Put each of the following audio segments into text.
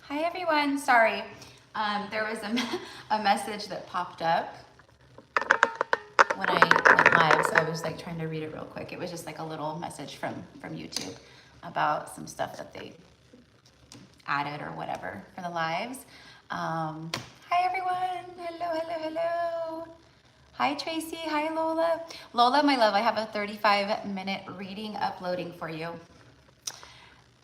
Hi everyone, sorry. There was a message that popped up when I went live, so I was like trying to read it real quick. It was just like a little message from YouTube about some stuff that they added or whatever for the lives. Hi everyone, hello, hello, hello. Hi Tracy, hi Lola. Lola, my love, I have a 35-minute reading uploading for you.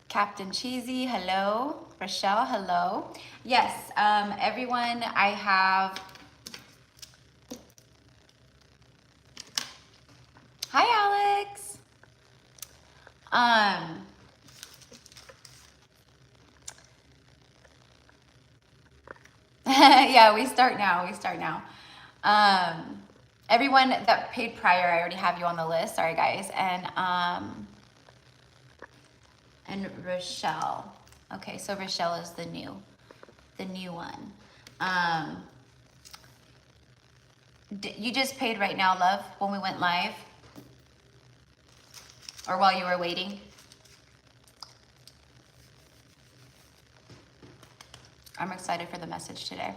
Captain Cheesy, hello. Rochelle, hello. Yes, everyone, I have... Hi, Alex. Yeah, we start now. Everyone that paid prior, I already have you on the list. Sorry, guys. And Rochelle. Okay, so Rochelle is the new one. You just paid right now, love, when we went live? Or while you were waiting? I'm excited for the message today.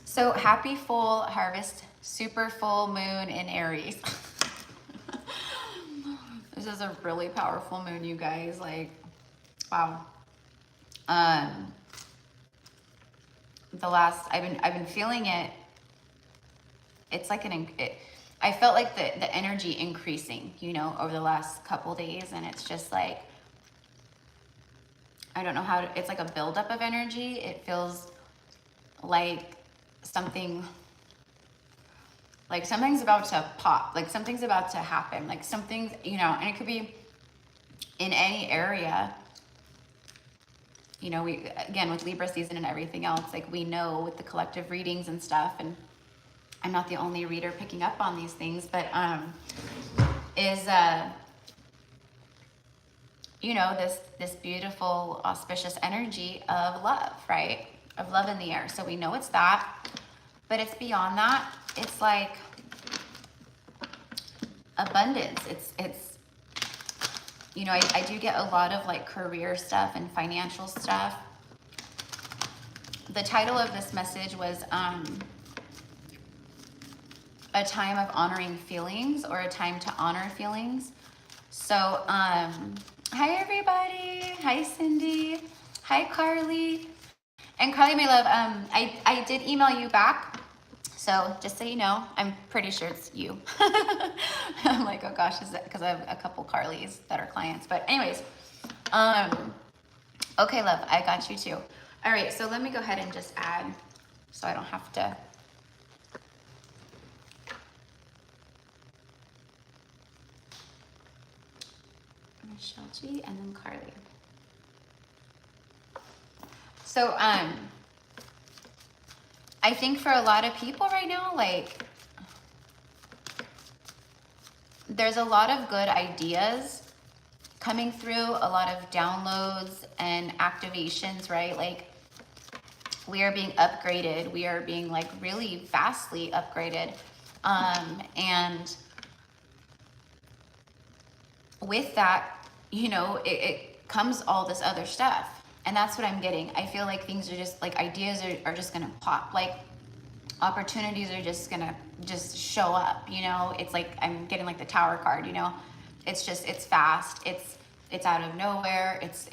So happy full harvest, super full moon in Aries. This is a really powerful moon, you guys. Like, wow. I've been feeling it. It's like I felt like the energy increasing, you know, over the last couple days, and it's just like, I don't know how it's like a buildup of energy. It feels like something's about to pop, like something's about to happen, like something's, you know, and it could be in any area. You know, we, again, with Libra season and everything else, like we know with the collective readings and stuff, and I'm not the only reader picking up on these things, but you know, this beautiful, auspicious energy of love, right? Of love in the air. So we know it's that, but it's beyond that. It's like abundance. It's you know, I do get a lot of like career stuff and financial stuff. The title of this message was a time of honoring feelings, or a time to honor feelings. So, hi everybody. Hi Cindy. Hi Carly. And Carly, my love, I did email you back. So just so you know, I'm pretty sure it's you. I'm like, oh gosh, is that because I have a couple Carlys that are clients? But anyways, okay, love, I got you too. All right, so let me go ahead and just add, so I don't have to. Michelle G and then Carly. So I think for a lot of people right now, like, there's a lot of good ideas coming through, a lot of downloads and activations, right? Like, we are being upgraded. We are being like really vastly upgraded. And with that, you know, it comes all this other stuff. And that's what I'm getting. I feel like things are just like, ideas are just gonna pop. Like, opportunities are just gonna just show up, you know? It's like, I'm getting like the Tower card, you know? It's just, it's fast. It's out of nowhere. It's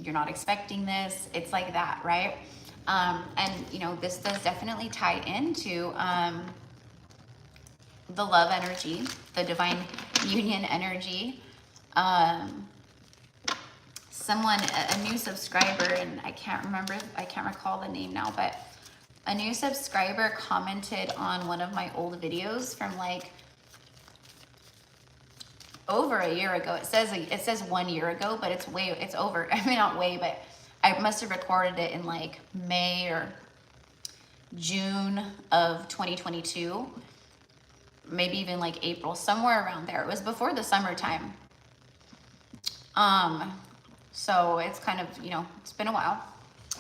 you're not expecting this. It's like that, right? And you know, this does definitely tie into the love energy, the divine union energy. Someone, a new subscriber, and I can't recall the name now, but a new subscriber commented on one of my old videos from like over a year ago. It says 1 year ago, but it's over. I mean, not way, but I must have recorded it in like May or June of 2022, maybe even like April, somewhere around there. It was before the summertime. So it's kind of, you know, it's been a while.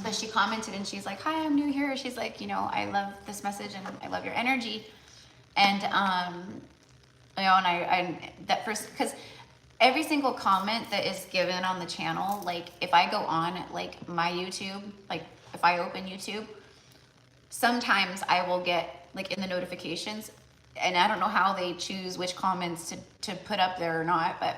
But she commented and she's like, hi, I'm new here. She's like, you know, I love this message and I love your energy. And, you know, and I that first, because every single comment that is given on the channel, like if I go on like my YouTube, like if I open YouTube, sometimes I will get like in the notifications, and I don't know how they choose which comments to put up there or not, but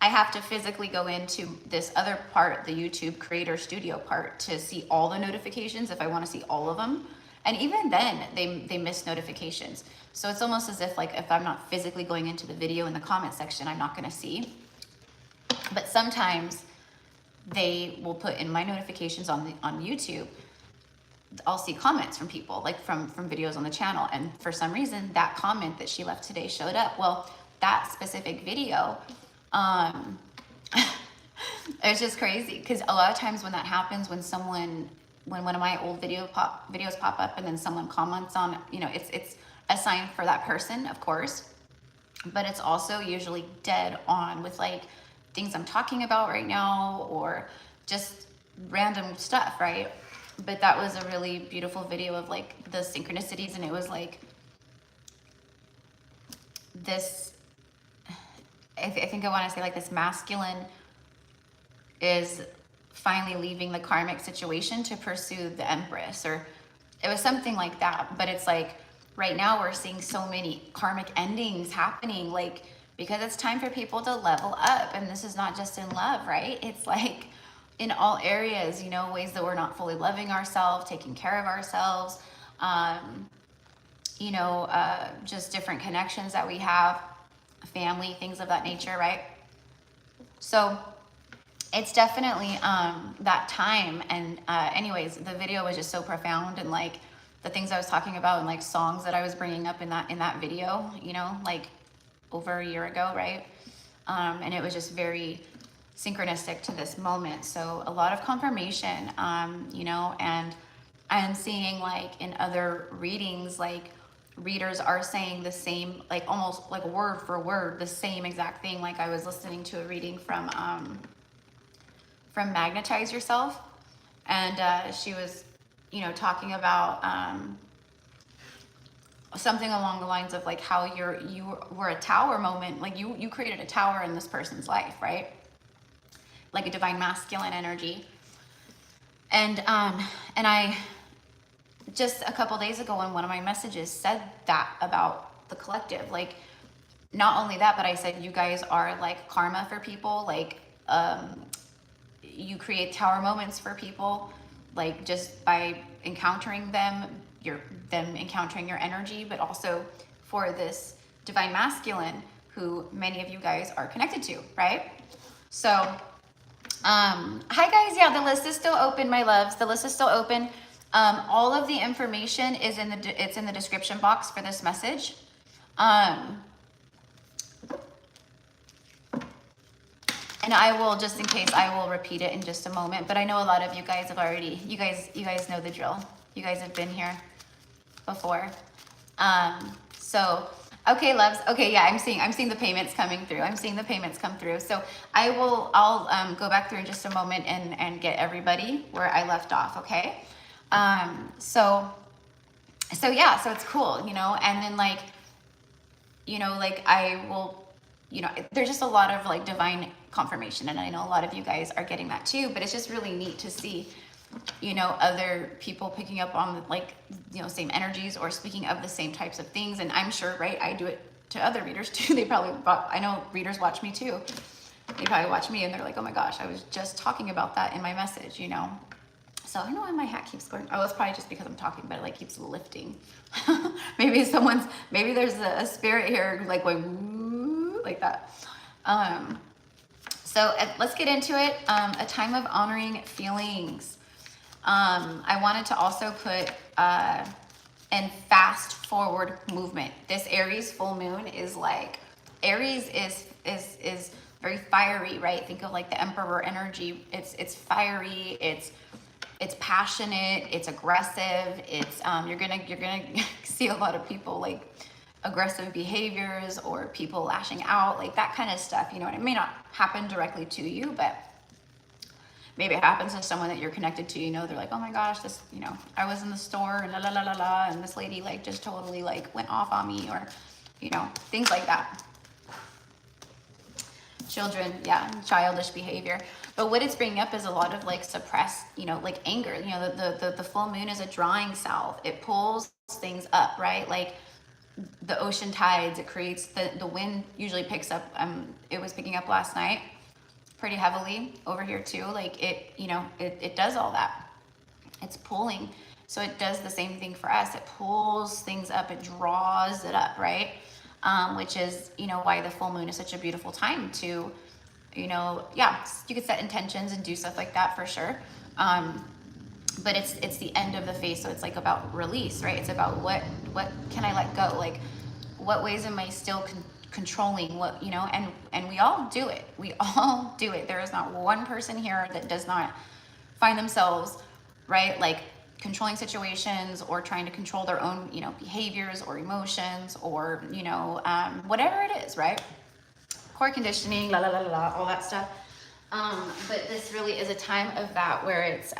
I have to physically go into this other part, the YouTube Creator Studio part, to see all the notifications if I want to see all of them. And even then, they miss notifications. So it's almost as if like if I'm not physically going into the video in the comment section, I'm not going to see. But sometimes they will put in my notifications on YouTube. I'll see comments from people, like from videos on the channel. And for some reason, that comment that she left today showed up. Well, that specific video, it's just crazy because a lot of times when that happens, when one of my old videos pop up and then someone comments on, you know, it's a sign for that person, of course, but it's also usually dead on with like things I'm talking about right now or just random stuff, right? But that was a really beautiful video of like the synchronicities, and it was like this, I think I want to say like this masculine is finally leaving the karmic situation to pursue the Empress, or it was something like that. But it's like right now we're seeing so many karmic endings happening, like because it's time for people to level up. And this is not just in love, right? It's like in all areas, you know, ways that we're not fully loving ourselves, taking care of ourselves, you know, just different connections that we have, family, things of that nature, right? So it's definitely that time. And anyways, the video was just so profound, and like the things I was talking about and like songs that I was bringing up in that video, you know, like over a year ago, right? And it was just very synchronistic to this moment. So a lot of confirmation, you know, and I'm seeing like in other readings, like readers are saying the same, like almost like word for word, the same exact thing. Like I was listening to a reading from Magnetize Yourself, and she was, you know, talking about something along the lines of like how you were a tower moment, like you created a tower in this person's life, right? Like a divine masculine energy. And I just a couple days ago in one of my messages said that about the collective. Like not only that, but I said you guys are like karma for people, like you create tower moments for people, like just by encountering them, them encountering your energy, but also for this divine masculine who many of you guys are connected to, right? So hi guys, yeah, the list is still open, my loves. The list is still open. All of the information is in the description box for this message. And I will, just in case, I will repeat it in just a moment. But I know a lot of you guys have already, you guys know the drill. You guys have been here before. So, okay, loves. Okay, yeah, I'm seeing the payments coming through. I'm seeing the payments come through. So I'll go back through in just a moment and get everybody where I left off. Okay. So yeah, so it's cool, you know, and then like, you know, like I will, you know, there's just a lot of like divine confirmation, and I know a lot of you guys are getting that too, but it's just really neat to see, you know, other people picking up on like, you know, same energies or speaking of the same types of things. And I'm sure, right, I do it to other readers too. They probably, I know readers watch me too. They probably watch me and they're like, oh my gosh, I was just talking about that in my message, you know. So I don't know why my hat keeps going. Oh, it's probably just because I'm talking, but it like keeps lifting. maybe there's a spirit here like going woo, like that. So let's get into it. A time of honoring feelings. I wanted to also put and fast forward movement. This Aries full moon is like, Aries is very fiery, right? Think of like the Emperor energy. It's fiery, it's passionate, it's aggressive, it's you're gonna see a lot of people like aggressive behaviors or people lashing out, like that kind of stuff, you know. And it may not happen directly to you, but maybe it happens to someone that you're connected to, you know. They're like, oh my gosh, this, you know, I was in the store and la la la la la, and this lady like just totally like went off on me, or, you know, things like that. Children, yeah, childish behavior. But what it's bringing up is a lot of like suppressed, you know, like anger. You know, the full moon is a drawing salve. It pulls things up, right? Like the ocean tides, it creates the wind usually picks up. It was picking up last night pretty heavily over here too. Like it, you know, it does all that. It's pulling. So it does the same thing for us. It pulls things up, it draws it up, right? Which is, you know, why the full moon is such a beautiful time to, you know, yeah, you could set intentions and do stuff like that for sure. But it's the end of the phase, so it's like about release, right? It's about what can I let go? Like, what ways am I still controlling? What, you know, and we all do it. We all do it. There is not one person here that does not find themselves, right, like controlling situations or trying to control their own, you know, behaviors or emotions or, you know, whatever it is, right? Core conditioning, la la la la, all that stuff. But this really is a time of that where it's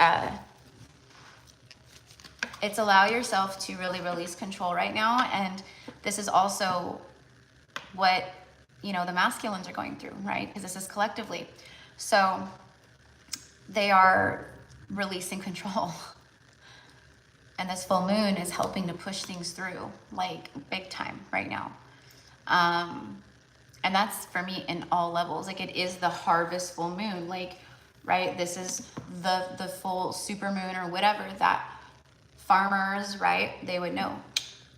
allow yourself to really release control right now. And this is also what, you know, the masculines are going through, right? Because this is collectively. So they are releasing control. And this full moon is helping to push things through, like big time right now. And that's for me in all levels. Like it is the harvest full moon, like, right? This is the full super moon or whatever that farmers, right? They would know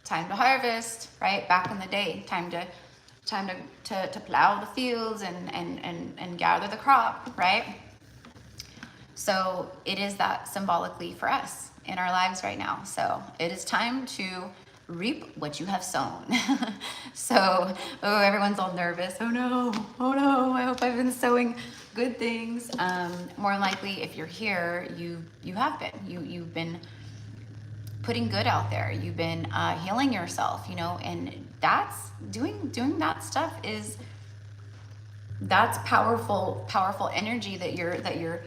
time to harvest, right? Back in the day, time to plow the fields and gather the crop, right? So it is that symbolically for us in our lives right now. So it is time to reap what you have sown. So, oh, everyone's all nervous. Oh no, I hope I've been sowing good things. More than likely, if you're here, you have been. You've been putting good out there. You've been healing yourself, you know, and that's doing that stuff that's powerful energy that you're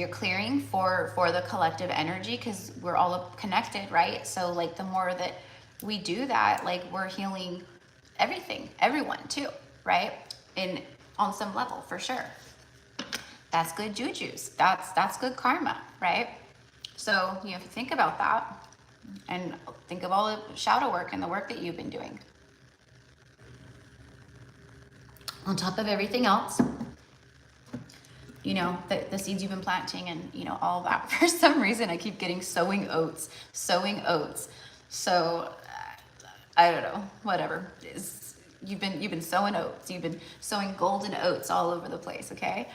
clearing for the collective energy, because we're all connected, right? So like the more that we do that, like we're healing everyone too, right? On some level, for sure. That's good jujus. That's good karma, right? So, you know, if you think about that and think of all the shadow work and the work that you've been doing on top of everything else, you know, the seeds you've been planting and, you know, all that. For some reason, I keep getting sowing oats. So, I don't know, whatever. You've been sowing oats. You've been sowing golden oats all over the place, okay?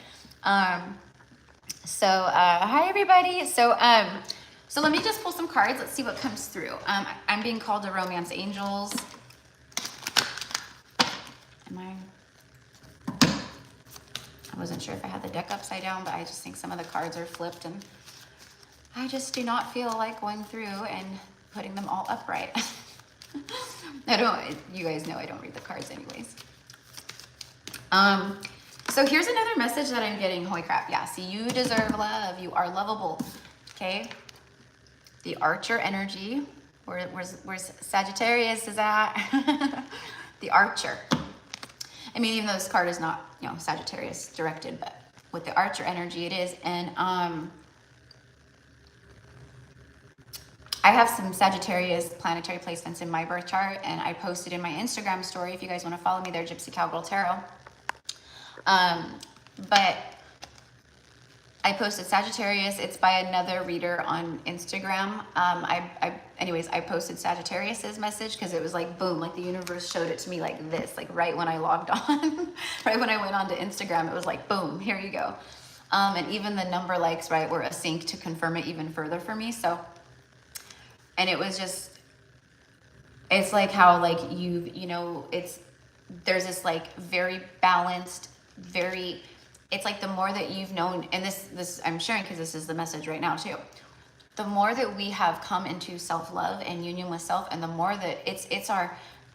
So, hi everybody. So let me just pull some cards. Let's see what comes through. I'm being called to romance angels. I wasn't sure if I had the deck upside down, but I just think some of the cards are flipped and I just do not feel like going through and putting them all upright. You guys know I don't read the cards anyways. So here's another message that I'm getting. Holy crap. Yeah. See, you deserve love. You are lovable. Okay. The Archer energy. Where's Sagittarius is at? The Archer. I mean, even though this card is not, you know, Sagittarius directed, but with the Archer energy it is. And I have some Sagittarius planetary placements in my birth chart, and I posted in my Instagram story. If you guys want to follow me there, Gypsy Cowgirl Tarot. But I posted Sagittarius. It's by another reader on Instagram. Anyways, I posted Sagittarius's message because it was like, boom, like the universe showed it to me like this, like right when I logged on, right when I went on to Instagram, it was like, boom, here you go. And even the number likes, right, were a sync to confirm it even further for me. So, and it was just, it's like how like you know, there's this like very balanced, it's like the more that you've known, and this I'm sharing because this is the message right now too. The more that we have come into self-love and union with self, and the more that it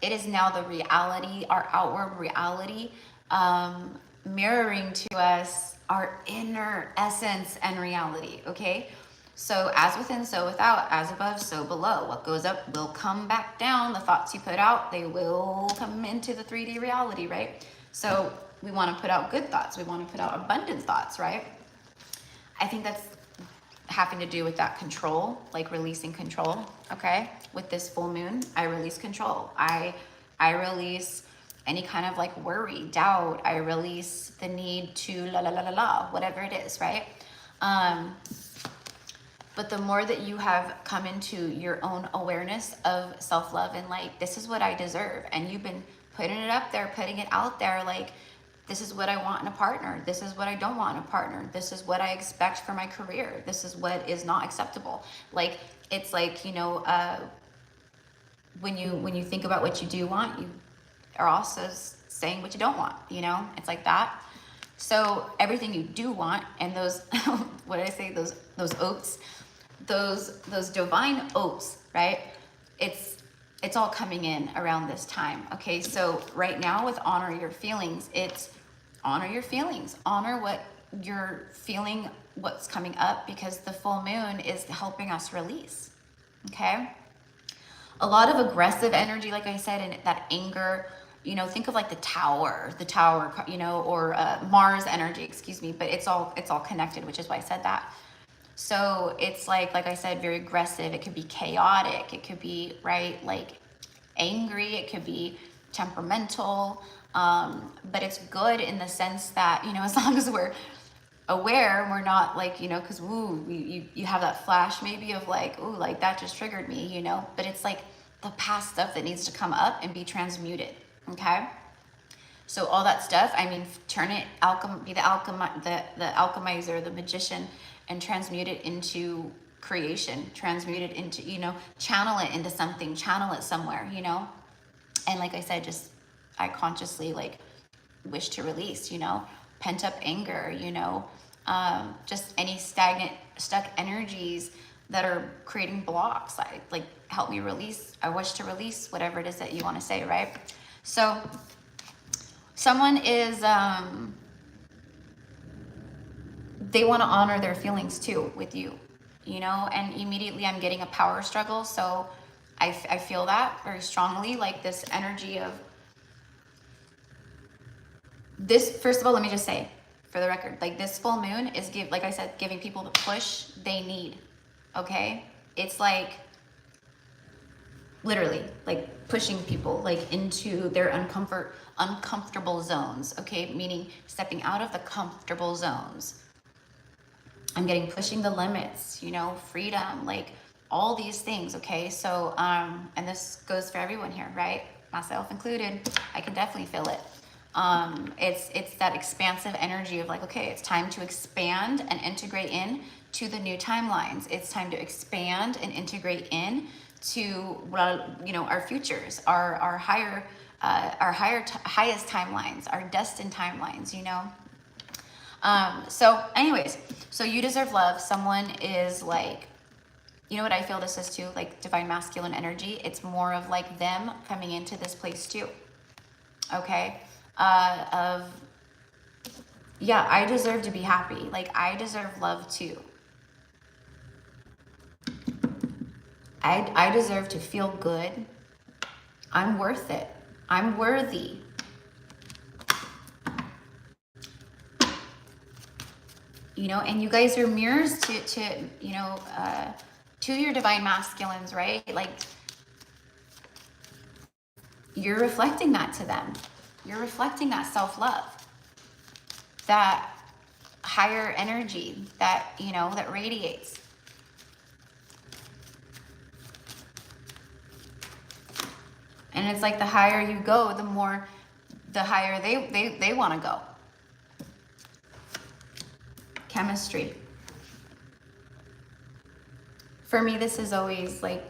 is now the reality, our outward reality, mirroring to us our inner essence and reality, okay? So as within, so without, as above, so below. What goes up will come back down. The thoughts you put out, they will come into the 3D reality, right? So we want to put out good thoughts. We want to put out abundant thoughts, right? I think that's having to do with that control, like releasing control, okay? With this full moon, I release control. I release any kind of like worry, doubt. I release the need to whatever it is, right? But the more that you have come into your own awareness of self-love and like, this is what I deserve. And you've been putting it up there, putting it out there. Like, this is what I want in a partner. This is what I don't want in a partner. This is what I expect for my career. This is what is not acceptable. Like, it's like, you know, when you think about what you do want, you are also saying what you don't want, you know? It's like that. So everything you do want, and those, what did I say? Those oats, those divine oats, right? It's all coming in around this time. Okay, so right now with honor your feelings, it's honor your feelings, honor what you're feeling, what's coming up, because the full moon is helping us release. Okay, a lot of aggressive energy, like I said, and that anger, you know, think of like the tower, you know, or Mars energy, excuse me, but it's all connected, which is why I said that. So it's like I said, very aggressive. It could be chaotic. It could be, right, like angry. It could be temperamental. But it's good in the sense that, you know, as long as we're aware, we're not like, you know, because you have that flash maybe of like, ooh, like that just triggered me, you know, but it's like the past stuff that needs to come up and be transmuted. Okay. So all that stuff, I mean, turn it, be the alchemizer, the magician, and transmute it into creation, transmute it into, you know, channel it into something, channel it somewhere, you know? And like I said, I consciously like wish to release, you know, pent up anger, you know, just any stuck energies that are creating blocks. Like help me release. I wish to release whatever it is that you want to say, right? So someone is, they want to honor their feelings too with you, you know, and immediately I'm getting a power struggle. So I feel that very strongly, like this energy of this. First of all, let me just say for the record, like this full moon is like I said, giving people the push they need. Okay. It's like literally like pushing people like into their uncomfortable zones. Okay. Meaning stepping out of the comfortable zones. I'm getting pushing the limits, you know, freedom, like all these things. Okay. So, and this goes for everyone here, right? Myself included. I can definitely feel it. It's that expansive energy of like, okay, it's time to expand and integrate in to the new timelines. It's time to expand and integrate in to, you know, our futures, our highest timelines, our destined timelines, you know? So anyways, so you deserve love. Someone is like, you know what I feel this is too, like divine masculine energy. It's more of like them coming into this place too. Okay. Yeah, I deserve to be happy. Like I deserve love too. I deserve to feel good. I'm worth it. I'm worthy. You know, and you guys are mirrors to you know, to your divine masculines, right? Like you're reflecting that to them. You're reflecting that self-love, that higher energy that, you know, that radiates. And it's like the higher you go, the higher they want to go. Chemistry. For me, this is always like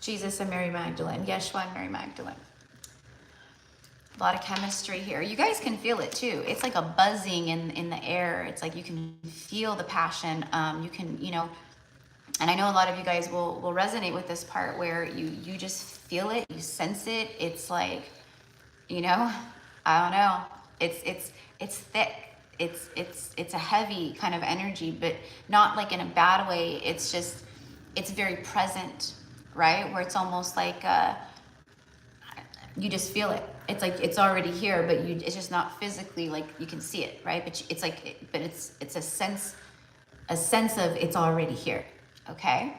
Jesus and Mary Magdalene, Yeshua and Mary Magdalene. A lot of chemistry here. You guys can feel it too. It's like a buzzing in the air. It's like you can feel the passion. You can, you know, and I know a lot of you guys will resonate with this part where you just feel it, you sense it. It's like, you know, I don't know. It's thick. It's a heavy kind of energy, but not like in a bad way. It's just, it's very present, right? Where it's almost like, you just feel it. it's like it's already here, but it's just not physically like you can see it, right? But it's like, but it's a sense of it's already here. Okay.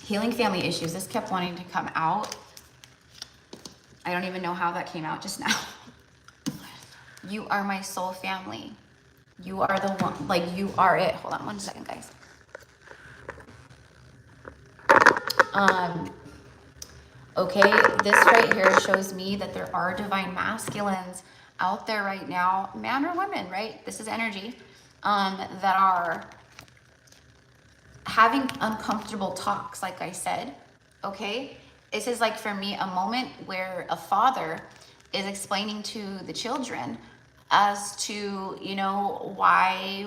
Healing family issues. This kept wanting to come out. I don't even know how that came out just now. You are my soul family. You are the one, like you are it. Hold on one second, guys. Okay, this right here shows me that there are divine masculines out there right now, man or woman, right? This is energy, that are having uncomfortable talks, like I said, okay? This is like for me a moment where a father is explaining to the children as to, you know, why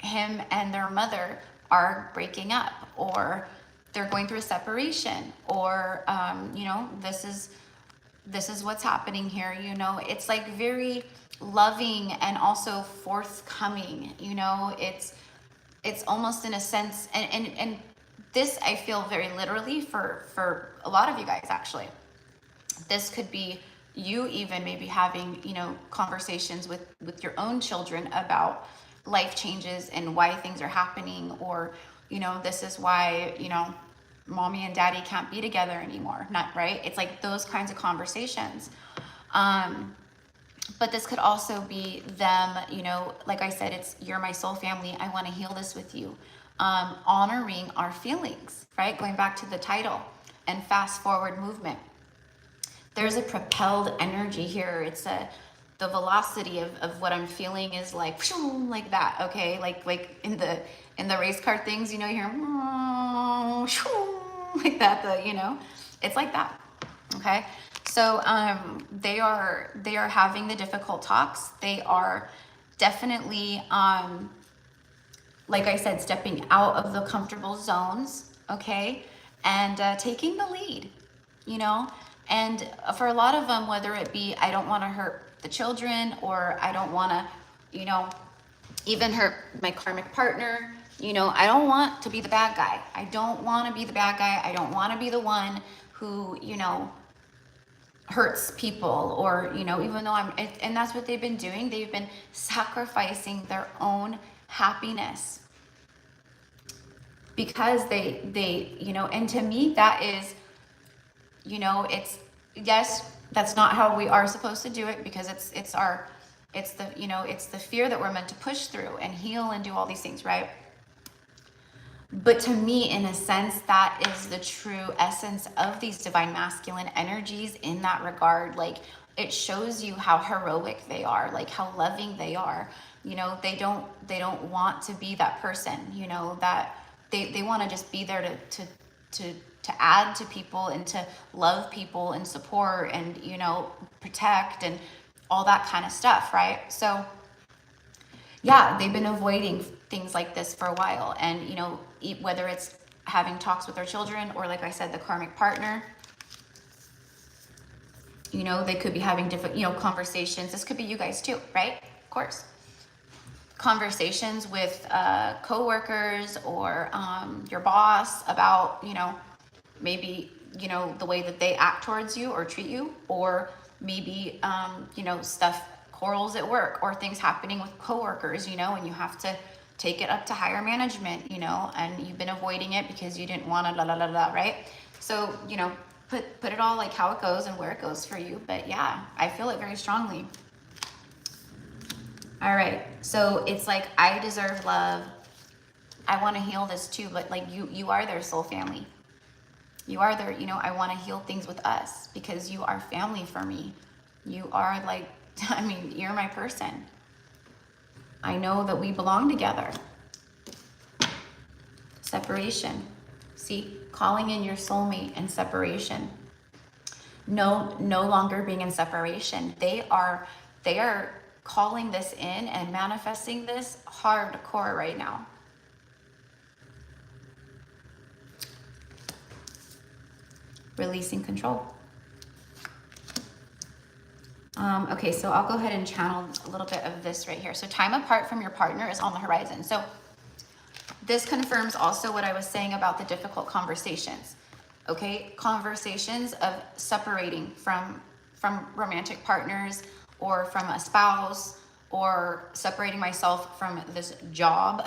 him and their mother are breaking up, or they're going through a separation, or you know, this is what's happening here. You know, it's like very loving and also forthcoming. You know, it's almost in a sense, and this I feel very literally for a lot of you guys actually. This could be you even maybe having, you know, conversations with your own children about life changes and why things are happening, or, you know, this is why, you know, mommy and daddy can't be together anymore. Not right. It's like those kinds of conversations. But this could also be them, you know, like I said, it's you're my soul family. I want to heal this with you. Honoring our feelings, right? Going back to the title and fast forward movement. There's a propelled energy here. It's the velocity of what I'm feeling is like that. Okay, like in the race car things, you know, you hear like that. You know, it's like that. Okay, so they are having the difficult talks. They are definitely like I said, stepping out of the comfortable zones. Okay, and taking the lead. You know. And for a lot of them, whether it be, I don't want to hurt the children, or I don't want to, you know, even hurt my karmic partner, you know, I don't want to be the bad guy. I don't want to be the bad guy. I don't want to be the one who, you know, hurts people, or, you know, even though and that's what they've been doing. They've been sacrificing their own happiness because they, you know, and to me, that is, you know, it's, yes, that's not how we are supposed to do it, because it's the, you know, it's the fear that we're meant to push through and heal and do all these things, right? But to me, in a sense, that is the true essence of these divine masculine energies in that regard. Like, it shows you how heroic they are, like how loving they are. You know, they don't want to be that person, you know, that they want to just be there to add to people and to love people and support and, you know, protect and all that kind of stuff, right? So yeah, they've been avoiding things like this for a while. And, you know, whether it's having talks with their children, or like I said, the karmic partner, you know, they could be having different, you know, conversations. This could be you guys too, right? Of course. Conversations with coworkers or your boss about, you know, maybe, you know, the way that they act towards you or treat you, or maybe, you know, quarrels at work, or things happening with coworkers, you know, and you have to take it up to higher management, you know, and you've been avoiding it because you didn't want to right? So, you know, put it all like how it goes and where it goes for you. But yeah, I feel it very strongly. All right. So it's like, I deserve love. I want to heal this too, but like you are their soul family. You are there, you know, I want to heal things with us because you are family for me. You are like, I mean, you're my person. I know that we belong together. Separation. See, calling in your soulmate and separation. No longer being in separation. They are calling this in and manifesting this hardcore right now. Releasing control. Okay, so I'll go ahead and channel a little bit of this right here. So time apart from your partner is on the horizon. So this confirms also what I was saying about the difficult conversations. okay? Conversations of separating from romantic partners or from a spouse, or separating myself from this job.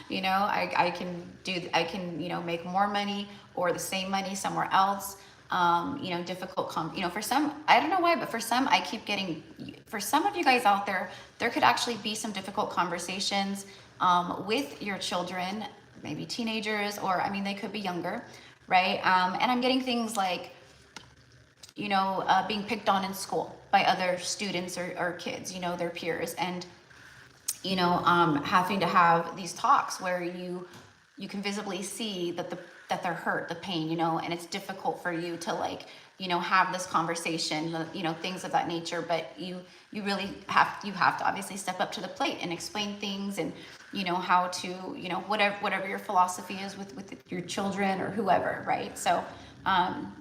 You know, I can, you know, make more money or the same money somewhere else. You know, difficult, you know, for some, I don't know why, but for some, I keep getting, for some of you guys out there, there could actually be some difficult conversations with your children, maybe teenagers, or I mean, they could be younger, right? And I'm getting things like, you know, being picked on in school by other students or kids, you know, their peers, and, you know, having to have these talks where you can visibly see that that they're hurt, the pain, you know, and it's difficult for you to, like, you know, have this conversation, you know, things of that nature. But you really have to obviously step up to the plate and explain things, and, you know, how to, you know, whatever your philosophy is with your children or whoever, right? So,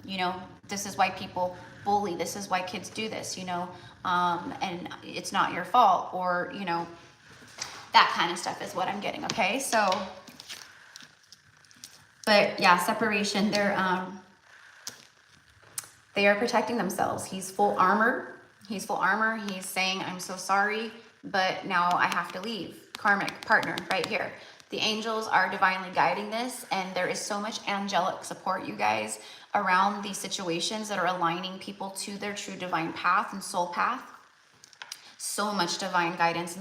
you know, this is why people bully. This is why kids do this, you know, and it's not your fault, or, you know, that kind of stuff is what I'm getting. Okay, so, but yeah, separation. They are protecting themselves. He's full armor. He's full armor. He's saying, I'm so sorry, but now I have to leave. Karmic partner right here. The angels are divinely guiding this, and there is so much angelic support, you guys, around these situations that are aligning people to their true divine path and soul path. So much divine guidance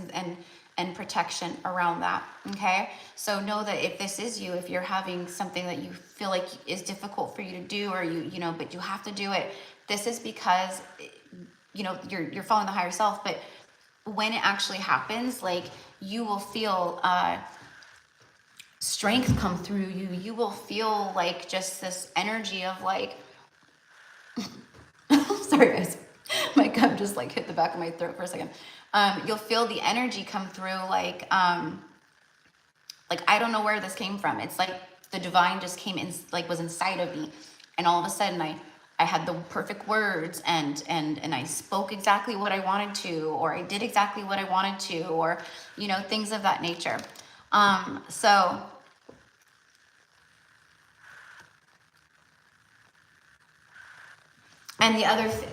and protection around that. Okay, so know that if this is you, if you're having something that you feel like is difficult for you to do, or you know, but you have to do it, this is because, you know, you're following the higher self. But when it actually happens, like, you will feel strength come through you. You will feel like just this energy of like, sorry guys, my gum just like hit the back of my throat for a second. You'll feel the energy come through, like I don't know where this came from. It's like the divine just came in, like was inside of me, and all of a sudden I had the perfect words, and I spoke exactly what I wanted to, or I did exactly what I wanted to, or, you know, things of that nature. So and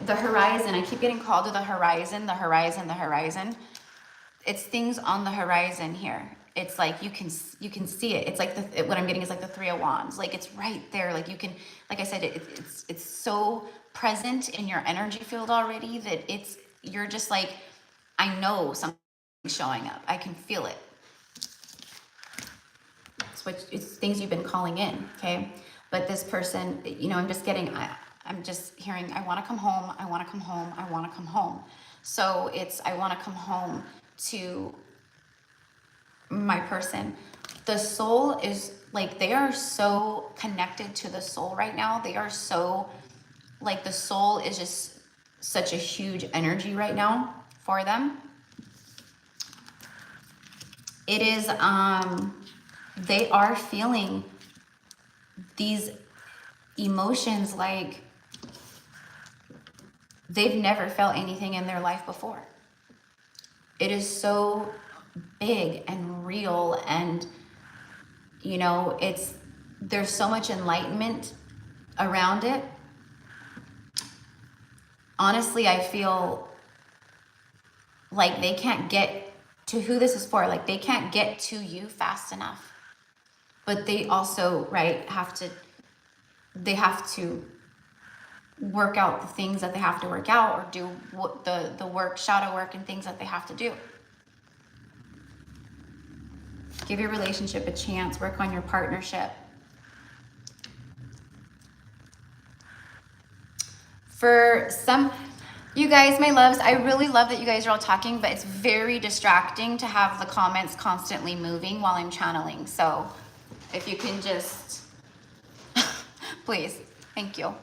the horizon, I keep getting called to the horizon, the horizon, the horizon. It's things on the horizon here. It's like you can see it. It's like what I'm getting is like the Three of Wands. Like, it's right there. Like, you can, like I said, it's so present in your energy field already that you're just like, I know something's showing up. I can feel it. It's things you've been calling in, okay? But this person, you know, I'm just hearing, I want to come home, I want to come home, I want to come home. So it's, I want to come home to my person. The soul is like, they are so connected to the soul right now. They are so, like, the soul is just such a huge energy right now for them. It is, they are feeling these emotions like they've never felt anything in their life before. It is so big and real, and, you know, there's so much enlightenment around it. Honestly, I feel like they can't get to who this is for. Like, they can't get to you fast enough. But they also, right, they have to work out the things that they have to work out, or do what the work, shadow work, and things that they have to do. Give your relationship a chance. Work on your partnership. For some, you guys, my loves, I really love that you guys are all talking, but it's very distracting to have the comments constantly moving while I'm channeling. So if you can just, please, thank you.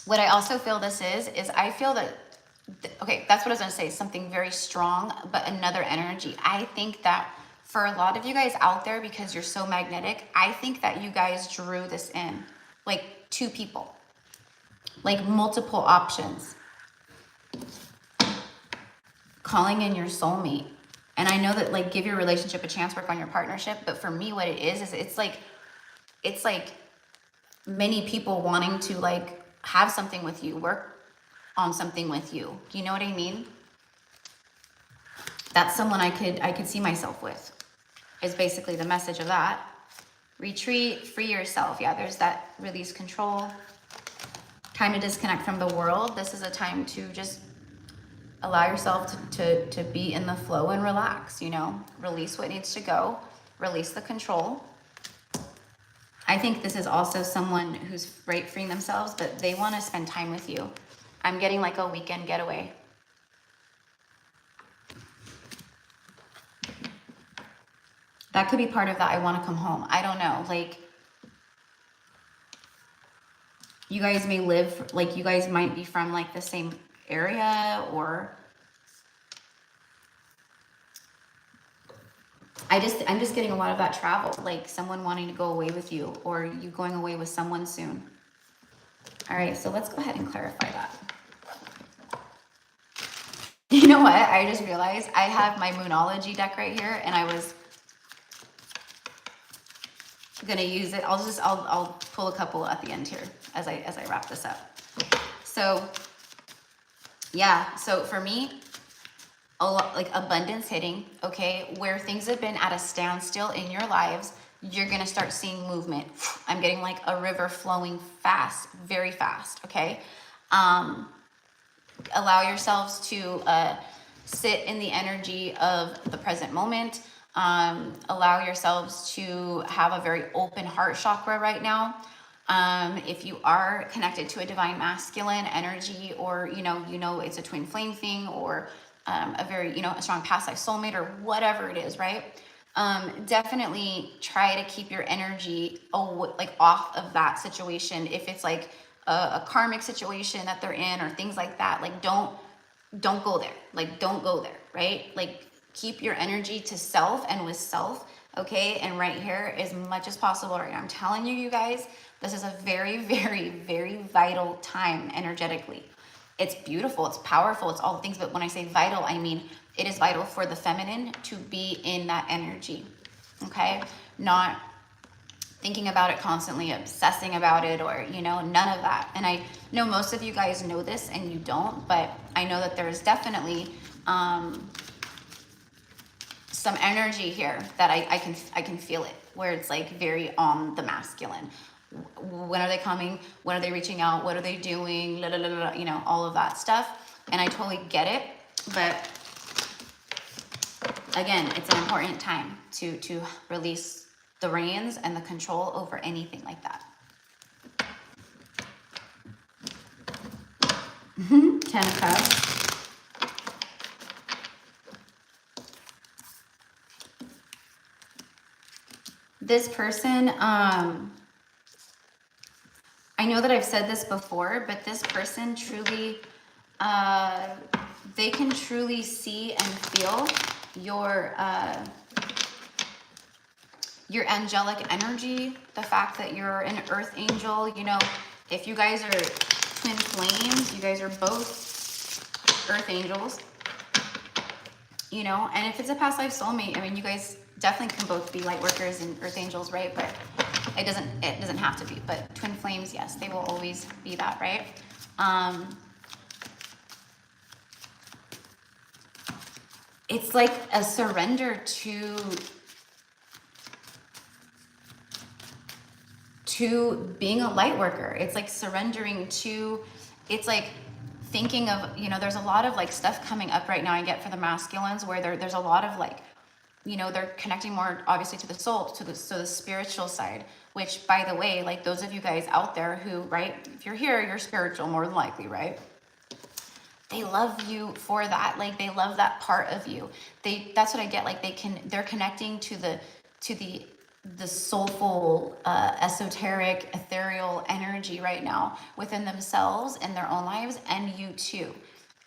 What I also feel this is I feel that, okay, that's what I was gonna say, something very strong, but another energy. I think that for a lot of you guys out there, because you're so magnetic, I think that you guys drew this in, like 2 people, like multiple options, calling in your soulmate. And I know that, like, give your relationship a chance, work on your partnership. But for me, what it is it's like many people wanting to like have something with you, work on something with you. Do you know what I mean? That's someone I could see myself with, is basically the message of that. Retreat, free yourself. Yeah, there's that release control. Time to disconnect from the world. This is a time to just allow yourself to be in the flow and relax, you know, release what needs to go, release the control. I think this is also someone who's freeing themselves, but they want to spend time with you. I'm getting like a weekend getaway. That could be part of that. I want to come home. I don't know. Like, you guys may live, like, you guys might be from like the same area, or I'm just getting a lot of that travel, like someone wanting to go away with you, or you going away with someone soon. All right, so let's go ahead and clarify that. You know what? I just realized I have my Moonology deck right here, and I was gonna use it. I'll pull a couple at the end here as I wrap this up. So yeah, so for me, a lot like abundance hitting, okay, where things have been at a standstill in your lives, you're gonna start seeing movement. I'm getting like a river flowing fast, very fast, okay? Allow yourselves to sit in the energy of the present moment. Allow yourselves to have a very open heart chakra right now. If you are connected to a divine masculine energy, or you know it's a twin flame thing, or a very a strong past life soulmate, or whatever it is, right? Definitely try to keep your energy like off of that situation. If it's like a karmic situation that they're in, or things like that, like don't go there. Like don't go there, right? Like keep your energy to self and with self, okay? And right here, as much as possible right now, I'm telling you, you guys, this is a very, very, very vital time energetically. It's beautiful, it's powerful, it's all the things, but when I say vital, I mean it is vital for the feminine to be in that energy, okay? Not thinking about it constantly, obsessing about it, or none of that. And I know most of you guys know this and you don't, but I know that there's definitely some energy here that I can feel it, where it's like very on the masculine. When are they coming? When are they reaching out? What are they doing? La, la, la, la, all of that stuff. And I totally get it. But again, it's an important time to release the reins and the control over anything like that. 10 of Cups. This person, I know that I've said this before, but this person truly, they can truly see and feel your angelic energy, the fact that you're an earth angel. If you guys are twin flames, you guys are both earth angels, and if it's a past life soulmate, I mean, you guys definitely can both be light workers and earth angels, right? But it doesn't have to be. But twin flames, yes, they will always be that, right? It's like a surrender to being a light worker. It's like surrendering to, it's like thinking of, there's a lot of like stuff coming up right now I get for the masculines, where there's a lot of like, they're connecting more obviously to the soul, to the spiritual side, which, by the way, like those of you guys out there who, right, if you're here, you're spiritual more than likely, right? They love you for that. Like they love that part of you. That's what I get. Like they're connecting to the soulful, esoteric, ethereal energy right now within themselves and their own lives, and you too.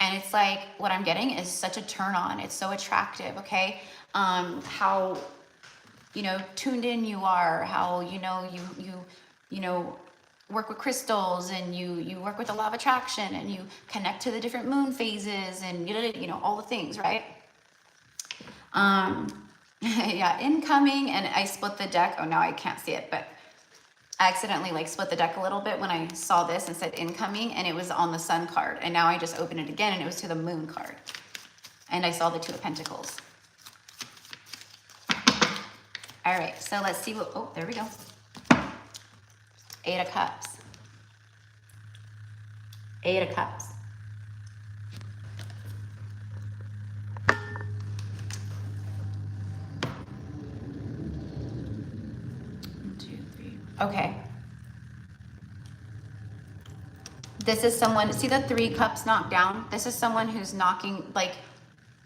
And it's like, what I'm getting is such a turn on. It's so attractive, okay? How, tuned in you are, how, you work with crystals, and you work with the law of attraction, and you connect to the different moon phases, and, all the things, right? Yeah, incoming, and I split the deck. Oh, now I can't see it, but I accidentally like split the deck a little bit when I saw this and said incoming, and it was on the Sun card. And now I just opened it again and it was to the Moon card. And I saw the Two of Pentacles. All right, so let's see what, oh, there we go. Eight of Cups. Eight of Cups. One, two, three. Okay. This is someone, see the Three Cups knocked down? This is someone who's knocking, like,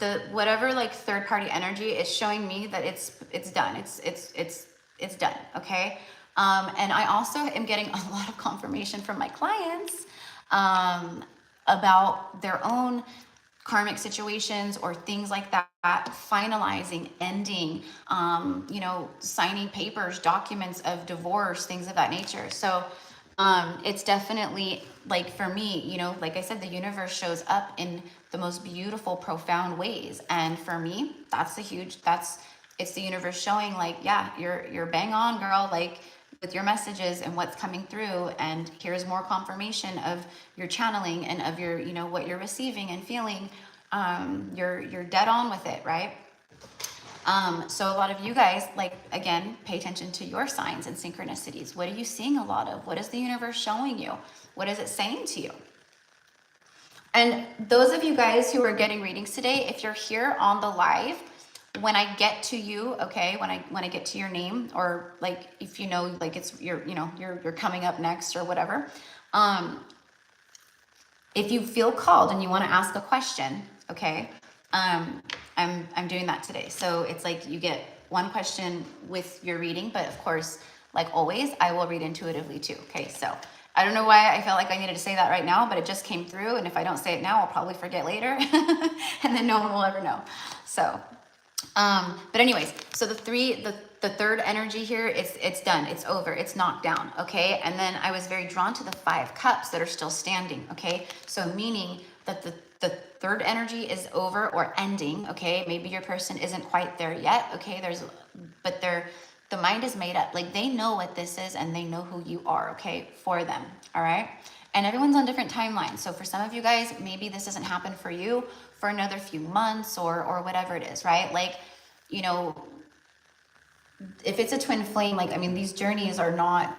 the whatever like third party energy is showing me that it's done. It's done, okay? And I also am getting a lot of confirmation from my clients about their own karmic situations or things like that, finalizing, ending, you know, signing papers, documents of divorce, things of that nature. So it's definitely like for me, you know, like I said, the universe shows up in the most beautiful, profound ways. And for me, it's the universe showing like, yeah, you're bang on, girl, like with your messages and what's coming through. And here's more confirmation of your channeling and of your, you know, what you're receiving and feeling. You're dead on with it, right? So a lot of you guys, like, again, pay attention to your signs and synchronicities. What are you seeing a lot of? What is the universe showing you? What is it saying to you? And those of you guys who are getting readings today, if you're here on the live, when I get to you, okay, when I get to your name, or like if you know, like it's you're coming up next or whatever, if you feel called and you want to ask a question, okay, I'm doing that today. So it's like you get one question with your reading, but of course, like always, I will read intuitively too. Okay, so I don't know why I felt like I needed to say that right now, but it just came through. And if I don't say it now, I'll probably forget later and then no one will ever know. So, but anyways, so the third energy here, it's done. It's over. It's knocked down. Okay. And then I was very drawn to the Five Cups that are still standing. Okay. So meaning that the third energy is over or ending. Okay. Maybe your person isn't quite there yet. Okay. But the mind is made up. Like they know what this is and they know who you are, okay, for them, all right? And everyone's on different timelines. So for some of you guys, maybe this doesn't happen for you for another few months or whatever it is, right? Like, you know, if it's a twin flame, like, I mean, these journeys they're not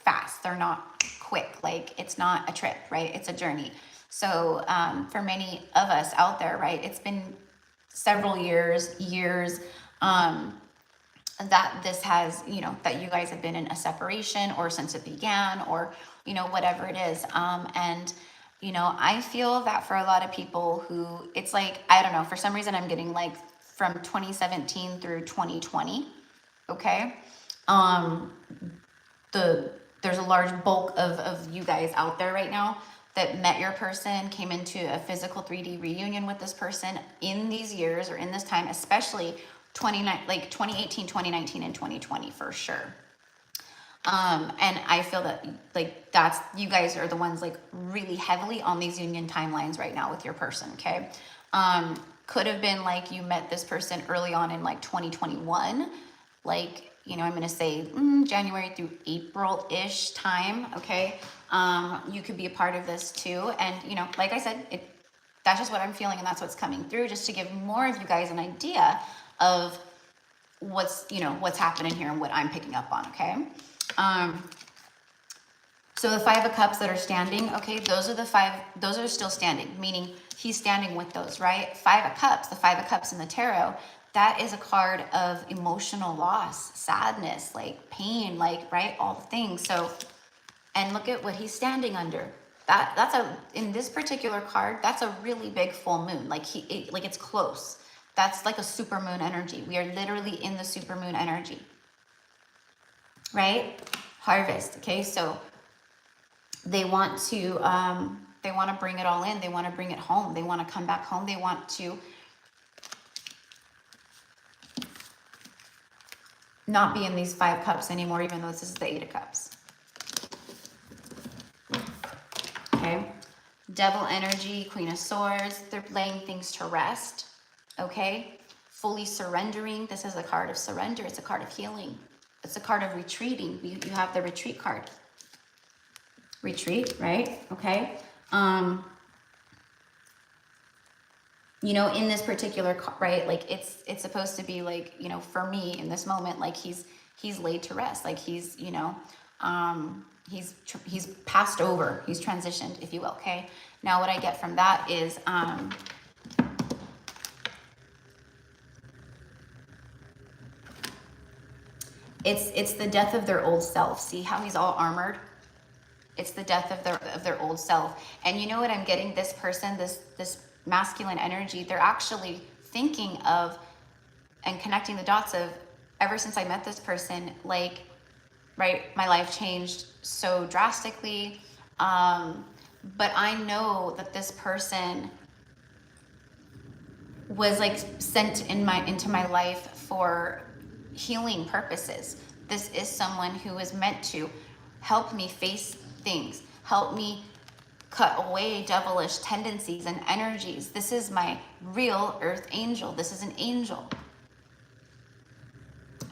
fast. They're not quick. Like it's not a trip, right? It's a journey. So for many of us out there, right, it's been several years, that this has, you know, that you guys have been in a separation or since it began or, you know, whatever it is. And, you know, I feel that for a lot of people who it's like, I don't know, for some reason I'm getting like from 2017 through 2020. Okay. There's a large bulk of you guys out there right now that met your person, came into a physical 3D reunion with this person in these years or in this time, especially 2018, 2019, and 2020 for sure. And I feel that like that's, you guys are the ones like really heavily on these union timelines right now with your person, okay? Could have been like you met this person early on in like 2021, like, you know, I'm going to say January through April-ish time, okay? You could be a part of this too. And, you know, like I said, that's just what I'm feeling and that's what's coming through, just to give more of you guys an idea of what's happening here and what I'm picking up on, okay? So the Five of Cups that are standing, okay, those are still standing, meaning he's standing with those, right? Five of Cups, the Five of Cups in the tarot, that is a card of emotional loss, sadness, like pain, like, right, all the things. So, and look at what he's standing under. That's in this particular card, that's a really big full moon, like it's close. That's like a supermoon energy. We are literally in the supermoon energy, right? Harvest, okay? So they want to bring it all in. They want to bring it home. They want to come back home. They want to not be in these Five Cups anymore, even though this is the Eight of Cups. Okay? Devil energy, Queen of Swords. They're laying things to rest. Okay, fully surrendering. This is a card of surrender. It's a card of healing. it's a card of retreating. You have the retreat card. Retreat, right? Okay. You know, in this particular, right, like it's supposed to be like, you know, for me in this moment, like he's laid to rest, like he's, you know, he's passed over, he's transitioned, if you will. Okay. Now what I get from that is, it's the death of their old self. See how he's all armored? It's the death of their old self. And you know what I'm getting? This person, this masculine energy, they're actually thinking of and connecting the dots of, ever since I met this person, like, right, my life changed so drastically. But I know that this person was like sent into my life for healing purposes. This is someone who is meant to help me face things, help me cut away devilish tendencies and energies. This is my real earth angel. This is an angel.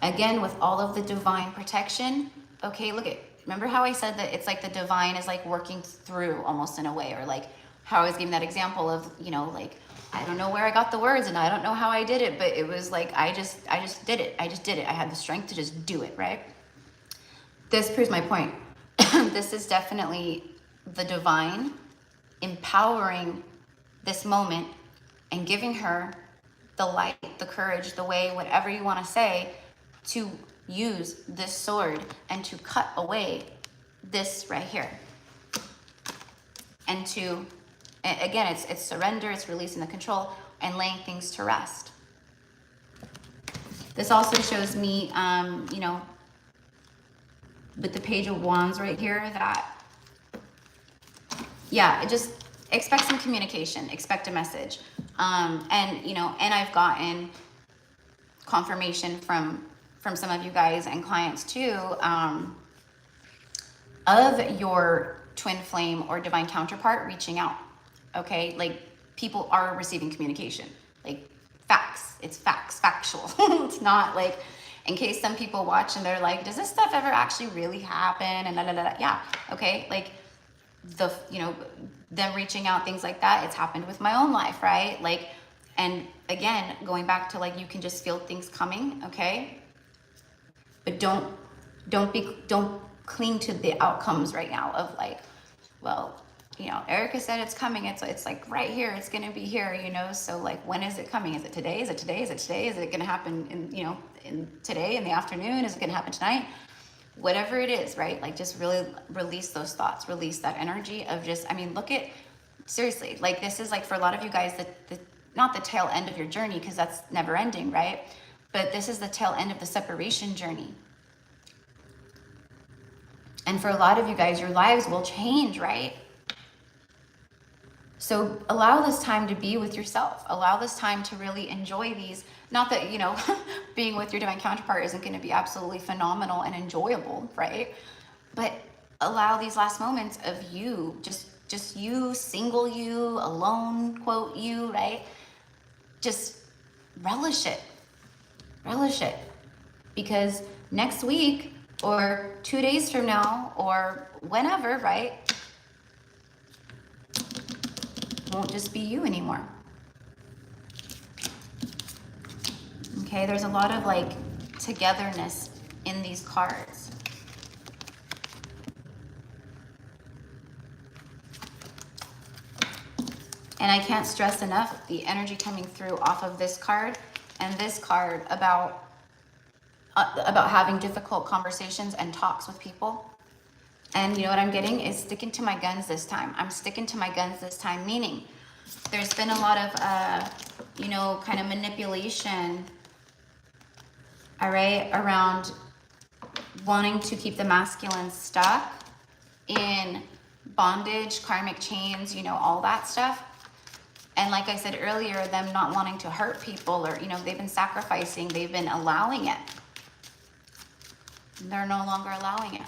Again, with all of the divine protection. Okay, look at, remember how I said that it's like the divine is like working through almost in a way, or like how I was giving that example of, you know, like, I don't know where I got the words and I don't know how I did it, but it was like, I just did it. I just did it. I had the strength to just do it, right? This proves my point. This is definitely the divine empowering this moment and giving her the light, the courage, the way, whatever you want to say, to use this sword and to cut away this right here. And to, again, it's surrender, it's releasing the control and laying things to rest. This also shows me, you know, with the Page of Wands right here, that, yeah, just expect some communication, expect a message. And, you know, and I've gotten confirmation from some of you guys and clients too, of your twin flame or divine counterpart reaching out. Okay, like people are receiving communication, like facts. It's facts, factual. It's not like, in case some people watch and they're like, does this stuff ever actually really happen? And da, da, da, da. Yeah, okay, like the, you know, them reaching out, things like that. It's happened with my own life, right? Like, and again, going back to like, you can just feel things coming, okay? But don't cling to the outcomes right now of like, well, you know, Erica said it's coming. It's like right here. It's going to be here, you know? So like, when is it coming? Is it today? Is it today? Is it today? Is it going to happen in, you know, in today in the afternoon? Is it going to happen tonight? Whatever it is, right? Like just really release those thoughts, release that energy of just, I mean, look at, seriously, like this is like for a lot of you guys, not the tail end of your journey, because that's never ending, right? But this is the tail end of the separation journey. And for a lot of you guys, your lives will change, right? So allow this time to be with yourself. Allow this time to really enjoy these. Not that, you know, being with your divine counterpart isn't going to be absolutely phenomenal and enjoyable, right? But allow these last moments of you, just you, single you, alone, quote you, right? Just relish it. Relish it. Because next week or 2 days from now or whenever, right? Won't just be you anymore. Okay, there's a lot of like togetherness in these cards. And I can't stress enough the energy coming through off of this card and this card about having difficult conversations and talks with people. And you know what I'm getting is sticking to my guns this time. I'm sticking to my guns this time, meaning there's been a lot of, you know, kind of manipulation, all right, around wanting to keep the masculine stuck in bondage, karmic chains, you know, all that stuff. And like I said earlier, them not wanting to hurt people, or, you know, they've been sacrificing, they've been allowing it. They're no longer allowing it.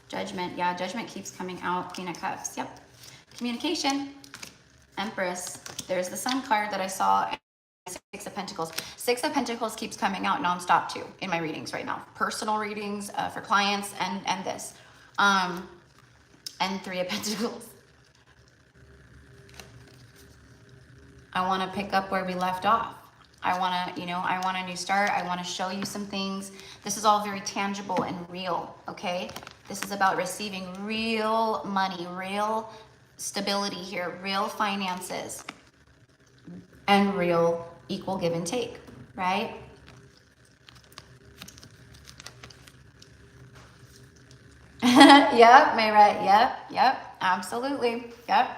Judgment, yeah, judgment keeps coming out. Queen of Cups, yep. Communication, Empress. There's the Sun card that I saw, and 6 of Pentacles. Six of Pentacles keeps coming out nonstop too in my readings right now. Personal readings for clients and this. And Three of Pentacles. I want to pick up where we left off. I want to, I want a new start. I want to show you some things. This is all very tangible and real, okay? This is about receiving real money, real stability here, real finances, and real equal give and take, right? Yep, Mayra, yep, absolutely, yep.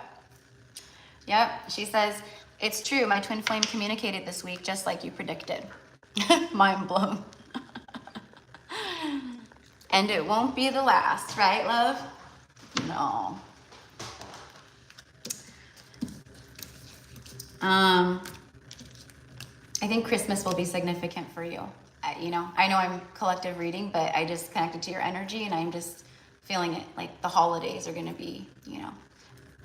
She says, it's true, my twin flame communicated this week just like you predicted. Mind blown. And it won't be the last, right, love? No. I think Christmas will be significant for you. I know I'm collective reading, but I just connected to your energy and I'm just feeling it. Like the holidays are going to be,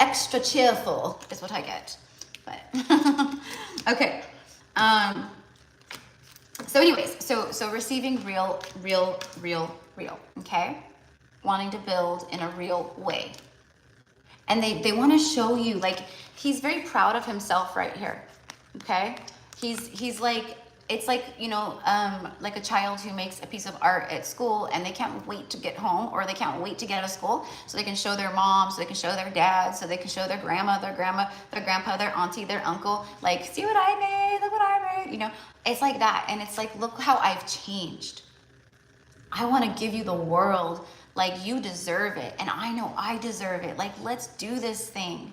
extra cheerful is what I get. But okay. So anyways, so receiving real, okay? Wanting to build in a real way. And they want to show you, like, he's very proud of himself right here, okay? He's like, it's like, like a child who makes a piece of art at school and they can't wait to get home, or they can't wait to get out of school so they can show their mom, so they can show their dad, so they can show their grandma, their grandpa, their auntie, their uncle, like, see what I made, look what I made, It's like that. And it's like, look how I've changed. I want to give you the world. Like, you deserve it. And I know I deserve it. Like, let's do this thing.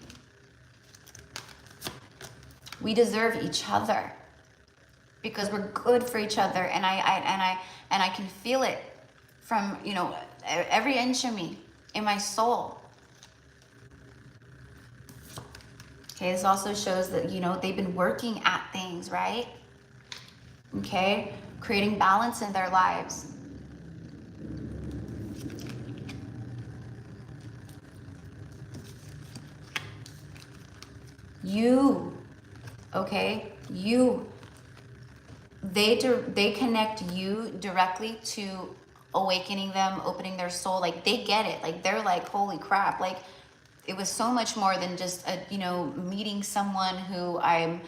We deserve each other because we're good for each other. And I can feel it from, every inch of me, in my soul. Okay, this also shows that, they've been working at things, right? Okay, creating balance in their lives. They connect you directly to awakening them, opening their soul. Like, they get it. Like, they're like, holy crap. Like, it was so much more than just meeting someone who I'm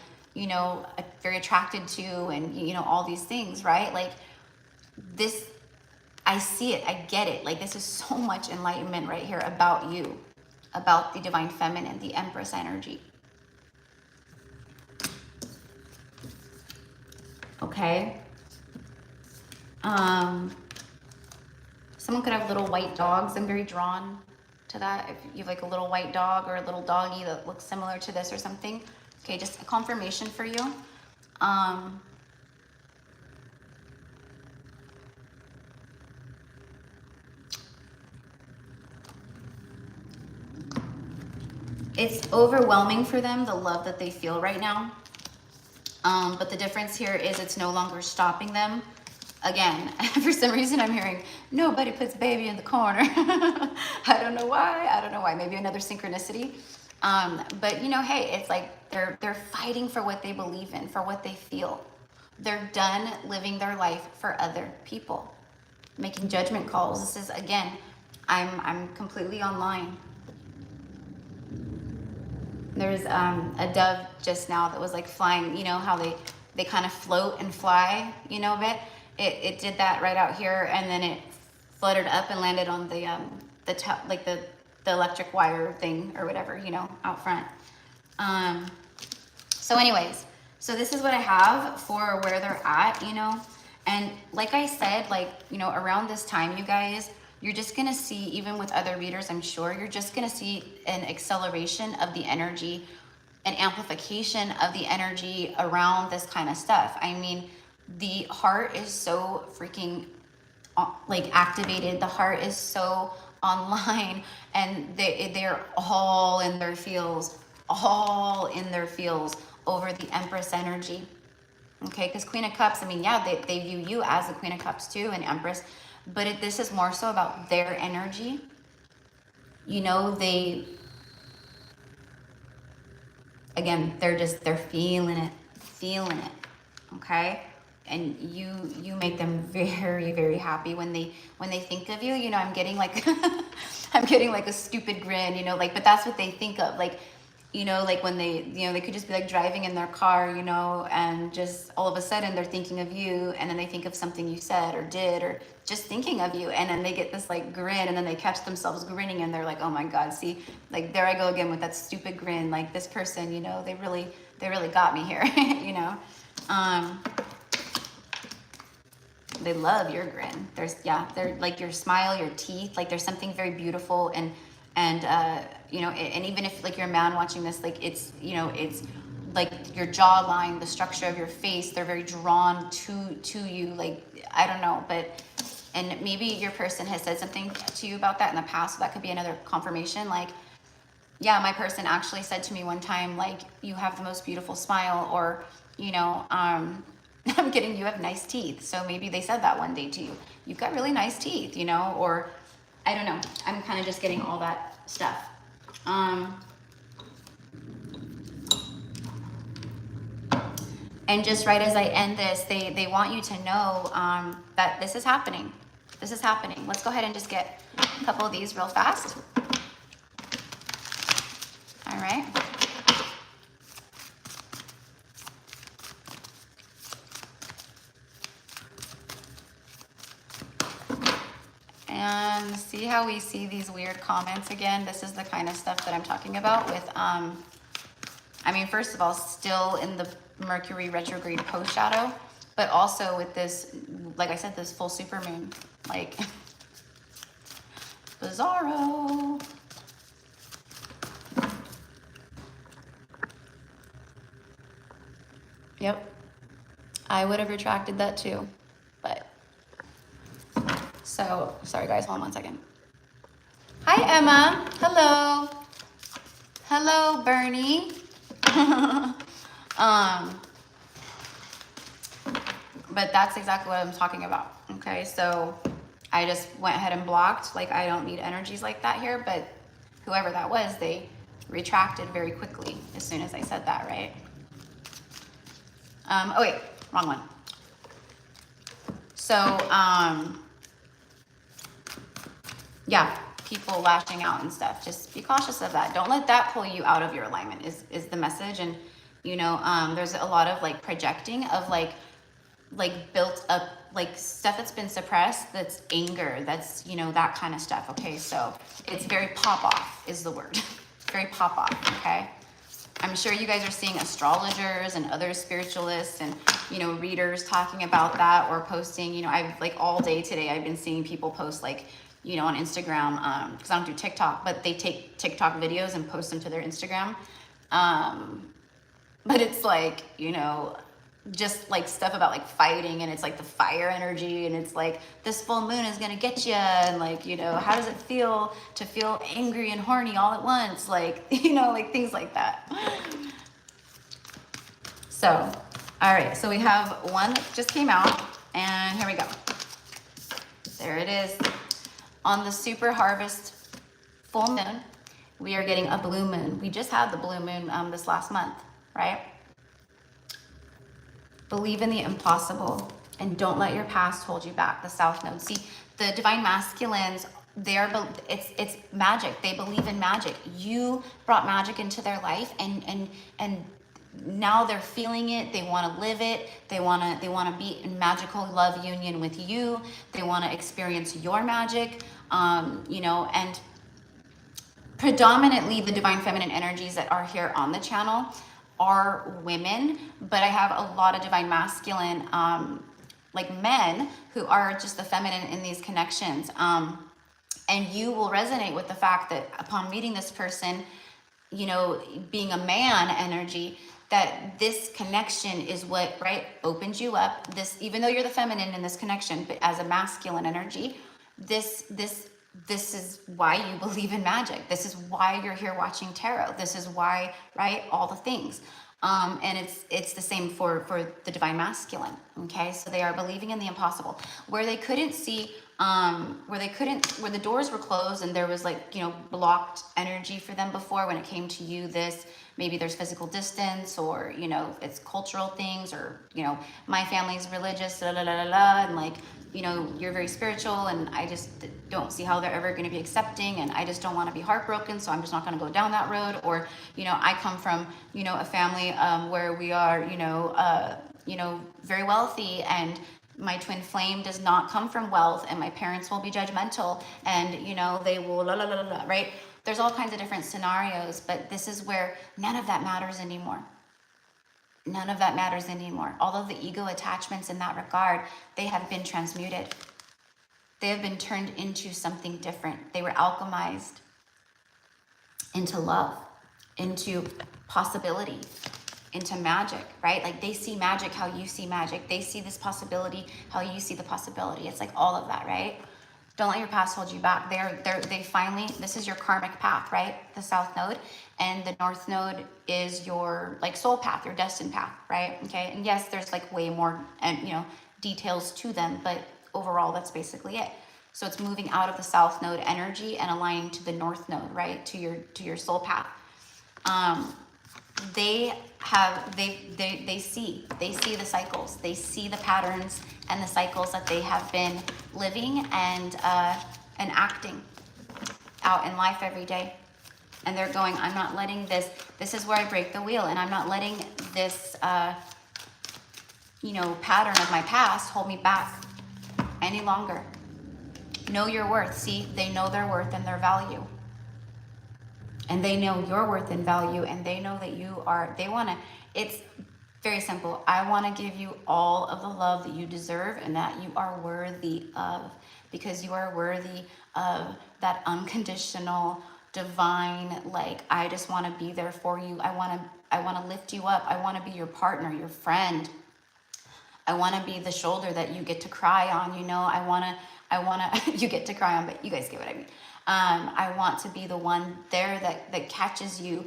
very attracted to, and all these things, right? Like, this, I see it, I get it. Like, this is so much enlightenment right here about you, about the divine feminine, the Empress energy. Okay. Someone could have little white dogs. I'm very drawn to that. If you have like a little white dog or a little doggy that looks similar to this or something. Okay, just a confirmation for you. It's overwhelming for them, the love that they feel right now. But the difference here is it's no longer stopping them. Again, for some reason I'm hearing, nobody puts baby in the corner. I don't know why. Maybe another synchronicity. But hey, it's like they're fighting for what they believe in, for what they feel. They're done living their life for other people, making judgment calls. This is, again, I'm completely online. There's a dove just now that was like flying, how they kind of float and fly, a bit. It did that right out here, and then it fluttered up and landed on the electric wire thing or whatever, out front. So anyways, so this is what I have for where they're at, and like I said, around this time, you guys, you're just going to see, even with other readers, I'm sure, you're just going to see an acceleration of the energy, an amplification of the energy around this kind of stuff. I mean, the heart is so freaking activated. The heart is so online, and they're all in their feels over the Empress energy. Okay, because Queen of Cups, I mean, yeah, they view you as the Queen of Cups too, and Empress. But this is more so about their energy. Again, they're feeling it. okay? And you make them very, very happy when they think of you. You know, I'm getting like I'm getting like a stupid grin, you know, like, but that's what they think of. Like, you know, like when they, you know, they could just be like driving in their car, you know, and just all of a sudden they're thinking of you, and then they think of something you said or did, or just thinking of you, and then they get this like grin, and then they catch themselves grinning, and they're like, oh my God, see, like there I go again with that stupid grin. Like this person, you know, they really got me here, you know. They love your grin. They're like your smile, your teeth, like there's something very beautiful, and you know, and even if like you're a man watching this, like it's, you know, it's like your jawline, the structure of your face, they're very drawn to you. Like, I don't know, but, and maybe your person has said something to you about that in the past, so that could be another confirmation. Like, yeah, my person actually said to me one time, like, you have the most beautiful smile, or, you know, I'm kidding, you have nice teeth. So maybe they said that one day to you. You've got really nice teeth, you know, or I don't know. I'm kind of just getting all that stuff. And just right as I end this, they want you to know that this is happening. This is happening. Let's go ahead and just get a couple of these real fast. All right. And see how we see these weird comments again? This is the kind of stuff that I'm talking about with, I mean, first of all, still in the Mercury retrograde post-shadow, but also with this, like I said, this full supermoon, like, bizarro. Yep, I would have retracted that too, but, so, sorry guys, hold on 1 second. Hi, Emma. Hello. Hello, Bernie. But that's exactly what I'm talking about. Okay, so I just went ahead and blocked. Like, I don't need energies like that here, but whoever that was, they retracted very quickly as soon as I said that, right? Oh wait, wrong one. So, yeah, people lashing out and stuff. Just be cautious of that. Don't let that pull you out of your alignment is the message. And, you know, there's a lot of like projecting of like built up like stuff that's been suppressed, that's anger, that's, you know, that kind of stuff. Okay, so it's very pop off is the word. Very pop off. Okay, I'm sure you guys are seeing astrologers and other spiritualists and, you know, readers talking about that, or posting, you know, I've like all day today I've been seeing people post, like, you know, on Instagram, because I don't do TikTok, but they take TikTok videos and post them to their Instagram. But it's like, you know, just like stuff about like fighting, and it's like the fire energy, and it's like this full moon is gonna get you, and like, you know, how does it feel to feel angry and horny all at once, like, you know, like things like that. So, all right, so we have one that just came out, and here we go. There it is. On the super harvest full moon, we are getting a blue moon. We just had the blue moon this last month, right? Believe in the impossible and don't let your past hold you back. The South Node. See, the divine masculines, it's magic. They believe in magic. You brought magic into their life, and now they're feeling it. They want to live it. They want to be in magical love union with you. They want to experience your magic. You know, and predominantly the divine feminine energies that are here on the channel are women, but I have a lot of divine masculine, like men who are just the feminine in these connections. And you will resonate with the fact that upon meeting this person, you know, being a man energy, that this connection is what, right, opens you up. This, even though you're the feminine in this connection, but as a masculine energy, this is why you believe in magic. This is why you're here watching tarot. This is why, right, all the things. And it's the same for the divine masculine. Okay, so they are believing in the impossible. Where they couldn't see where they couldn't, where the doors were closed and there was like, you know, blocked energy for them before when it came to you. This, maybe there's physical distance, or, you know, it's cultural things, or, you know, my family's religious, la la la la la, and like, you know, you're very spiritual and I just don't see how they're ever going to be accepting, and I just don't want to be heartbroken, so I'm just not going to go down that road. Or, you know, I come from, you know, a family where we are, you know, very wealthy, and my twin flame does not come from wealth, and my parents will be judgmental, and, you know, they will la la la la, right? There's all kinds of different scenarios, but this is where none of that matters anymore. None of that matters anymore. All of the ego attachments in that regard, they have been transmuted. They have been turned into something different. They were alchemized into love, into possibility, into magic, right? Like they see magic how you see magic. They see this possibility how you see the possibility. It's like all of that, right? Don't let your past hold you back. They finally, this is your karmic path, right? The south node, and the north node is your like soul path, your destined path, right? Okay. And yes, there's like way more and, you know, details to them, but overall that's basically it. So it's moving out of the south node energy and aligning to the north node, right? To your soul path. They see the cycles, they see the patterns and the cycles that they have been living and acting out in life every day. And they're going, I'm not letting this is where I break the wheel, and I'm not letting this you know, pattern of my past hold me back any longer. Know your worth. See, they know their worth and their value. And they know your worth and value, and they know that you are, they want to, it's very simple. I want to give you all of the love that you deserve and that you are worthy of, because you are worthy of that unconditional, divine, like, I just want to be there for you. I want to lift you up. I want to be your partner, your friend. I want to be the shoulder that you get to cry on, you know. I want to, you get to cry on, but you guys get what I mean. I want to be the one there that catches you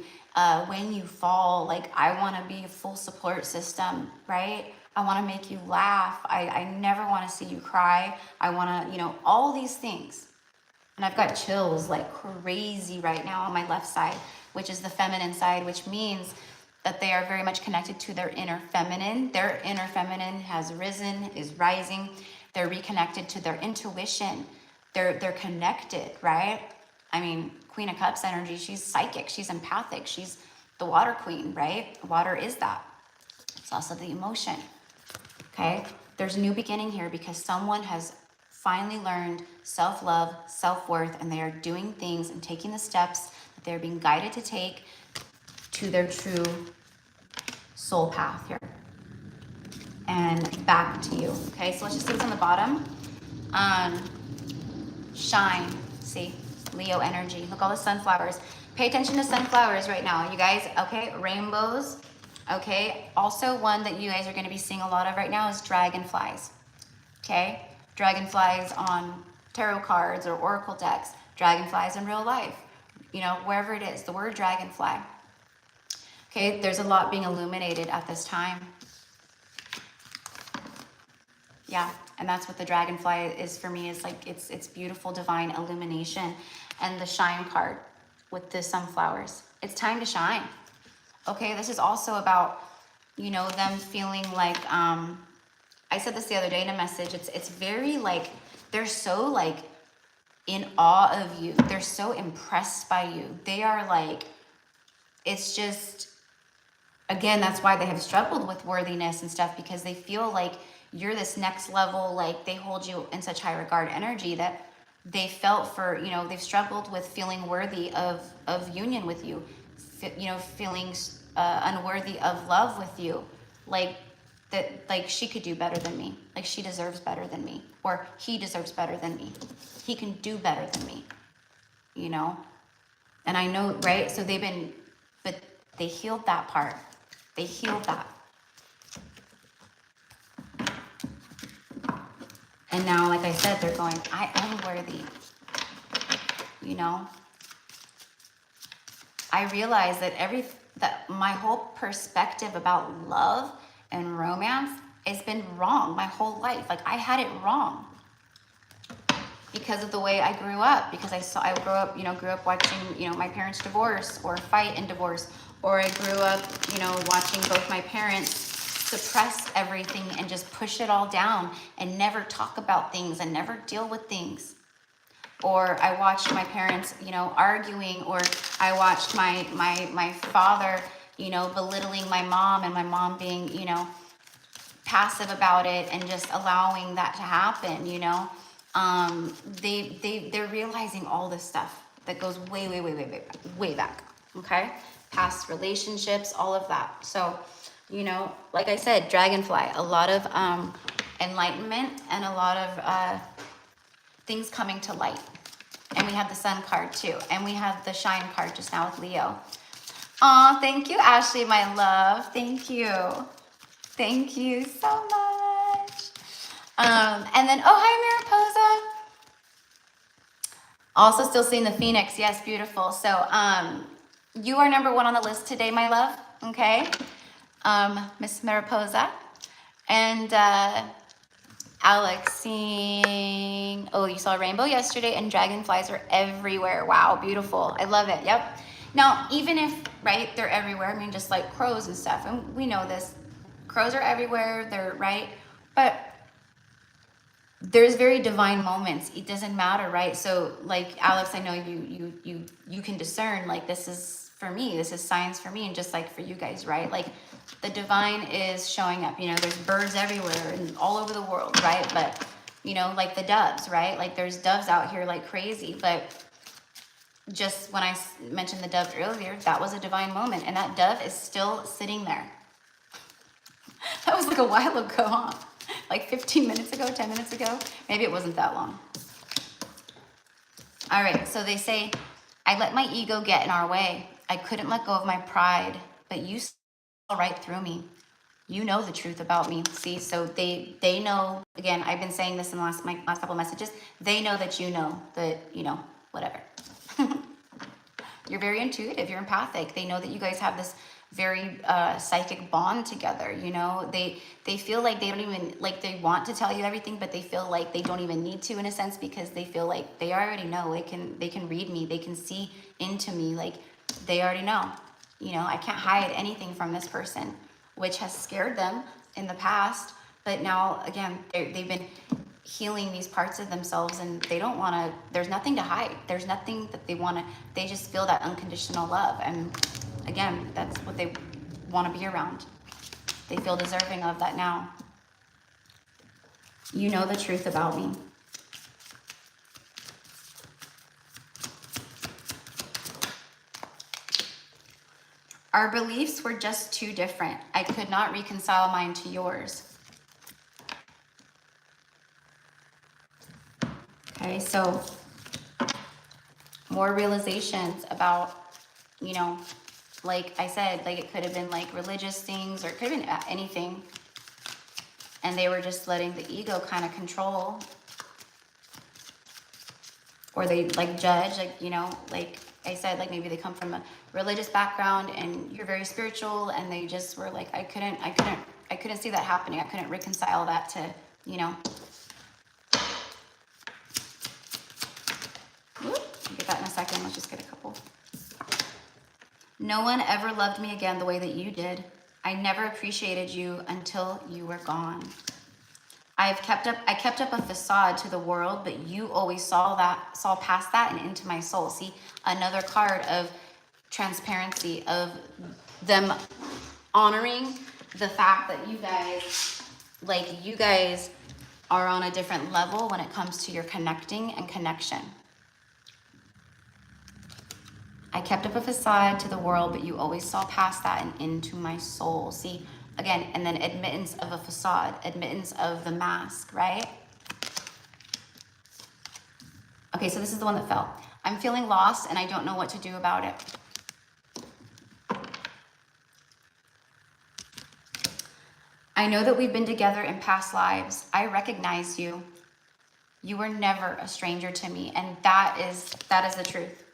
when you fall. Like, I want to be a full support system, right? I want to make you laugh. I never want to see you cry. I want to, you know, all these things. And I've got chills like crazy right now on my left side, which is the feminine side, which means that they are very much connected to their inner feminine. Their inner feminine has risen, is rising. They're reconnected to their intuition. They're connected, right? I mean, Queen of Cups energy, she's psychic, she's empathic, she's the water queen, right? Water is that. It's also the emotion, okay? There's a new beginning here because someone has finally learned self-love, self-worth, and they are doing things and taking the steps that they're being guided to take to their true soul path here. And back to you, okay? So let's just see what's on the bottom. Shine, see, Leo energy. Look, all the sunflowers. Pay attention to sunflowers right now, you guys, okay? Rainbows, okay? Also, one that you guys are gonna be seeing a lot of right now is dragonflies, okay? Dragonflies on tarot cards or oracle decks, dragonflies in real life, you know, wherever it is, the word dragonfly. Okay, there's a lot being illuminated at this time. Yeah, and that's what the dragonfly is for me. Is like it's beautiful divine illumination. And the shine card with the sunflowers. It's time to shine. Okay, this is also about, you know, them feeling like I said this the other day in a message. It's very like they're so like in awe of you. They're so impressed by you. They are like, it's just, again, that's why they have struggled with worthiness and stuff, because they feel like you're this next level, like they hold you in such high regard energy that they felt for, you know, they've struggled with feeling worthy of union with you, you know, feeling unworthy of love with you, like that, like she could do better than me, like she deserves better than me, or he deserves better than me, he can do better than me, you know. And I know, right? So they've been, but they healed that part. They healed that. And now, like I said, they're going, I am worthy, you know? I realize that my whole perspective about love and romance has been wrong my whole life. Like, I had it wrong. because of the way I grew up, because I grew up watching, my parents divorce or fight and divorce, or I grew up, watching both my parents suppress everything and just push it all down and never talk about things and never deal with things. Or I watched my parents, arguing, or I watched my father, belittling my mom, and my mom being, passive about it and just allowing that to happen, they're realizing all this stuff that goes way back, okay? Past relationships, all of that. So, like I said, dragonfly, a lot of enlightenment and a lot of things coming to light. And we have the sun card too. And we have the shine card just now with Leo. Aw, thank you, Ashley, my love. Thank you. Thank you so much. And then, oh, hi, Mariposa. Also still seeing the Phoenix. Yes, beautiful. So you are number 1 on the list today, my love. Okay. Miss Mariposa. And Alex seeing, oh, you saw a rainbow yesterday, and dragonflies are everywhere. Wow, beautiful. I love it. Yep. Now, even if, right, they're everywhere, I mean, just like crows and stuff, and we know this, crows are everywhere, they're right, but there's very divine moments. It doesn't matter, right? So like Alex, I know you can discern, like, this is for me, this is signs for me, and just like for you guys, right? Like the divine is showing up, there's birds everywhere and all over the world, right? But like the doves, right? Like there's doves out here like crazy, but just when I mentioned the dove earlier, that was a divine moment, and that dove is still sitting there. That was like a while ago, huh? Like 15 minutes ago, 10 minutes ago. Maybe it wasn't that long. All right, so they say, I let my ego get in our way. I couldn't let go of my pride, but you saw right through me. You know the truth about me. See, so they know, again, I've been saying this in my last couple of messages. They know that, whatever. You're very intuitive, you're empathic. They know that you guys have this very psychic bond together. They feel like they don't even, like, they want to tell you everything, but they feel like they don't even need to, in a sense, because they feel like they already know. They can read me, they can see into me, like they already know. I can't hide anything from this person, which has scared them in the past, but now again they've been healing these parts of themselves, and they don't want to, there's nothing to hide, there's nothing that they want to, they just feel that unconditional love. And again, that's what they want to be around. They feel deserving of that now. You know the truth about me. Our beliefs were just too different. I could not reconcile mine to yours. Okay, so more realizations about, like I said, like it could have been like religious things, or it could have been anything. And they were just letting the ego kind of control. Or they like judge, like, like I said, like maybe they come from a religious background and you're very spiritual, and they just were like, I couldn't see that happening. I couldn't reconcile that to, Get that in a second. Let's just get a couple. No one ever loved me again the way that you did. I never appreciated you until you were gone. I kept up a facade to the world, but you always saw past that and into my soul. See, another card of transparency, of them honoring the fact that you guys are on a different level when it comes to your connecting and connection. I kept up a facade to the world, but you always saw past that and into my soul. See, again, and then admittance of a facade, admittance of the mask, right? Okay, so this is the one that fell. I'm feeling lost and I don't know what to do about it. I know that we've been together in past lives. I recognize you. You were never a stranger to me, and that is the truth.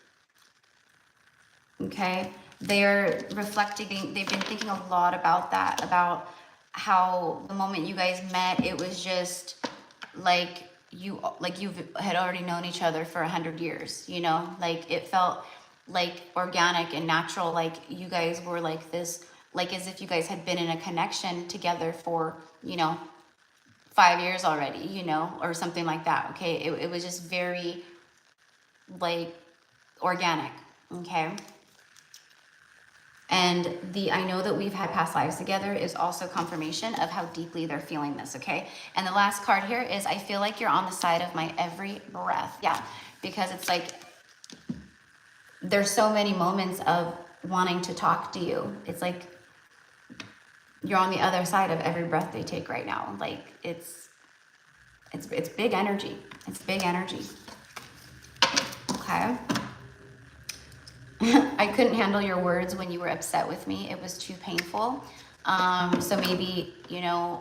Okay, they're reflecting, they've been thinking a lot about that, about how the moment you guys met, it was just like, you've had already known each other for 100 years, you know, like it felt like organic and natural, like you guys were like this, like as if you guys had been in a connection together for, you know, 5 years already, you know, or something like that. Okay. It was just very like organic. Okay. And I know that we've had past lives together is also confirmation of how deeply they're feeling this, okay? And the last card here is, I feel like you're on the side of my every breath. Yeah, because it's like, there's so many moments of wanting to talk to you. It's like, you're on the other side of every breath they take right now. Like, it's big energy. It's big energy. Okay. I couldn't handle your words when you were upset with me. It was too painful. So maybe, you know,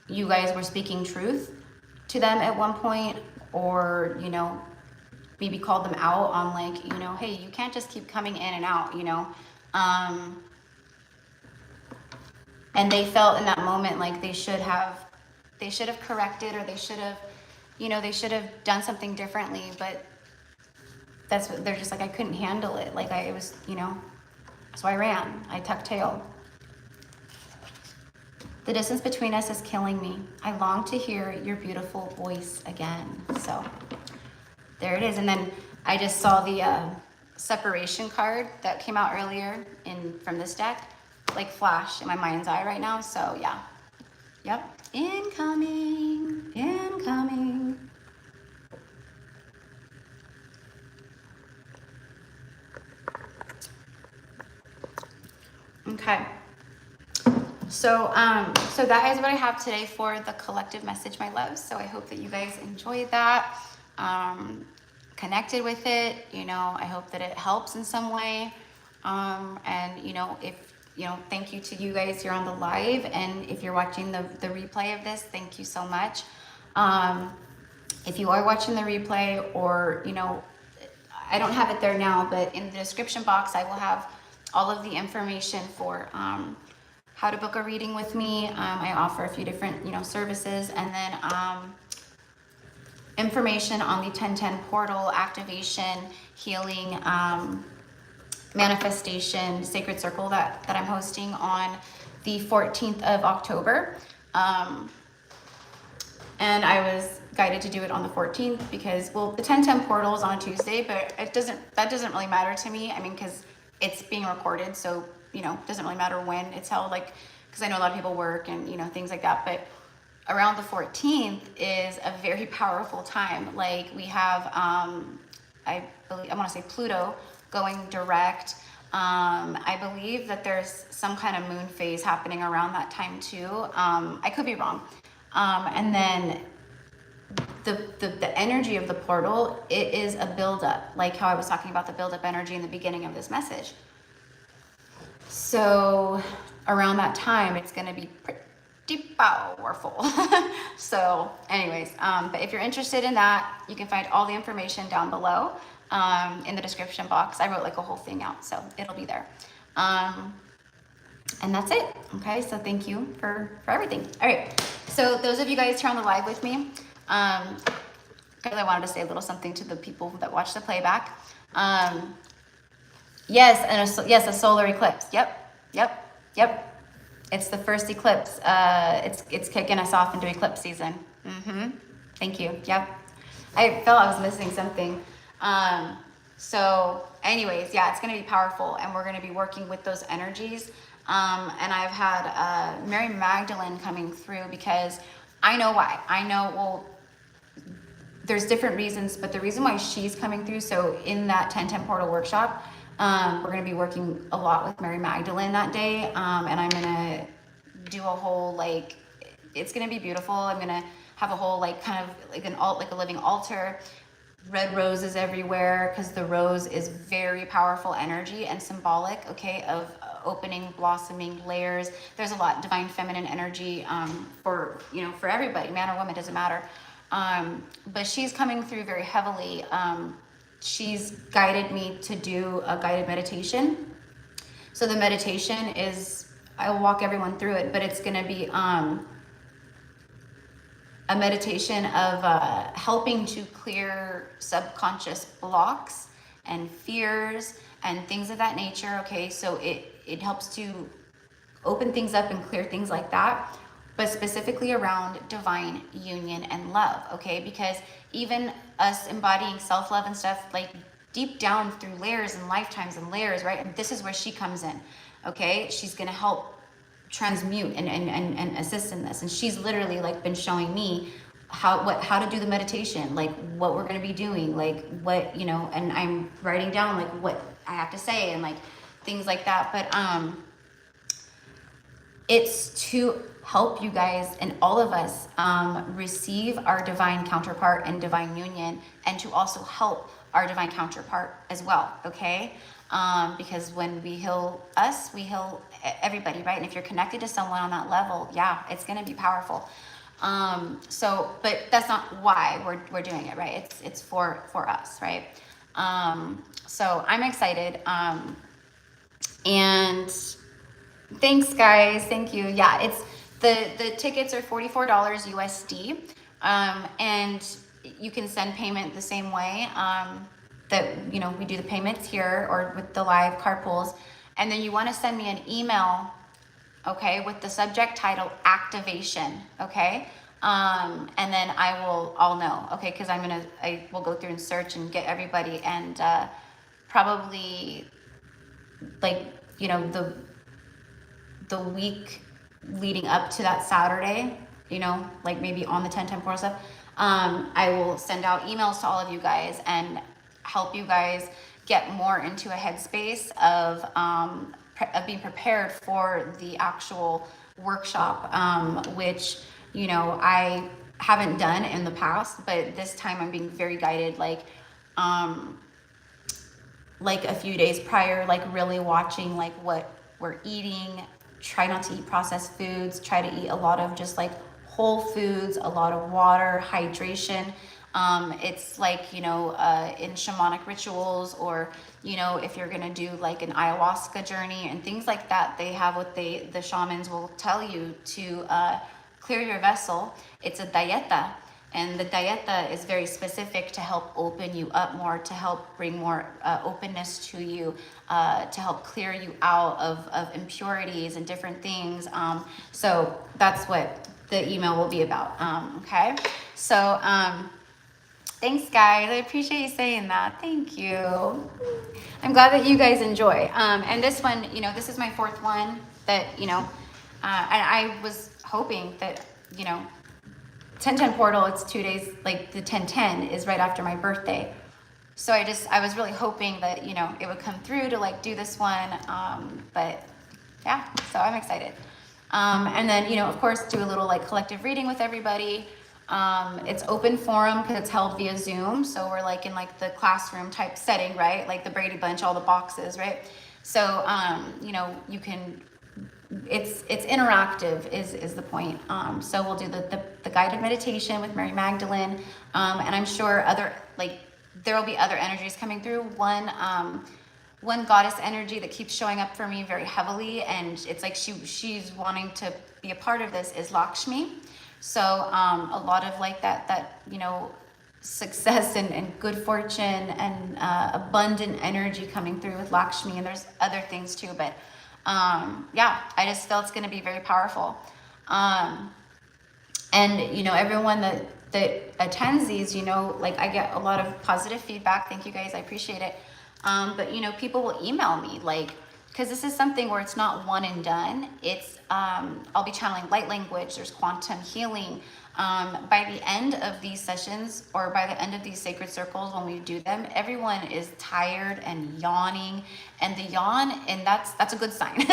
you guys were speaking truth to them at one point, or, you know, maybe called them out on like, you know, hey, you can't just keep coming in and out, you know. And they felt in that moment like they should have corrected, or they should have, you know, they should have done something differently, but that's what they're just like, I couldn't handle it. Like it was, you know, so I ran, I tucked tail. The distance between us is killing me. I long to hear your beautiful voice again. So there it is. And then I just saw the separation card that came out earlier from this deck, like flash in my mind's eye right now. So yeah, yep, incoming, incoming. Okay. So, so that is what I have today for the collective message, my loves. So I hope that you guys enjoyed that, connected with it. You know, I hope that it helps in some way. And you know, thank you to you guys here on the live, and if you're watching the replay of this, thank you so much. If you are watching the replay, or, you know, I don't have it there now, but in the description box, I will have all of the information for, how to book a reading with me. I offer a few different, you know, services, and then information on the 1010 portal, activation, healing, manifestation, sacred circle that I'm hosting on the 14th of October. And I was guided to do it on the 14th because, well, the 1010 portal is on a Tuesday, but that doesn't really matter to me. I mean, because it's being recorded, so, you know, it doesn't really matter when it's held, like, because I know a lot of people work and, you know, things like that. But around the 14th is a very powerful time. Like, we have, I want to say Pluto going direct. I believe that there's some kind of moon phase happening around that time too. I could be wrong. And then the energy of the portal, it is a buildup, like how I was talking about the buildup energy in the beginning of this message. So around that time, it's going to be pretty powerful. So anyways, but if you're interested in that, you can find all the information down below in the description box. I wrote like a whole thing out, so it'll be there. And that's it. Okay, so thank you for everything. All right, so those of you guys here on the live with me, because I wanted to say a little something to the people that watch the playback. Yes, and yes, a solar eclipse. Yep. It's the first eclipse. It's kicking us off into eclipse season. Thank you. Yep. I felt I was missing something. So anyways, yeah, it's going to be powerful, and we're going to be working with those energies. And I've had Mary Magdalene coming through because I know why. I know, well, there's different reasons, but the reason why she's coming through, so in that 1010 portal workshop, we're going to be working a lot with Mary Magdalene that day. And I'm going to do a whole, like, it's going to be beautiful. I'm going to have a whole, like, kind of like a living altar, red roses everywhere, because the rose is very powerful energy and symbolic, okay, of opening, blossoming, layers. There's a lot divine feminine energy for, you know, for everybody, man or woman, doesn't matter. But she's coming through very heavily. She's guided me to do a guided meditation. So the meditation is, I'll walk everyone through it, but it's going to be a meditation of helping to clear subconscious blocks and fears and things of that nature. Okay, so it helps to open things up and clear things like that, but specifically around divine union and love. Okay, because even us embodying self-love and stuff, like deep down through layers and lifetimes and layers, right? And this is where she comes in. Okay, she's gonna help transmute and assist in this, and she's literally like been showing me how to do the meditation, like what we're going to be doing, like what, you know, and I'm writing down like what I have to say and like things like that. But it's to help you guys and all of us receive our divine counterpart and divine union, and to also help our divine counterpart as well. Okay, because when we heal us, we heal everybody, right? And if you're connected to someone on that level, yeah, it's going to be powerful. So, but that's not why we're doing it, right? It's for us, right? So I'm excited. And thanks, guys. Thank you. Yeah, it's the tickets are $44 USD. And you can send payment the same way that, you know, we do the payments here or with the live card pulls. And then you want to send me an email, okay, with the subject title activation, okay? And then I'll know, okay? Because I will go through and search and get everybody, and probably like, you know, the week leading up to that Saturday, you know, like maybe on the 10/10 portal stuff, I will send out emails to all of you guys and help you guys get more into a headspace of being prepared for the actual workshop, which, you know, I haven't done in the past, but this time I'm being very guided, like a few days prior, like really watching like what we're eating, try not to eat processed foods, try to eat a lot of just like whole foods, a lot of water, hydration. It's like, you know, in shamanic rituals, or, you know, if you're going to do like an ayahuasca journey and things like that, they have what the shamans will tell you to clear your vessel. It's a dieta. And the dieta is very specific to help open you up more, to help bring more openness to you, to help clear you out of impurities and different things. So that's what the email will be about. Okay. So, thanks, guys. I appreciate you saying that. Thank you. I'm glad that you guys enjoy. And this one, you know, this is my fourth one that, you know, and I was hoping that, you know, 10/10 portal, it's 2 days, like the 10/10 is right after my birthday. So I was really hoping that, you know, it would come through to like do this one. But yeah, so I'm excited. And then, you know, of course, do a little like collective reading with everybody. It's open forum because it's held via Zoom. So we're like in like the classroom type setting, right? Like the Brady Bunch, all the boxes, right? So, you know, you can, it's interactive is the point. So we'll do the guided meditation with Mary Magdalene. And I'm sure there will be other energies coming through. One goddess energy that keeps showing up for me very heavily, and it's like she's wanting to be a part of this, is Lakshmi. So a lot of like that, you know, success and good fortune and abundant energy coming through with Lakshmi, and there's other things too, but yeah, I just feel it's going to be very powerful. And you know, everyone that attends these, you know, like I get a lot of positive feedback. Thank you guys, I appreciate it. But you know, people will email me, like, because this is something where it's not one and done. It's I'll be channeling light language, there's quantum healing. By the end of these sessions, or by the end of these sacred circles, when we do them, everyone is tired and yawning, and the yawn, and that's a good sign.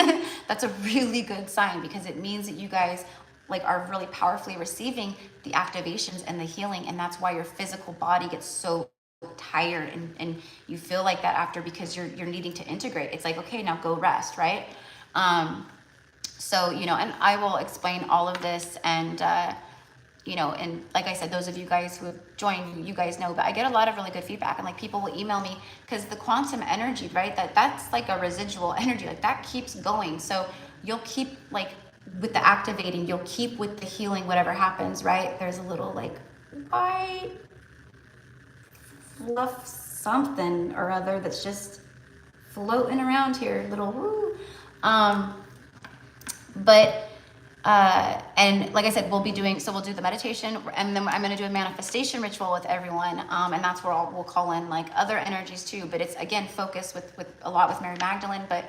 That's a really good sign, because it means that you guys like are really powerfully receiving the activations and the healing, and that's why your physical body gets so tired and you feel like that after, because you're needing to integrate. It's like, okay, now go rest, right? So, you know, and I will explain all of this, and you know, and like I said, those of you guys who have joined, you guys know, but I get a lot of really good feedback, and like people will email me, because the quantum energy, right, that's like a residual energy, like that keeps going. So you'll keep like with the activating, you'll keep with the healing, whatever happens, right? There's a little like white fluff something or other that's just floating around here, little woo. But and like I said, we'll be doing, so we'll do the meditation, and then I'm going to do a manifestation ritual with everyone, and that's where we'll call in like other energies too, but it's again focused with a lot with Mary Magdalene. But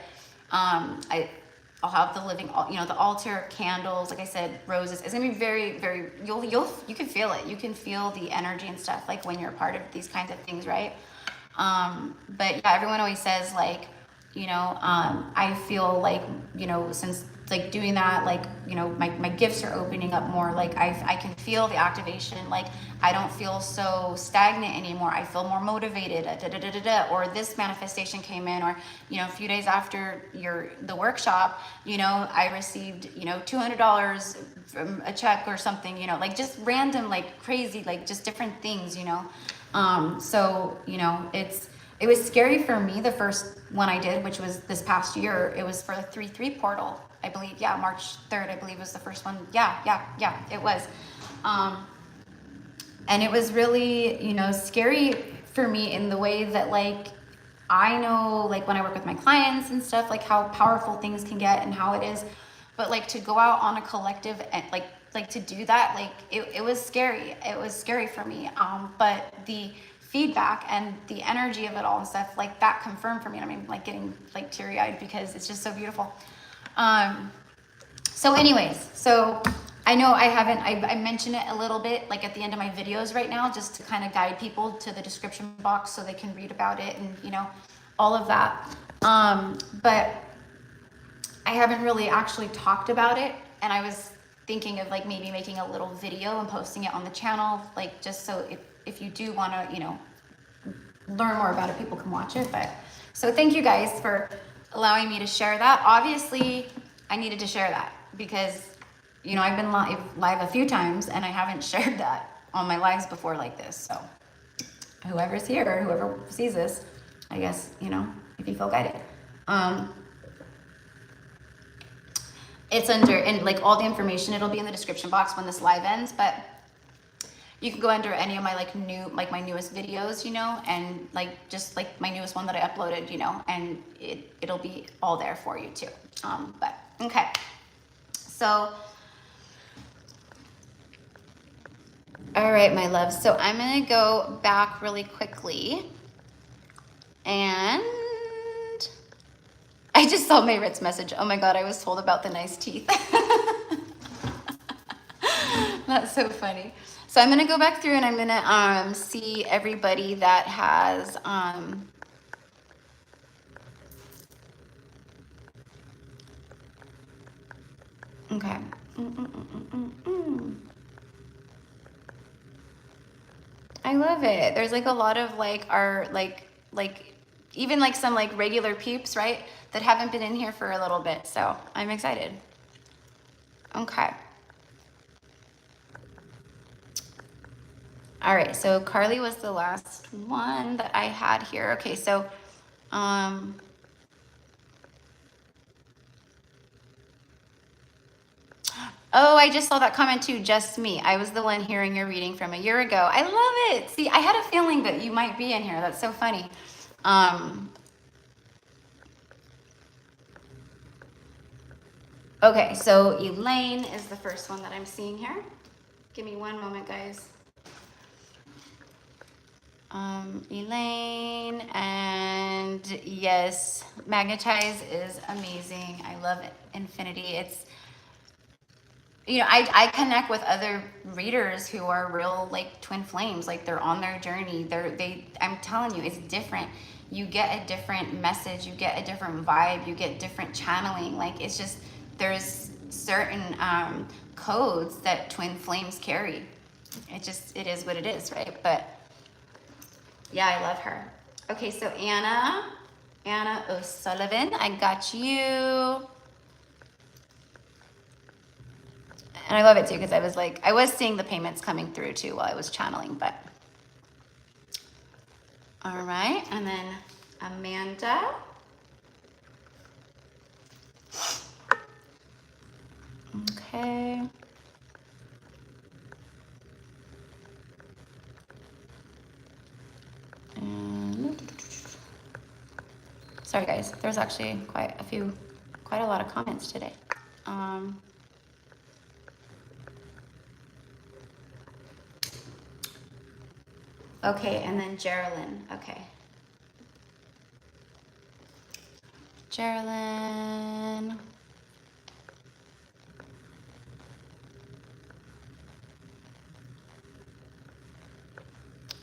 I'll have the living, you know, the altar, candles, like I said, roses. It's gonna be very, very, you can feel it. You can feel the energy and stuff, like when you're a part of these kinds of things, right? But yeah, everyone always says like, you know, I feel like, you know, since like doing that, like, you know, my gifts are opening up more. Like I can feel the activation. Like I don't feel so stagnant anymore. I feel more motivated. Or this manifestation came in, or, you know, a few days after the workshop, you know, I received, you know, $200 from a check or something, you know, like just random, like crazy, like just different things, you know. So, you know, it was scary for me, the first one I did, which was this past year. It was for the 3/3 portal, I believe. Yeah, March 3rd, I believe was the first one. Yeah, it was. And it was really, you know, scary for me in the way that, like, I know, like, when I work with my clients and stuff, like, how powerful things can get and how it is. But, like, to go out on a collective and, like to do that, like, it was scary. It was scary for me. But the feedback and the energy of it all and stuff, like, that confirmed for me. And I mean, like, getting, like, teary-eyed because it's just so beautiful. So anyways, so I know I mention it a little bit, like, at the end of my videos right now, just to kind of guide people to the description box so they can read about it and, you know, all of that. But I haven't really actually talked about it, and I was thinking of, like, maybe making a little video and posting it on the channel, like, just so if you do want to, you know, learn more about it, people can watch it. But so thank you guys for allowing me to share that. Obviously, I needed to share that because, you know, I've been live a few times and I haven't shared that on my lives before like this. So whoever's here or whoever sees this, I guess, you know, if you feel guided. It's under, and like all the information, it'll be in the description box when this live ends, but you can go under any of my my newest videos, you know, and like just like my newest one that I uploaded, you know, and it'll be all there for you too. But okay, so all right, my loves. So I'm gonna go back really quickly, and I just saw Mayrit's message. Oh my God, I was told about the nice teeth. That's so funny. So I'm gonna go back through and I'm gonna see everybody that has okay. I love it. There's like a lot of like our like even like some like regular peeps, right, that haven't been in here for a little bit. So I'm excited. Okay. All right, so Carly was the last one that I had here. Okay, so oh, I just saw that comment too, just me. I was the one hearing your reading from a year ago. I love it. See, I had a feeling that you might be in here. That's so funny. Okay, so Elaine is the first one that I'm seeing here. Give me one moment, guys. Elaine, and yes, Magnetize is amazing. I love it. Infinity. It's, you know, I connect with other readers who are real like twin flames, like they're on their journey. I'm telling you, it's different. You get a different message, you get a different vibe, you get different channeling. Like it's just, there's certain codes that twin flames carry. It is what it is, right? But yeah, I love her. Okay, so Anna O'Sullivan, I got you. And I love it too, because I was seeing the payments coming through too while I was channeling, but. All right, and then Amanda. Okay. And sorry guys, there's actually quite a lot of comments today. Okay, and then Geraldine. Okay. Geraldine.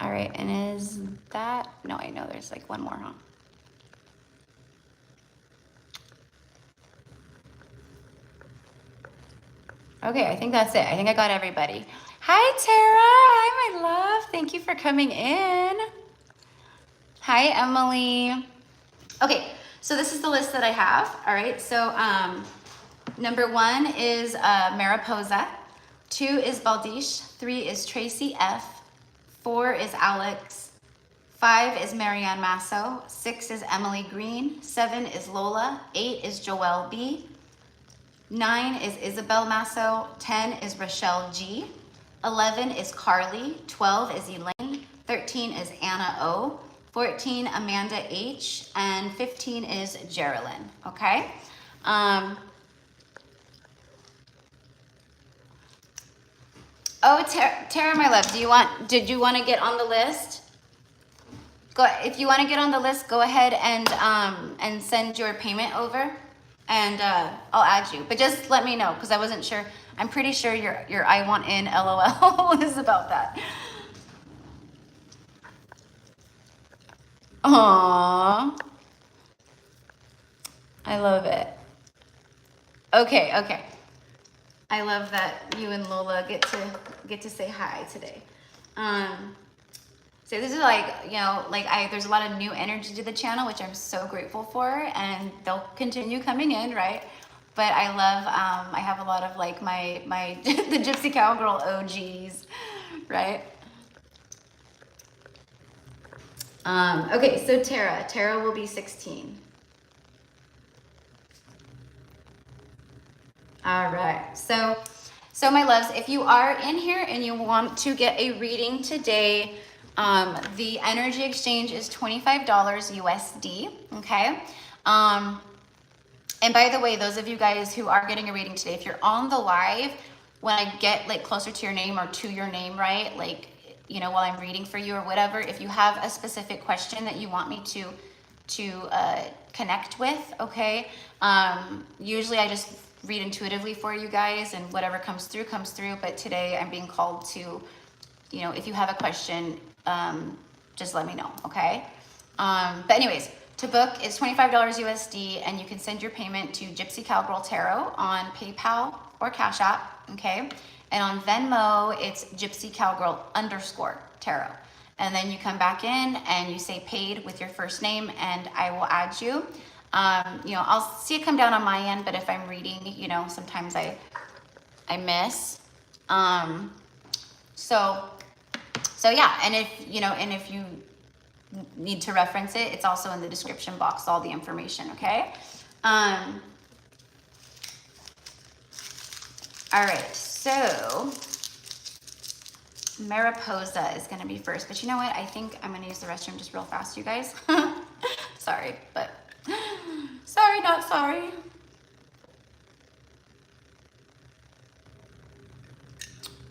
All right, and is that, no, I know there's like one more, huh? Okay, I think that's it. I think I got everybody. Hi, Tara. Hi, my love. Thank you for coming in. Hi, Emily. Okay, so this is the list that I have. All right, so number 1 is Mariposa. 2 is Baldish. 3 is Tracy F. 4 is Alex. 5 is Marianne Masso. 6 is Emily Green. 7 is Lola. 8 is Joelle B. 9 is Isabel Masso. 10 is Rochelle G. 11 is Carly. 12 is Elaine. 13 is Anna O. 14 Amanda H. And 15 is Geraldine. Okay. Oh, Tara, my love, did you want to get on the list? Go, if you want to get on the list, go ahead and send your payment over, and I'll add you. But just let me know, because I wasn't sure. I'm pretty sure your I want in LOL is about that. Aww, I love it. Okay, okay. I love that you and Lola get to say hi today. So this is like, you know, like there's a lot of new energy to the channel, which I'm so grateful for, and they'll continue coming in, right? But I love, I have a lot of like my the Gypsy Cowgirl OGs, right? Okay, so Tara will be 16. All right, so my loves, if you are in here and you want to get a reading today, the energy exchange is $25 USD, okay? And by the way, those of you guys who are getting a reading today, if you're on the live, when I get like closer to your name or to your name, right? Like, you know, while I'm reading for you or whatever, if you have a specific question that you want me to connect with, okay? Usually I just read intuitively for you guys, and whatever comes through, but today I'm being called to, you know, if you have a question, just let me know, okay? But anyways, to book is $25 USD, and you can send your payment to Gypsy Cowgirl Tarot on PayPal or Cash App, okay? And on Venmo, it's Gypsy Cowgirl _Tarot. And then you come back in and you say paid with your first name, and I will add you. You know, I'll see it come down on my end, but if I'm reading, you know, sometimes I miss. So yeah, and if you need to reference it, it's also in the description box, all the information, okay? All right, so Mariposa is gonna be first, but you know what? I think I'm gonna use the restroom just real fast, you guys. Sorry, but sorry, not sorry.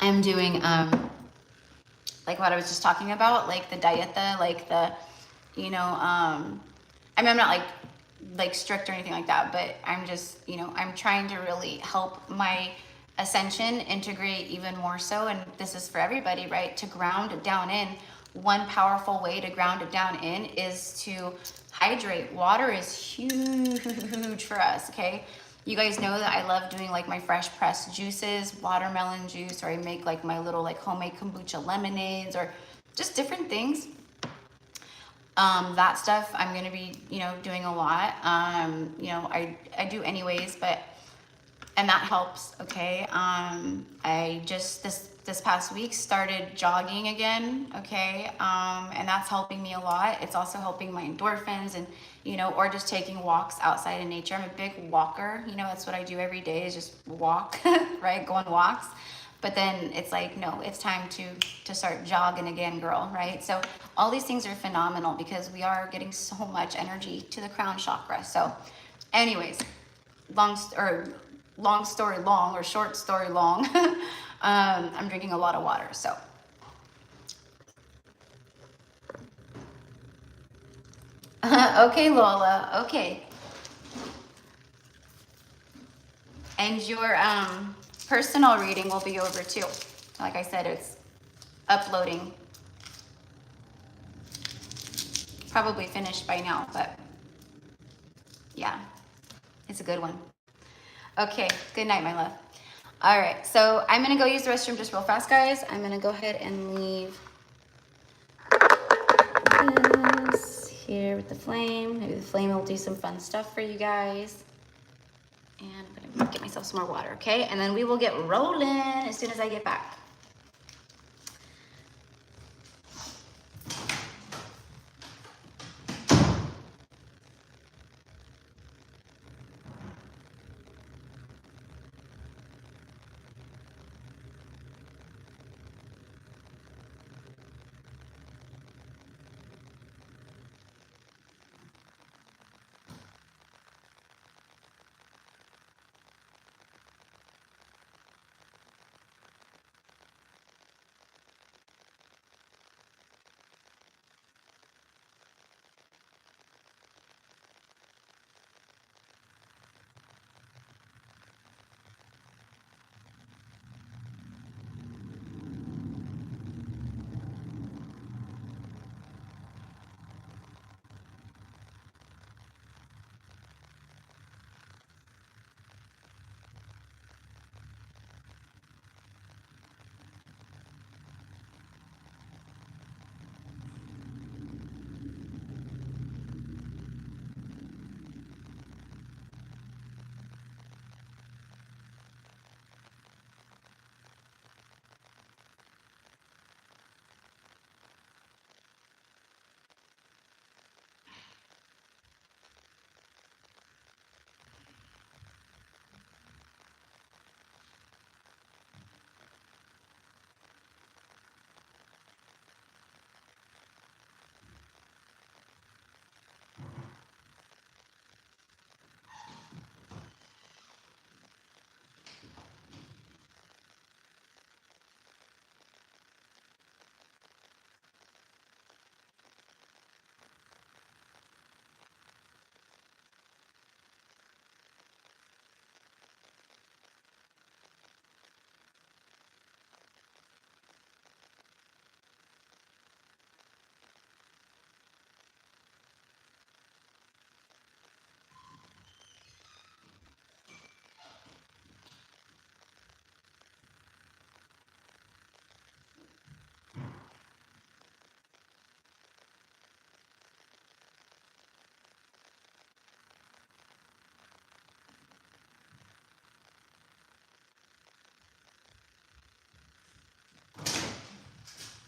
I'm doing, like what I was just talking about, like the dieta, like the, you know, I mean, I'm not like strict or anything like that, but I'm just, you know, I'm trying to really help my ascension integrate even more so. And this is for everybody, right? To ground it down in. One powerful way to ground it down in is to hydrate. Water is huge for us, okay? You guys know that I love doing like my fresh pressed juices, watermelon juice, or I make like my little like homemade kombucha lemonades, or just different things. That stuff I'm gonna be, you know, doing a lot. You know, I do anyways, but and that helps. Okay. I just this past week started jogging again. Okay. And that's helping me a lot. It's also helping my endorphins, and or just taking walks outside in nature. I'm a big walker. That's what I do every day, is just walk. Right, go on walks. But then it's like, no, it's time to start jogging again, girl. Right. So all these things are phenomenal because we are getting so much energy to the crown chakra. So anyways, long story long, or short story long, I'm drinking a lot of water. So okay, Lola. Okay. And your personal reading will be over too. Like I said, it's uploading. Probably finished by now, but yeah, it's a good one. Okay, good night, my love. All right, so I'm gonna go use the restroom just real fast, guys. I'm gonna go ahead and leave this here with the flame. Maybe the flame will do some fun stuff for you guys. And I'm gonna get myself some more water, okay? And then we will get rolling as soon as I get back.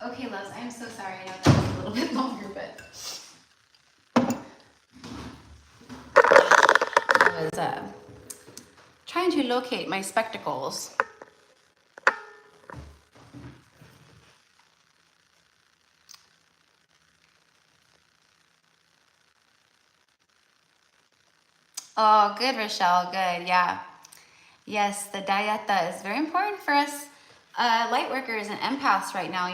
Okay, loves, I'm so sorry. I know that was a little bit longer, but I was trying to locate my spectacles. Oh, good, Rochelle. Good. Yeah. Yes, the dieta is very important for us light workers and empaths right now.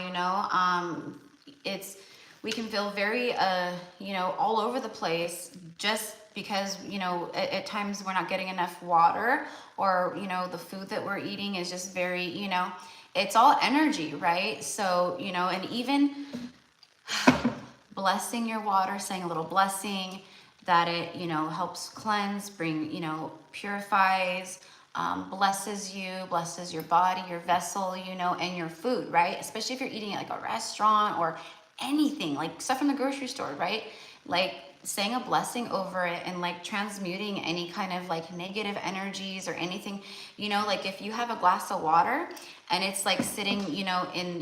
It's we can feel very all over the place just because at times we're not getting enough water, or the food that we're eating is just very it's all energy, right? So and even blessing your water, saying a little blessing that it helps cleanse, bring purifies, blesses you, blesses your body, your vessel, and your food, right? Especially if you're eating at like a restaurant or anything, like stuff from the grocery store, right? Like saying a blessing over it and like transmuting any kind of like negative energies or anything, you know, like if you have a glass of water and it's like sitting, you know, in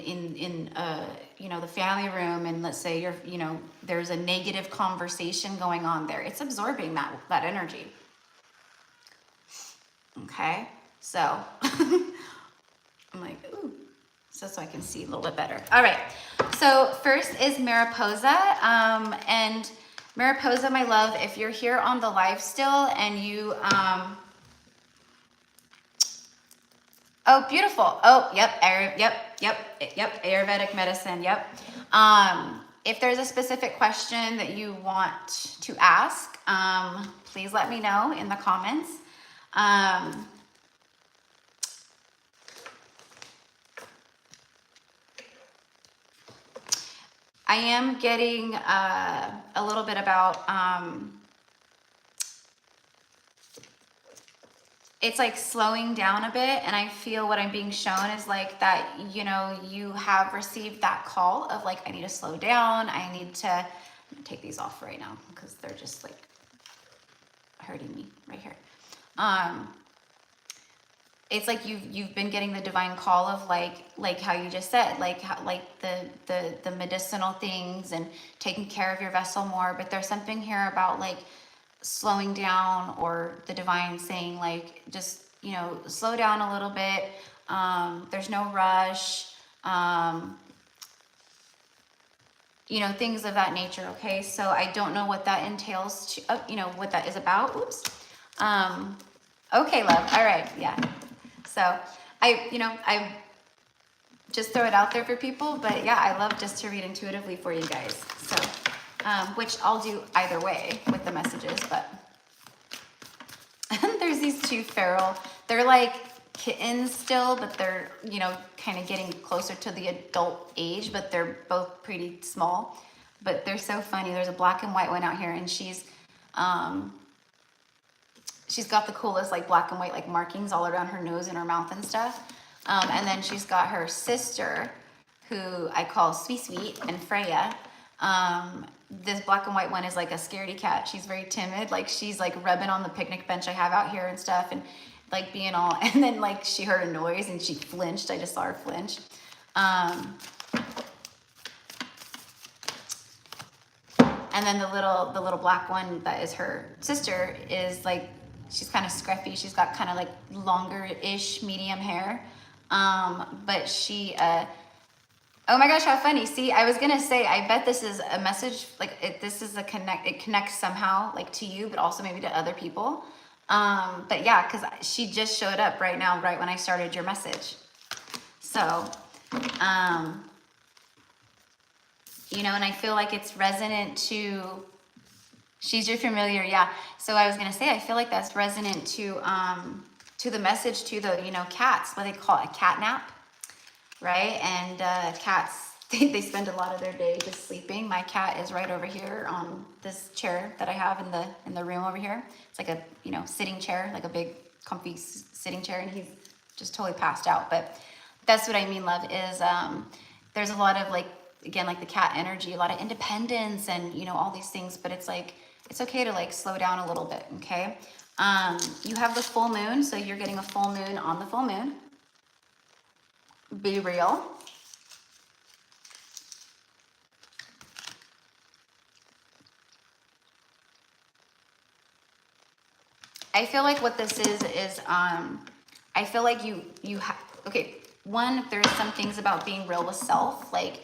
you know, the family room, and let's say you're, you know, there's a negative conversation going on there, it's absorbing that energy. Okay, so I'm like, ooh, so I can see a little bit better. All right, so first is Mariposa, and Mariposa, my love, if you're here on the live still and you, oh, beautiful. Oh, yep, yep, Ayurvedic medicine, yep. If there's a specific question that you want to ask, please let me know in the comments. I am getting a little bit about, it's like slowing down a bit, and I feel what I'm being shown is like that, you know, you have received that call of like, I need to slow down. I need to, I'm gonna take these off right now because they're just like hurting me right here. It's like you've been getting the divine call of like how you just said, like how, like the medicinal things and taking care of your vessel more. But there's something here about like slowing down, or the divine saying like, just, you know, slow down a little bit. There's no rush. You know, things of that nature. Okay, so I don't know what that entails to, you know, what that is about. Oops. Okay, love. All right, yeah. So I just throw it out there for people, but yeah, I love just to read intuitively for you guys. So, which I'll do either way with the messages, but there's these two feral, they're like kittens still, but they're, you know, kind of getting closer to the adult age, but they're both pretty small, but they're so funny. There's a black and white one out here, and she's got the coolest like black and white like markings all around her nose and her mouth and stuff. And then she's got her sister, who I call Sweet Sweet, and Freya. This black and white one is like a scaredy cat. She's very timid. Like she's like rubbing on the picnic bench I have out here and stuff, and like being all, and then like she heard a noise and she flinched. I just saw her flinch. And then the little black one that is her sister is like, she's kind of scruffy. She's got kind of like longer-ish medium hair. But she, oh my gosh, how funny. See, I was going to say, I bet this is a message, like this is a it connects somehow like to you, but also maybe to other people. But yeah, because she just showed up right now, right when I started your message. So, you know, and I feel like it's resonant to, she's your familiar, yeah. So I was gonna say, I feel like that's resonant to the message to the, you know, cats, what they call it, a cat nap, right? And cats, they spend a lot of their day just sleeping. My cat is right over here on this chair that I have in the room over here. It's like a, you know, sitting chair, like a big comfy sitting chair, and he's just totally passed out. But that's what I mean, love, is there's a lot of like, again, like the cat energy, a lot of independence and, you know, all these things, but it's like, it's okay to like slow down a little bit, okay? You have the full moon, so you're getting a full moon on the full moon. Be real. I feel like what this is, I feel like you have, okay, one, there's some things about being real with self, like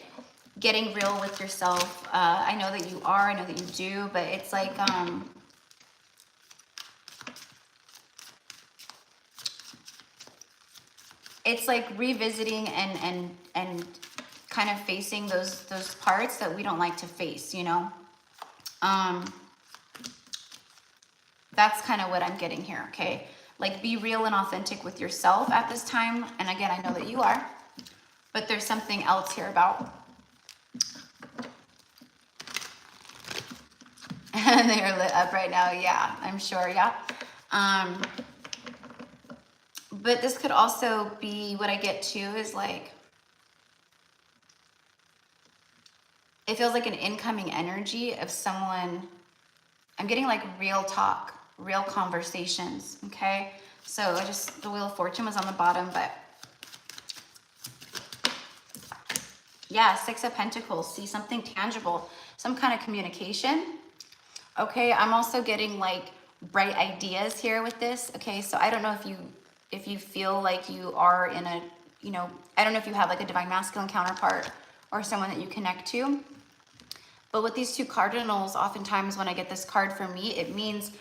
getting real with yourself. I know that you are, I know that you do, but it's like, it's like revisiting and kind of facing those parts that we don't like to face, you know? That's kind of what I'm getting here, okay? Like, be real and authentic with yourself at this time. And again, I know that you are, but there's something else here about. And they are lit up right now. Yeah, I'm sure. Yeah. But this could also be what I get to is like, it feels like an incoming energy of someone I'm getting like real talk, real conversations, okay? So the Wheel of Fortune was on the bottom, but yeah, Six of Pentacles, see something tangible, some kind of communication. Okay, I'm also getting like bright ideas here with this. Okay, so I don't know if you feel like you are in a, you know, I don't know if you have like a divine masculine counterpart or someone that you connect to. But with these two cardinals, oftentimes when I get this card for me, it means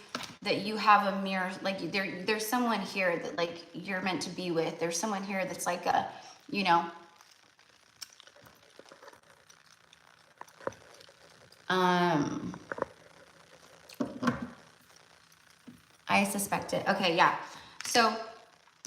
that you have a mirror, like there's someone here that like you're meant to be with. There's someone here that's like a, you know, I suspect it. Okay, yeah. So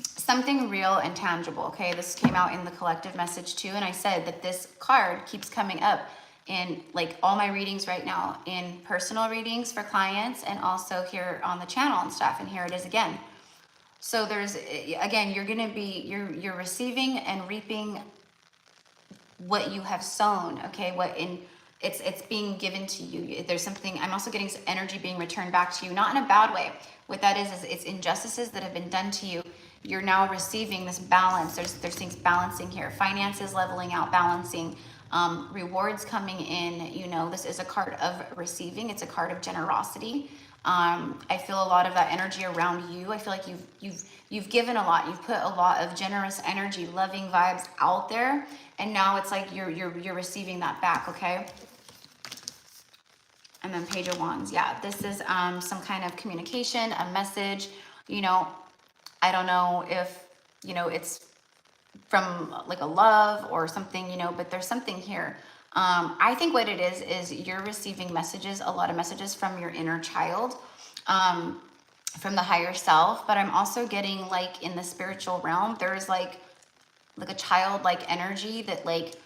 something real and tangible, okay? This came out in the collective message too, and I said that this card keeps coming up in like all my readings right now, in personal readings for clients and also here on the channel and stuff, and here it is again. So there's, again, you're gonna be, you're receiving and reaping what you have sown, okay? It's being given to you. There's something, I'm also getting energy being returned back to you, not in a bad way. What that is it's injustices that have been done to you. You're now receiving this balance. There's things balancing here. Finances leveling out, balancing, rewards coming in. You know, this is a card of receiving. It's a card of generosity. I feel a lot of that energy around you. I feel like you've given a lot. You've put a lot of generous energy, loving vibes out there, and now it's like you're receiving that back. Okay. And then Page of Wands. Yeah, this is some kind of communication, a message. You know, I don't know if, you know, it's from like a love or something, you know, but there's something here. I think what it is you're receiving messages, a lot of messages from your inner child, from the higher self. But I'm also getting like in the spiritual realm, there's like a childlike energy that like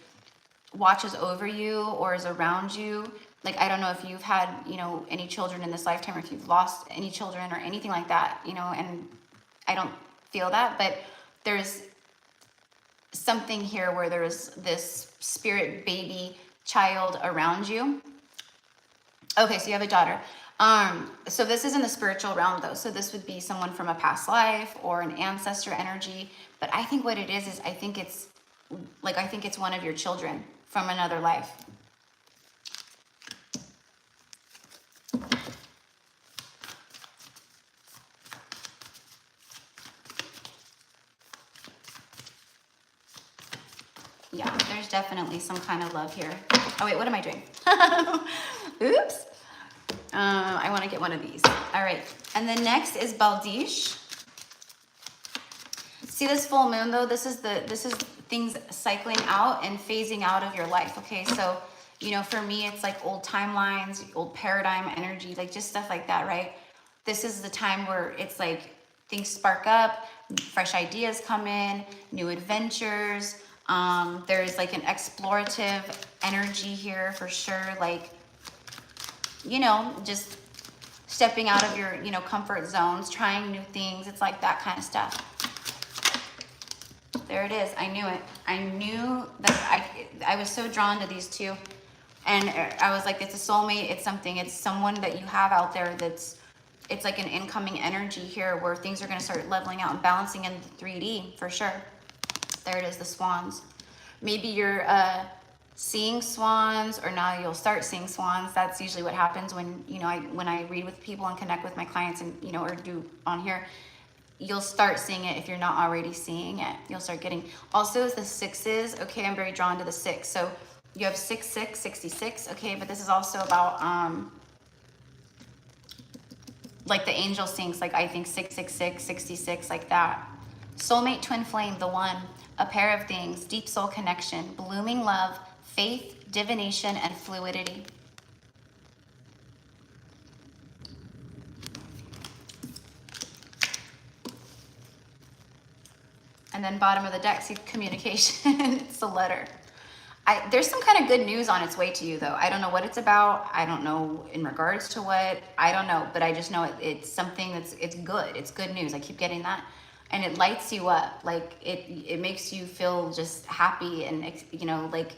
watches over you or is around you. Like, I don't know if you've had, you know, any children in this lifetime, or if you've lost any children or anything like that, you know, and I don't feel that, but there's something here where there's this spirit baby child around you. Okay, so you have a daughter. So this is in the spiritual realm though. So this would be someone from a past life or an ancestor energy. But I think what it is I think it's one of your children from another life. Yeah, there's definitely some kind of love here. Oh wait, what am I doing? Oops. I want to get one of these. All right, and then next is Baldish. See this full moon though? This is things cycling out and phasing out of your life. Okay, so you know, for me, it's like old timelines, old paradigm energy, like just stuff like that, right? This is the time where it's like things spark up, fresh ideas come in, new adventures. There's like an explorative energy here for sure. Like, you know, just stepping out of your, you know, comfort zones, trying new things. It's like that kind of stuff. There it is. I knew it. I knew that I was so drawn to these two. And I was like, it's a soulmate. It's something. It's someone that you have out there it's like an incoming energy here where things are going to start leveling out and balancing in 3D for sure. There it is, the swans. Maybe you're seeing swans, or now you'll start seeing swans. That's usually what happens when, you know, when I read with people and connect with my clients and, you know, or do on here. You'll start seeing it if you're not already seeing it. You'll start getting, also the sixes. Okay, I'm very drawn to the six. So you have 66, 66. Okay, but this is also about like the angel sings, like I think 666, 66, like that. Soulmate, twin flame, the one, a pair of things, deep soul connection, blooming love, faith, divination, and fluidity. And then bottom of the deck, see communication. It's a letter. There's some kind of good news on its way to you though. I don't know what it's about. I don't know in regards to what. I don't know, but I just know it's something it's good. It's good news. I keep getting that. And it lights you up. Like it makes you feel just happy and, you know, like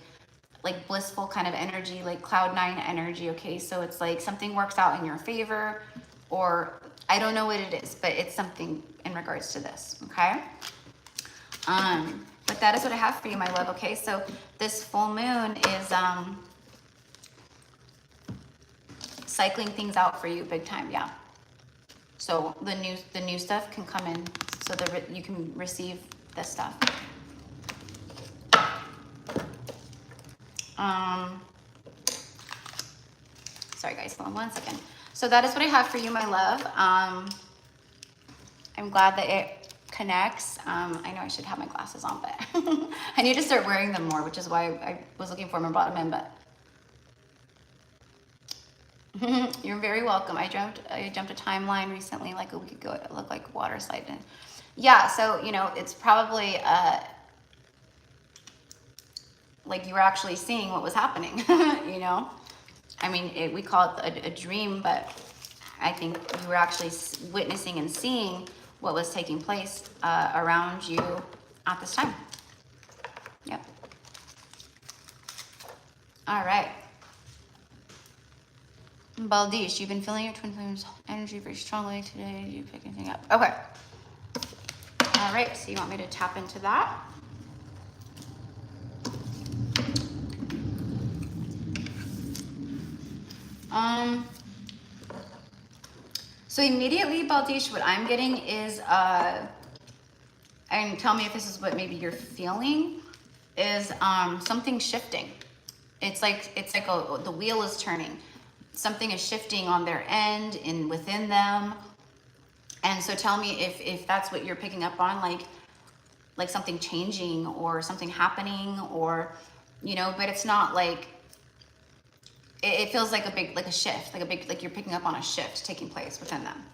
like blissful kind of energy, like cloud nine energy, okay? So it's like something works out in your favor, or I don't know what it is, but it's something in regards to this, okay? But that is what I have for you, my love, okay? So this full moon is cycling things out for you big time, yeah. So the new stuff can come in so that you can receive this stuff. Sorry guys, hold on 1 second. So that is what I have for you, my love. I'm glad that it connects. I know I should have my glasses on, but I need to start wearing them more, which is why I was looking for them and brought them in, but you're very welcome. I jumped a timeline recently, like a week ago. It looked like water sliding. Yeah, so you know, it's probably like you were actually seeing what was happening. You know, I mean, we call it a dream, but I think you were actually witnessing and seeing what was taking place around you at this time. Yep. All right. Baldish, you've been feeling your twin flame's energy very strongly today. You pick anything up? Okay. All right, so you want me to tap into that? So immediately, Baldish, what I'm getting is, and tell me if this is what maybe you're feeling, is something shifting. It's like the wheel is turning. Something is shifting on their end and within them. And so tell me if that's what you're picking up on, like something changing or something happening, or, you know, but it's not like, it feels like a shift, like you're picking up on a shift taking place within them.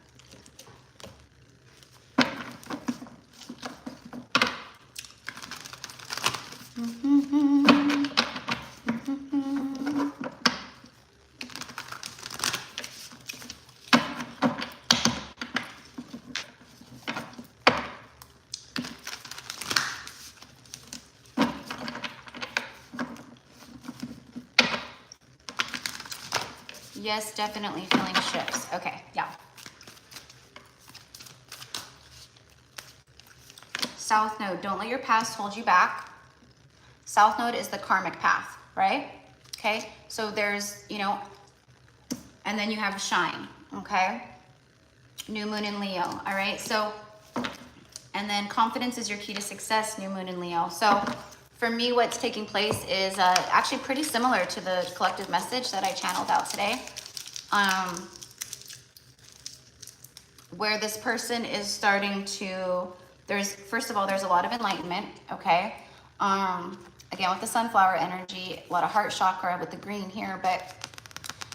Yes, definitely feeling shifts. Okay, yeah. South Node, don't let your past hold you back. South Node is the karmic path, right? Okay, so there's, you know, and then you have shine, okay? New moon in Leo, all right? So, and then confidence is your key to success, new moon in Leo. So for me, what's taking place is actually pretty similar to the collective message that I channeled out today. Where this person is starting to, first of all, there's a lot of enlightenment, okay? Again, with the sunflower energy, a lot of heart chakra with the green here, but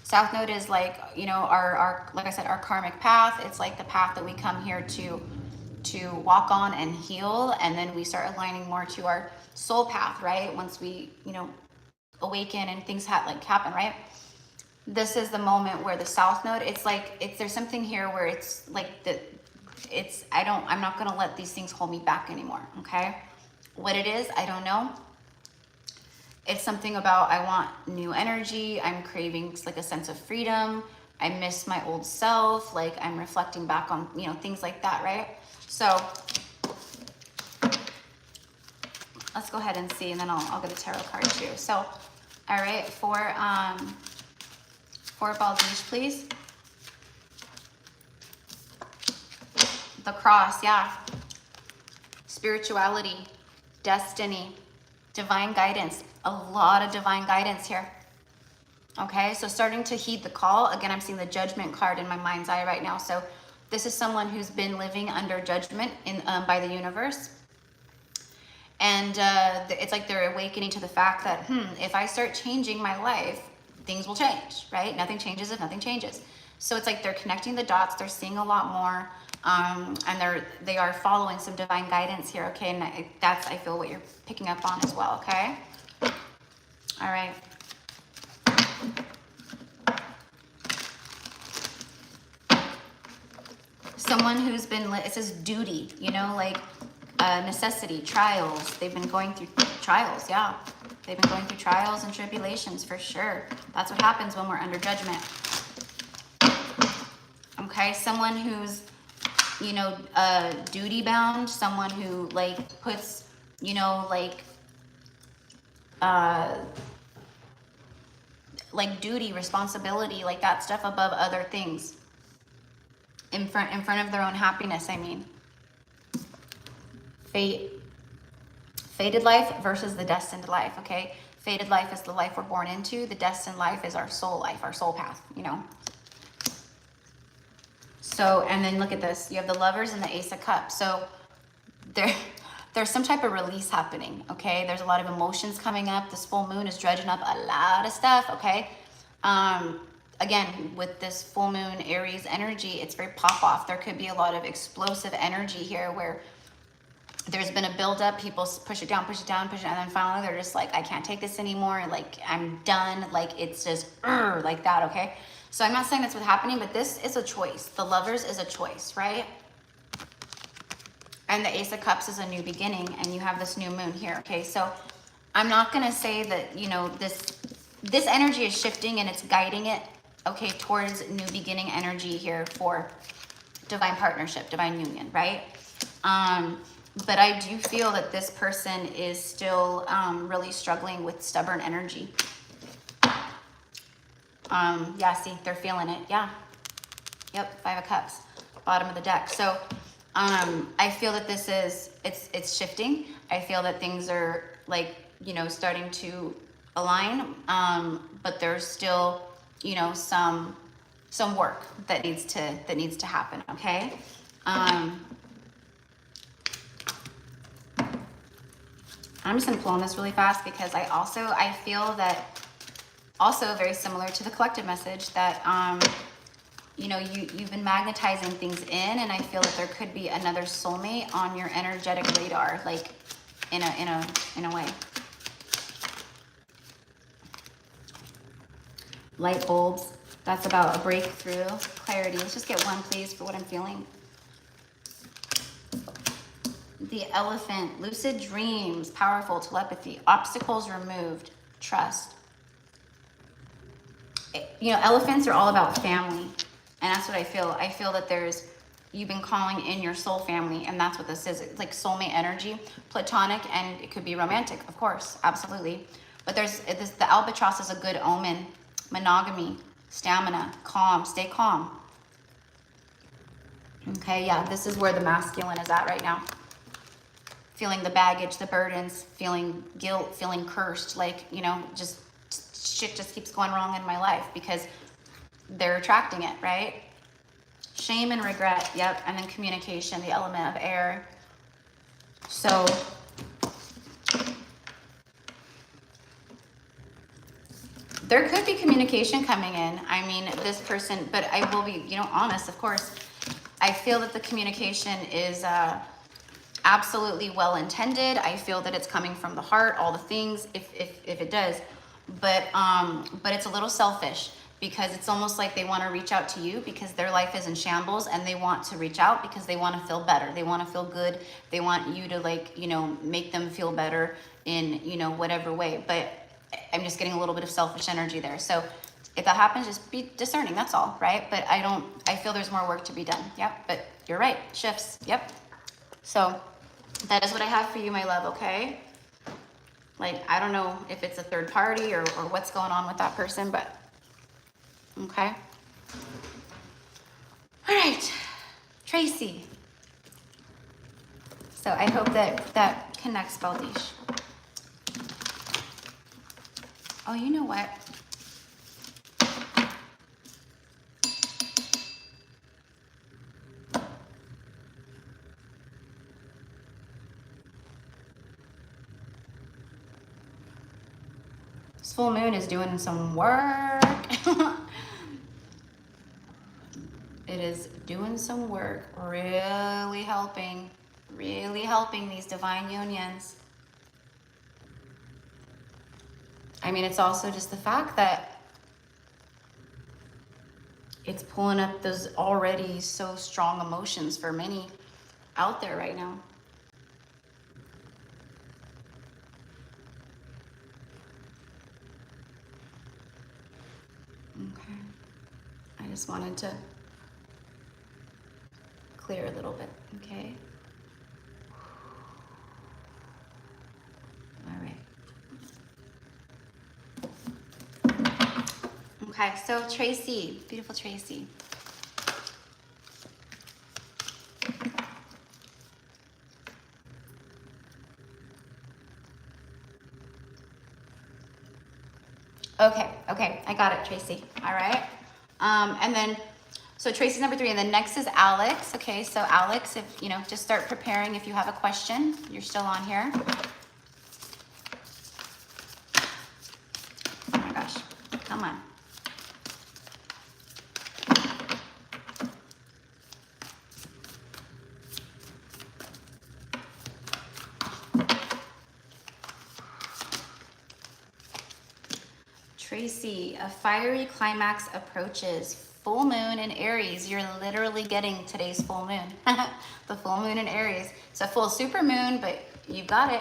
South Node is like, you know, our like I said, our karmic path. It's like the path that we come here to walk on and heal, and then we start aligning more to our soul path, right? Once we, you know, awaken and things happen, right? This is the moment where the South Node, there's something here where it's like I'm not gonna let these things hold me back anymore, okay? What it is, I don't know. It's something about, I want new energy. I'm craving like a sense of freedom. I miss my old self. Like I'm reflecting back on, you know, things like that, right? So let's go ahead and see, and then I'll get a tarot card too. So, all right, for Baldish, please. The cross, yeah. Spirituality, destiny, divine guidance. A lot of divine guidance here. Okay, so starting to heed the call. Again, I'm seeing the judgment card in my mind's eye right now. So this is someone who's been living under judgment by the universe. And it's like they're awakening to the fact that, if I start changing my life, things will change, right? Nothing changes if nothing changes. So it's like they're connecting the dots. They're seeing a lot more, and they are following some divine guidance here, okay? And I feel what you're picking up on as well, okay? All right. Someone who's been, it says duty, you know, like necessity, trials. They've been going through trials, yeah. They've been going through trials and tribulations for sure. That's what happens when we're under judgment. Okay, someone who's, you know, duty bound, someone who like puts, you know, like duty, responsibility, like that stuff above other things. In front of their own happiness, I mean. Fated life versus the destined life, okay? Fated life is the life we're born into. The destined life is our soul life, our soul path, you know? So, and then look at this. You have the Lovers and the Ace of Cups. So there's some type of release happening, okay? There's a lot of emotions coming up. This full moon is dredging up a lot of stuff, okay? Again, with this full moon Aries energy, it's very pop off. There could be a lot of explosive energy here where there's been a buildup, people push it down, push it down, push it, and then finally they're just like, I can't take this anymore, like, I'm done, like, it's just, like that, okay? So I'm not saying that's what's happening, but this is a choice. The Lovers is a choice, right? And the Ace of Cups is a new beginning, and you have this new moon here, okay? So I'm not gonna say that, you know, this energy is shifting and it's guiding it, okay, towards new beginning energy here for divine partnership, divine union, right? But I do feel that this person is still really struggling with stubborn energy. Yeah, see, they're feeling it. Yeah. Yep, Five of Cups, bottom of the deck. So I feel that this is, it's shifting. I feel that things are like, you know, starting to align, but there's still, you know, some work that needs to happen, okay? I'm just gonna pull on this really fast because I feel that also very similar to the collective message that, you know, you've been magnetizing things in, and I feel that there could be another soulmate on your energetic radar, like in a way. Light bulbs, that's about a breakthrough, clarity. Let's just get one, please, for what I'm feeling. The Elephant, lucid dreams, powerful telepathy, obstacles removed, trust. You know, elephants are all about family, and that's what I feel. I feel that you've been calling in your soul family, and that's what this is. It's like soulmate energy, platonic, and it could be romantic, of course, absolutely. But the albatross is a good omen. Monogamy, stamina, calm, stay calm. Okay, yeah, this is where the masculine is at right now. Feeling the baggage, the burdens, feeling guilt, feeling cursed, like, you know, just shit just keeps going wrong in my life because they're attracting it, right? Shame and regret, yep, and then communication, the element of air. So there could be communication coming in. I mean, this person, but I will be, you know, honest, of course. I feel that the communication is absolutely well intended. I feel that it's coming from the heart, all the things, if it does. But it's a little selfish because it's almost like they want to reach out to you because their life is in shambles, and they want to reach out because they want to feel better. They want to feel good. They want you to, like, you know, make them feel better in, you know, whatever way. But I'm just getting a little bit of selfish energy there. So if that happens, just be discerning, that's all, right? But I feel there's more work to be done. Yep, but you're right, shifts, yep. So that is what I have for you, my love, okay? Like, I don't know if it's a third party or what's going on with that person, but okay. All right, Tracy. So I hope that connects, Baldish. Oh, you know what? This full moon is doing some work. It is doing some work, really helping these divine unions. I mean, it's also just the fact that it's pulling up those already so strong emotions for many out there right now. just wanted to clear a little bit, okay? All right. Okay, so Tracy, beautiful Tracy. Okay, I got it, Tracy. All right. And then, so Tracy's number 3, and then next is Alex. Okay, so Alex, if you know, just start preparing if you have a question. You're still on here. Oh my gosh, come on. Tracy, a fiery climax approaches. Full moon in Aries. You're literally getting today's full moon. The full moon in Aries. It's a full super moon, but you've got it.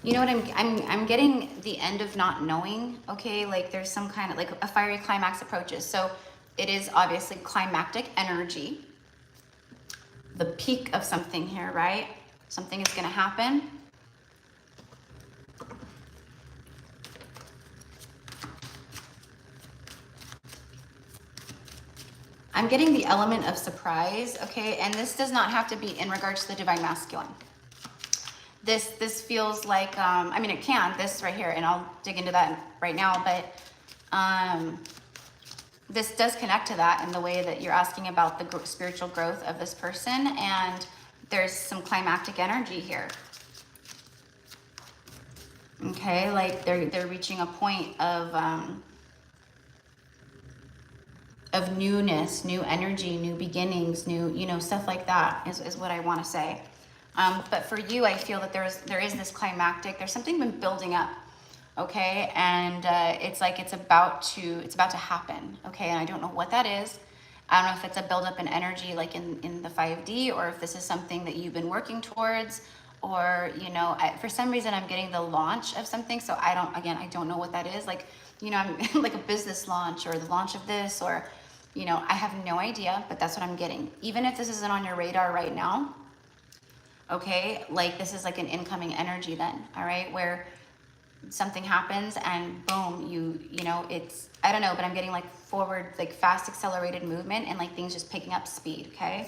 You know what I'm getting the end of not knowing, okay? Like there's some kind of like a fiery climax approaches. So it is obviously climactic energy. The peak of something here, right? Something is going to happen. I'm getting the element of surprise, okay? And this does not have to be in regards to the divine masculine. This feels like, I mean, it can, this right here, and I'll dig into that right now, but this does connect to that in the way that you're asking about the spiritual growth of this person, and there's some climactic energy here. Okay, like they're reaching a point of newness, new energy, new beginnings, new, you know, stuff like that is what I want to say. But for you, I feel that there is this climactic, there's something been building up. Okay, and it's like it's about to happen. Okay, and I don't know what that is. I don't know if it's a buildup in energy like in the 5D, or if this is something that you've been working towards, or you know, for some reason I'm getting the launch of something. So I don't know what that is. Like, you know, I'm like a business launch or the launch of this, or you know, I have no idea, but that's what I'm getting. Even if this isn't on your radar right now, okay, like this is like an incoming energy then, all right, where something happens and boom, you know, it's, I don't know, but I'm getting like forward, like fast accelerated movement and like things just picking up speed. Okay.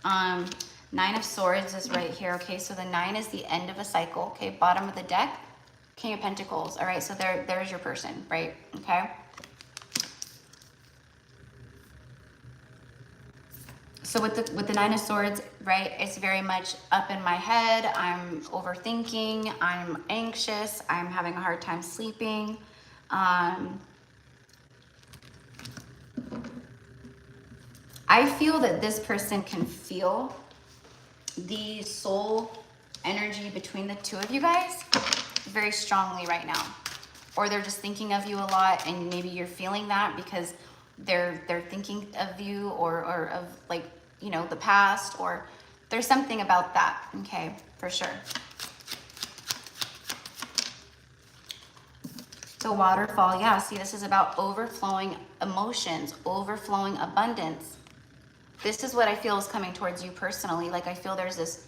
9 of Swords is right here. Okay. So the 9 is the end of a cycle. Okay. Bottom of the deck, King of Pentacles. All right. So there's your person, right? Okay. So with the 9 of Swords, right, it's very much up in my head. I'm overthinking. I'm anxious. I'm having a hard time sleeping. I feel that this person can feel the soul energy between the two of you guys very strongly right now. Or they're just thinking of you a lot, and maybe you're feeling that because they're thinking of you or of like, you know, the past, or there's something about that. Okay, for sure. So waterfall, yeah, see, this is about overflowing emotions, overflowing abundance. This is what I feel is coming towards you personally. Like I feel there's this,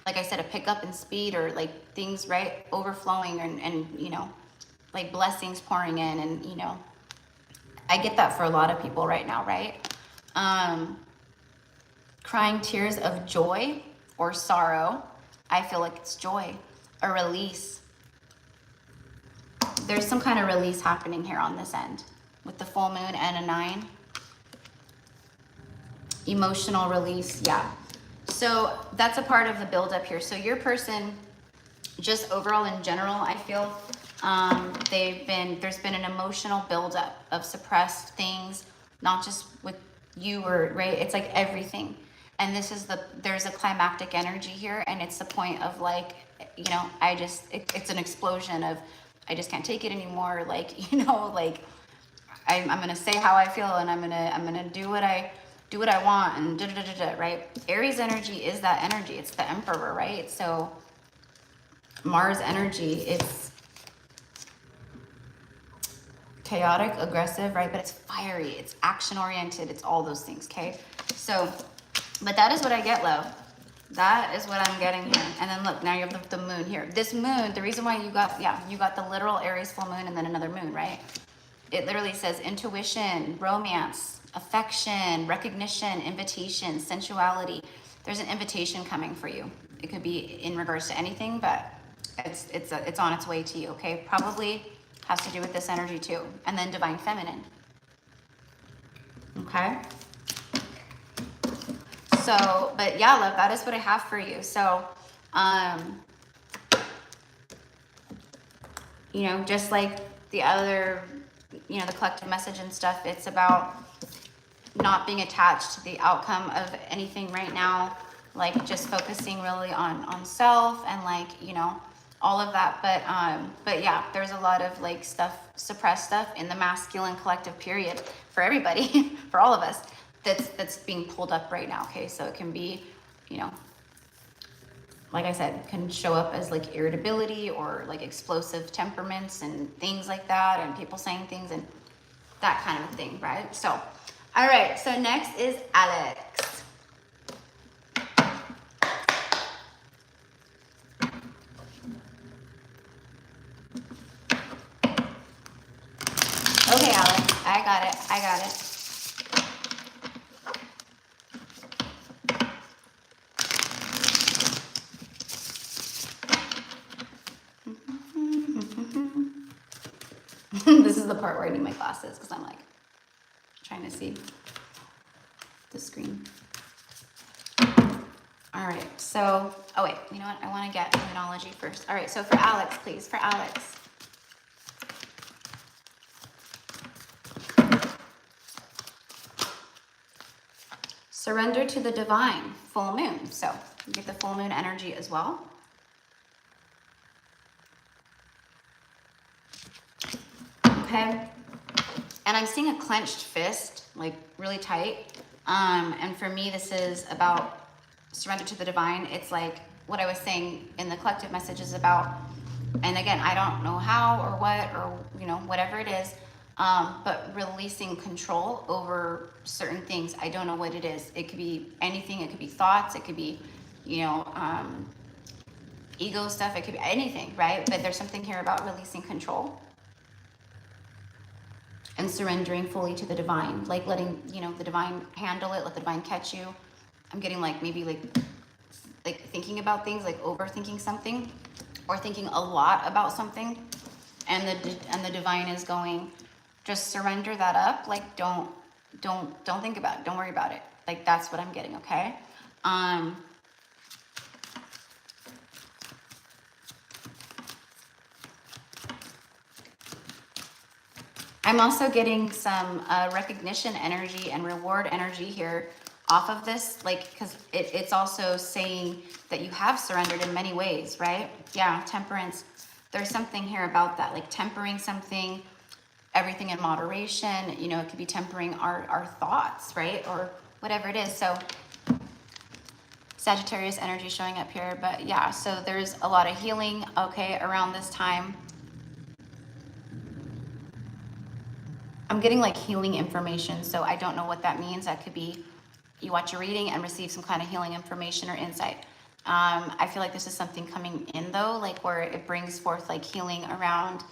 like I said, a pickup in speed, or like things, right, overflowing, and you know, like blessings pouring in, and you know, I get that for a lot of people right now, right? Crying tears of joy or sorrow. I feel like it's joy, a release. There's some kind of release happening here on this end with the full moon and a 9. Emotional release, yeah. So that's a part of the buildup here. So your person, just overall in general, I feel there's been an emotional buildup of suppressed things, not just with you, or right, it's like everything. And this is there's a climactic energy here, and it's the point of like, you know, it's an explosion of, I just can't take it anymore. Like, you know, like I'm gonna say how I feel, and I'm gonna do what I do what I want and right? Aries energy is that energy. It's the Emperor, right? So Mars energy, it's chaotic, aggressive, right? But it's fiery, it's action oriented, it's all those things, okay? So, but that is what I get, love. That is what I'm getting here. And then look, now you have the moon here. This moon, the reason why you got, yeah, you got the literal Aries full moon and then another moon, right? It literally says intuition, romance, affection, recognition, invitation, sensuality. There's an invitation coming for you. It could be in regards to anything, but it's on its way to you, okay? Probably has to do with this energy too. And then divine feminine. Okay? So, but yeah, love, that is what I have for you. So, you know, just like the other, you know, the collective message and stuff, it's about not being attached to the outcome of anything right now, like just focusing really on self and like, you know, all of that. But yeah, there's a lot of like stuff, suppressed stuff in the masculine collective period for everybody, for all of us, that's being pulled up right now. Okay, so it can be, you know, like I said, can show up as like irritability or like explosive temperaments and things like that, and people saying things and that kind of thing, right? So, all right, so next is Alex. Okay, Alex, I got it. This is the part where I need my glasses because I'm like trying to see the screen. All right, so, oh wait, you know what? I want to get terminology first. All right, so for Alex, please, for Alex. Surrender to the divine, full moon. So you get the full moon energy as well. Okay. And I'm seeing a clenched fist, like really tight. And for me, this is about surrender to the divine. It's like what I was saying in the collective message is about, and again, I don't know how or what, or, you know, whatever it is, but releasing control over certain things. I don't know what it is. It could be anything. It could be thoughts. It could be, you know, ego stuff. It could be anything, right? But there's something here about releasing control and surrendering fully to the divine, like letting, you know, the divine handle it, let the divine catch you. I'm getting like maybe like thinking about things, like overthinking something or thinking a lot about something, and the divine is going, just surrender that up. Like don't think about it. Don't worry about it. Like that's what I'm getting. Okay. I'm also getting some recognition energy and reward energy here off of this, like, because it's also saying that you have surrendered in many ways, right? Yeah, temperance. There's something here about that, like tempering something, everything in moderation. You know, it could be tempering our thoughts, right? Or whatever it is. So Sagittarius energy showing up here. But yeah, so there's a lot of healing, okay, around this time. I'm getting like healing information, so I don't know what that means. That could be you watch a reading and receive some kind of healing information or insight. I feel like this is something coming in though, like where it brings forth like healing around,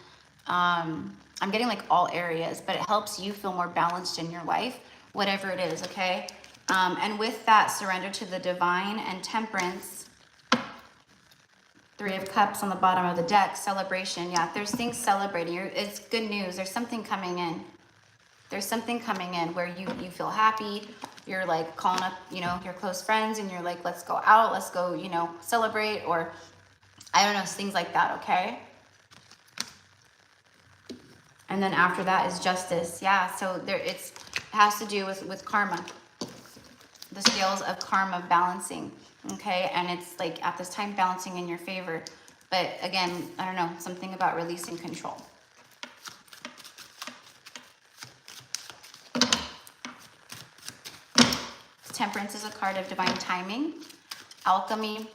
I'm getting like all areas, but it helps you feel more balanced in your life, whatever it is, okay? And with that, surrender to the divine and temperance. 3 of Cups on the bottom of the deck, celebration. Yeah, there's things celebrating. It's good news. There's something coming in. There's something coming in where you feel happy. You're like calling up, you know, your close friends and you're like, let's go out, let's go, you know, celebrate, or I don't know, things like that, okay? And then after that is justice. Yeah, so there it has to do with karma. The scales of karma balancing, okay? And it's like at this time balancing in your favor. But again, I don't know, something about releasing control. Temperance is a card of divine timing. Alchemy.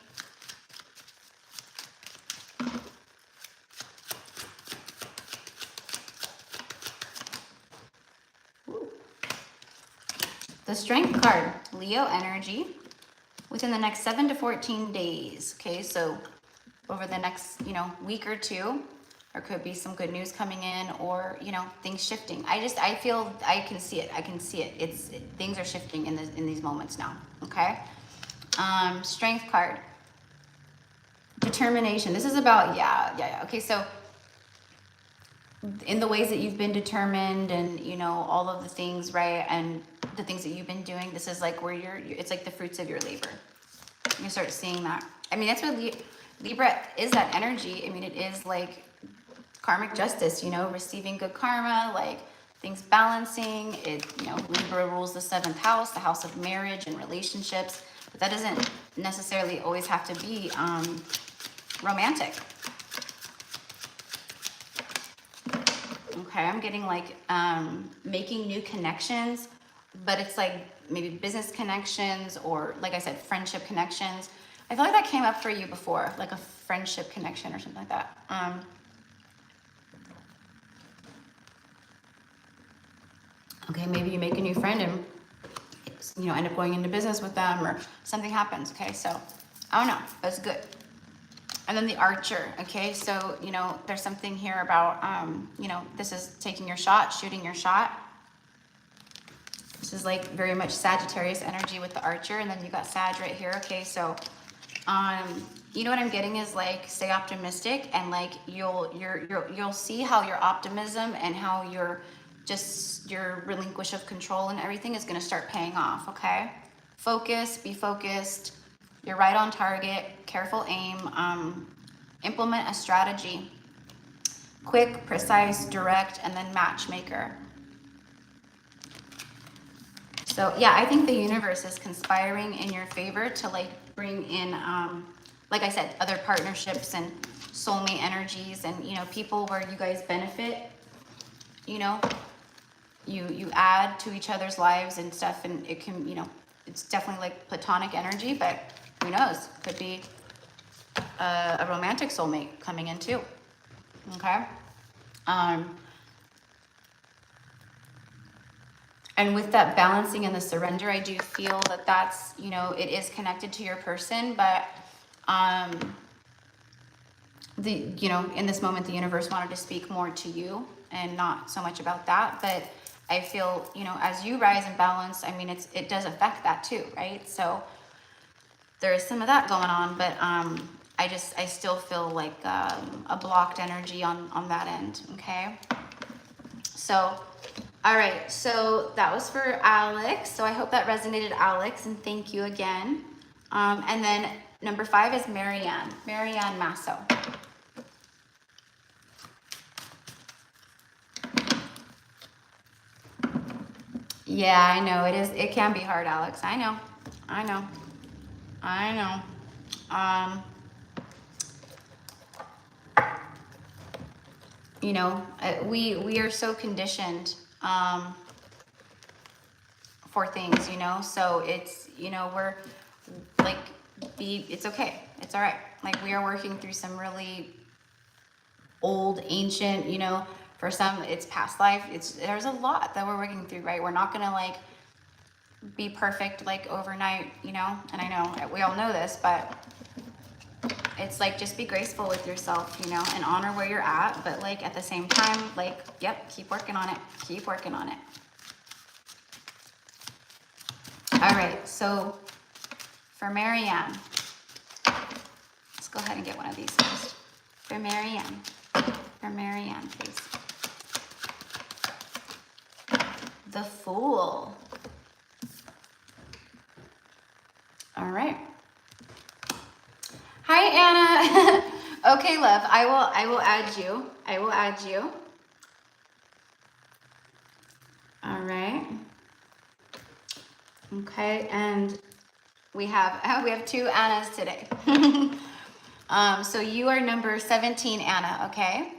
The Strength card, Leo energy, within the next 7 to 14 days. Okay, so over the next, week or two, there could be some good news coming in, or, things shifting. I feel, I can see it. Things are shifting in these moments now. Okay. Strength card, determination. This is about, yeah. Okay, so in the ways that you've been determined, and all of the things, right, and the things that you've been doing, this is like where it's like the fruits of your labor. You start seeing that. I mean, that's what Libra is, that energy. I mean, it is like karmic justice, receiving good karma, like things balancing. Libra rules the 7th house, the house of marriage and relationships, but that doesn't necessarily always have to be romantic. Okay, I'm getting like making new connections, but it's like maybe business connections, or like I said, friendship connections. I feel like that came up for you before, like a friendship connection or something like that. Okay, maybe you make a new friend and end up going into business with them, or something happens. Okay, so I don't know, but it's good. And then the Archer. Okay, so there's something here about this is taking your shot, shooting your shot. This is like very much Sagittarius energy with the Archer, and then you got Sag right here. Okay, so what I'm getting is like, stay optimistic, and like you'll see how your optimism and how your relinquish of control and everything is going to start paying off. Okay, focus, be focused. You're right on target. Careful aim. Implement a strategy. Quick, precise, direct, and then matchmaker. So yeah, I think the universe is conspiring in your favor to like bring in, like I said, other partnerships and soulmate energies, and people where you guys benefit. You add to each other's lives and stuff, and it can, it's definitely like platonic energy, but who knows? Could be a romantic soulmate coming in too. Okay. And with that balancing and the surrender, I do feel that that's, it is connected to your person, but in this moment, the universe wanted to speak more to you and not so much about that. But I feel, as you rise and balance, I mean, it does affect that too, right? So there is some of that going on, but I still feel like a blocked energy on that end. Okay. So, all right. So that was for Alex. So I hope that resonated, Alex, and thank you again. And then number 5 is Marianne Masso. Yeah, I know it is. It can be hard, Alex. I know. We are so conditioned for things, so it's, we're like, it's okay. It's all right. Like, we are working through some really old, ancient, for some it's past life. There's a lot that we're working through, right? We're not going to like be perfect like overnight, and I know we all know this, but it's like, just be graceful with yourself, and honor where you're at, but like at the same time, like, yep, keep working on it. All right, so for Marianne, let's go ahead and get one of these first. For Marianne, please. The Fool. All right. Hi, Anna. Okay, love. I will add you. All right. Okay, and we have 2 Annas today. So you are number 17, Anna. Okay.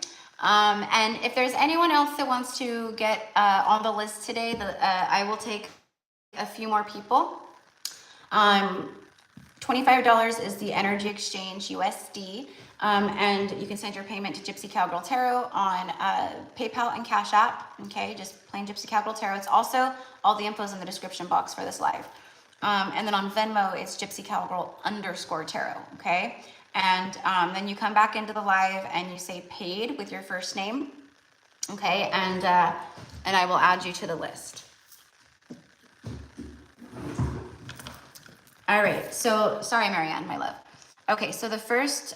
And if there's anyone else that wants to get on the list today, I will take a few more people. $25 is the energy exchange USD. And you can send your payment to Gypsy Cowgirl Tarot on PayPal and Cash App. Okay, just plain Gypsy Cowgirl Tarot. It's also, all the info's in the description box for this live. And then on Venmo, it's Gypsy Cowgirl _Tarot. Okay, and then you come back into the live and you say paid with your first name. Okay, and I will add you to the list. All right, so sorry, Marianne, my love. Okay, so the first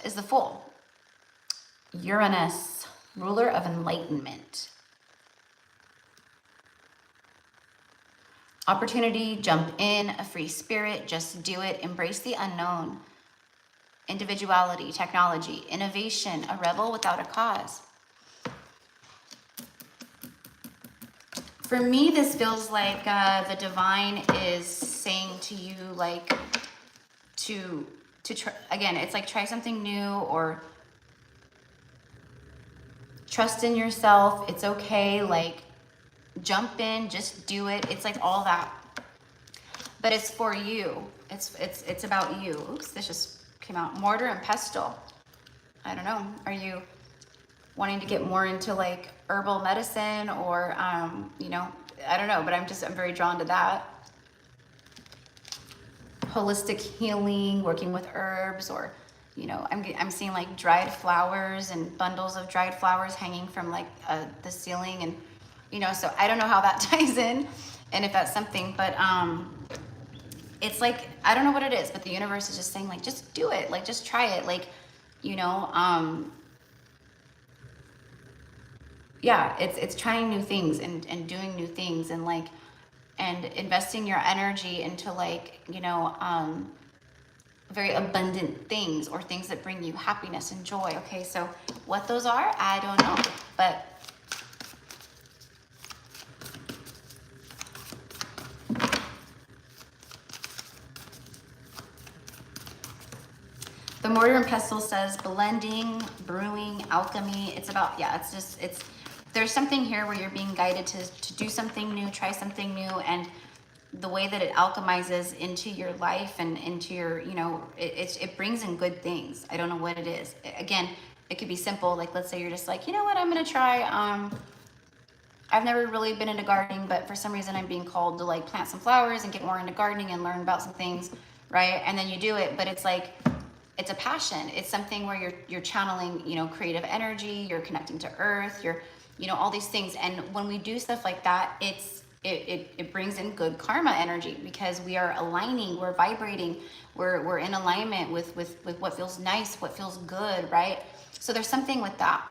is the Fool. Uranus, ruler of enlightenment. Opportunity, jump in, a free spirit, just do it, embrace the unknown. Individuality, technology, innovation, a rebel without a cause. For me, this feels like the divine is saying to you, like, to try, again, it's like try something new, or trust in yourself. It's okay. Like, jump in, just do it. It's like all that, but it's for you. It's about you. Oops, this just came out. Mortar and pestle. I don't know. Are you wanting to get more into like herbal medicine, or you know, I don't know, but I'm very drawn to that. Holistic healing, working with herbs, or, you know, I'm seeing like dried flowers and bundles of dried flowers hanging from like the ceiling, and, you know, so I don't know how that ties in and if that's something, but it's like, I don't know what it is, but the universe is just saying, like, just do it, like, just try it, like, you know, yeah, it's trying new things and doing new things, and like, and investing your energy into, like, you know, very abundant things, or things that bring you happiness and joy. Okay, so what those are, I don't know, but the mortar and pestle says blending, brewing, alchemy. It's about, yeah, it's just, there's something here where you're being guided to do something new, try something new, and the way that it alchemizes into your life and into your, you know, it brings in good things. I don't know what it is. Again, it could be simple. Like, let's say you're just like, you know what, I'm going to try, I've never really been into gardening, but for some reason I'm being called to like plant some flowers and get more into gardening and learn about some things, right? And then you do it, but it's like, it's a passion. It's something where you're channeling, you know, creative energy, you're connecting to earth, you're, you know, all these things. And when we do stuff like that, it brings in good karma energy, because we are aligning, we're vibrating, we're in alignment with what feels nice, what feels good, right? So there's something with that.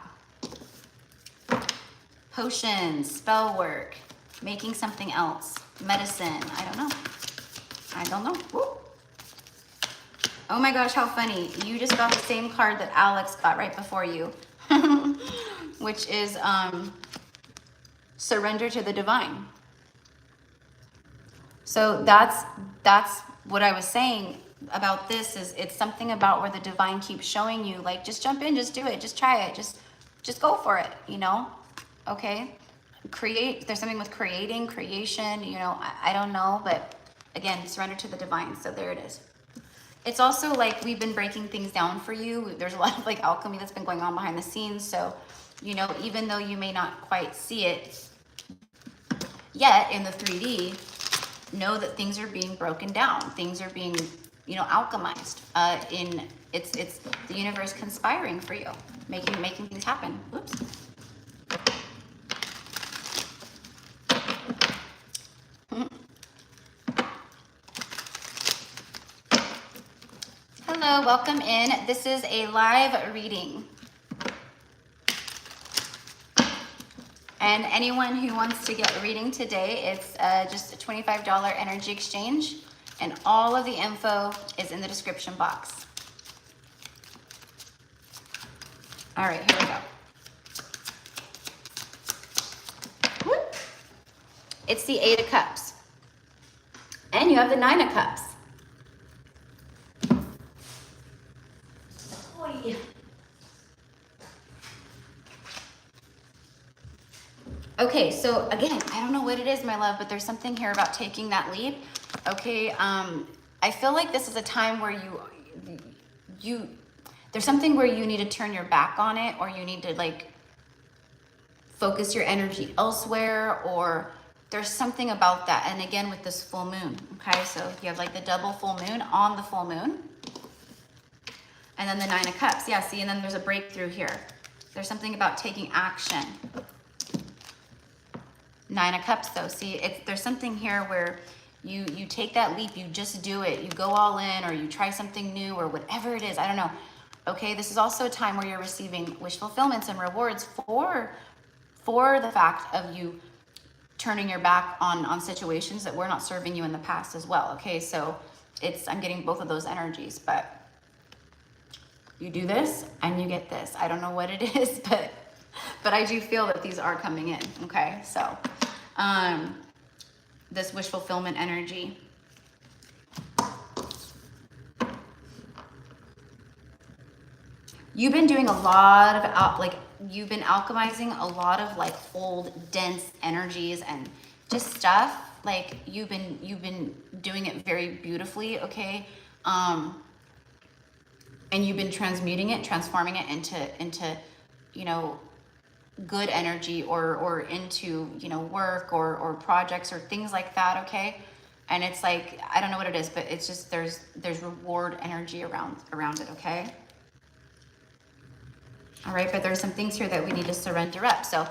Potions, spell work, making something else, medicine, I don't know. Woo. Oh my gosh, how funny. You just got the same card that Alex got right before you, which is surrender to the divine. So that's what I was saying about this, is it's something about where the divine keeps showing you, like, just jump in, just do it, just try it, just go for it, you know? Okay? There's something with creation, you know, I don't know, but again, surrender to the divine. So there it is. It's also like we've been breaking things down for you. There's a lot of like alchemy that's been going on behind the scenes. So, you know, even though you may not quite see it yet in the 3D, know that things are being broken down. Things are being, you know, alchemized. It's the universe conspiring for you, making things happen. Oops. Hello, welcome in. This is a live reading. And anyone who wants to get a reading today, it's just a $25 energy exchange, and all of the info is in the description box. All right, here we go. Whoop. It's the 8 of Cups. And you have the 9 of Cups. Okay, so again, I don't know what it is, my love, but there's something here about taking that leap. Okay, I feel like this is a time where there's something where you need to turn your back on it, or you need to like focus your energy elsewhere, or there's something about that. And again, with this full moon, okay, so you have like the double full moon on the full moon, and then the 9 of Cups. Yeah, see, and then there's a breakthrough here. There's something about taking action. 9 of Cups though, see, there's something here where you take that leap, you just do it, you go all in, or you try something new, or whatever it is, I don't know. Okay, this is also a time where you're receiving wish fulfillments and rewards for the fact of you turning your back on situations that were not serving you in the past as well. Okay, so I'm getting both of those energies, but you do this and you get this. I don't know what it is, but I do feel that these are coming in. Okay, so this wish fulfillment energy. You've been doing a lot of you've been alchemizing a lot of like old dense energies and just stuff. Like you've been doing it very beautifully, okay? And you've been transmuting it, transforming it into you know, good energy, or into, you know, work or projects or things like that, okay? And it's like, I don't know what it is, but it's just there's reward energy around it, okay? All right, but there's some things here that we need to surrender up. So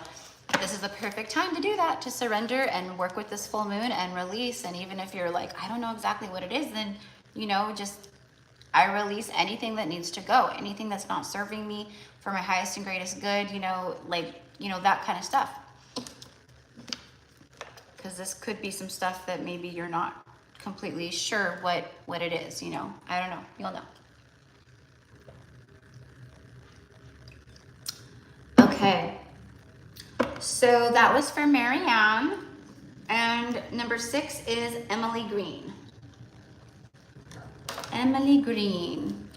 this is the perfect time to do that, to surrender and work with this full moon and release. And even if you're like, I don't know exactly what it is, then, you know, just I release anything that needs to go, anything that's not serving me for my highest and greatest good, you know, like, you know, that kind of stuff. Because this could be some stuff that maybe you're not completely sure what it is, you know. I don't know. You'll know. Okay, so that was for Marianne, and number 6 is Emily Green. Emily Green.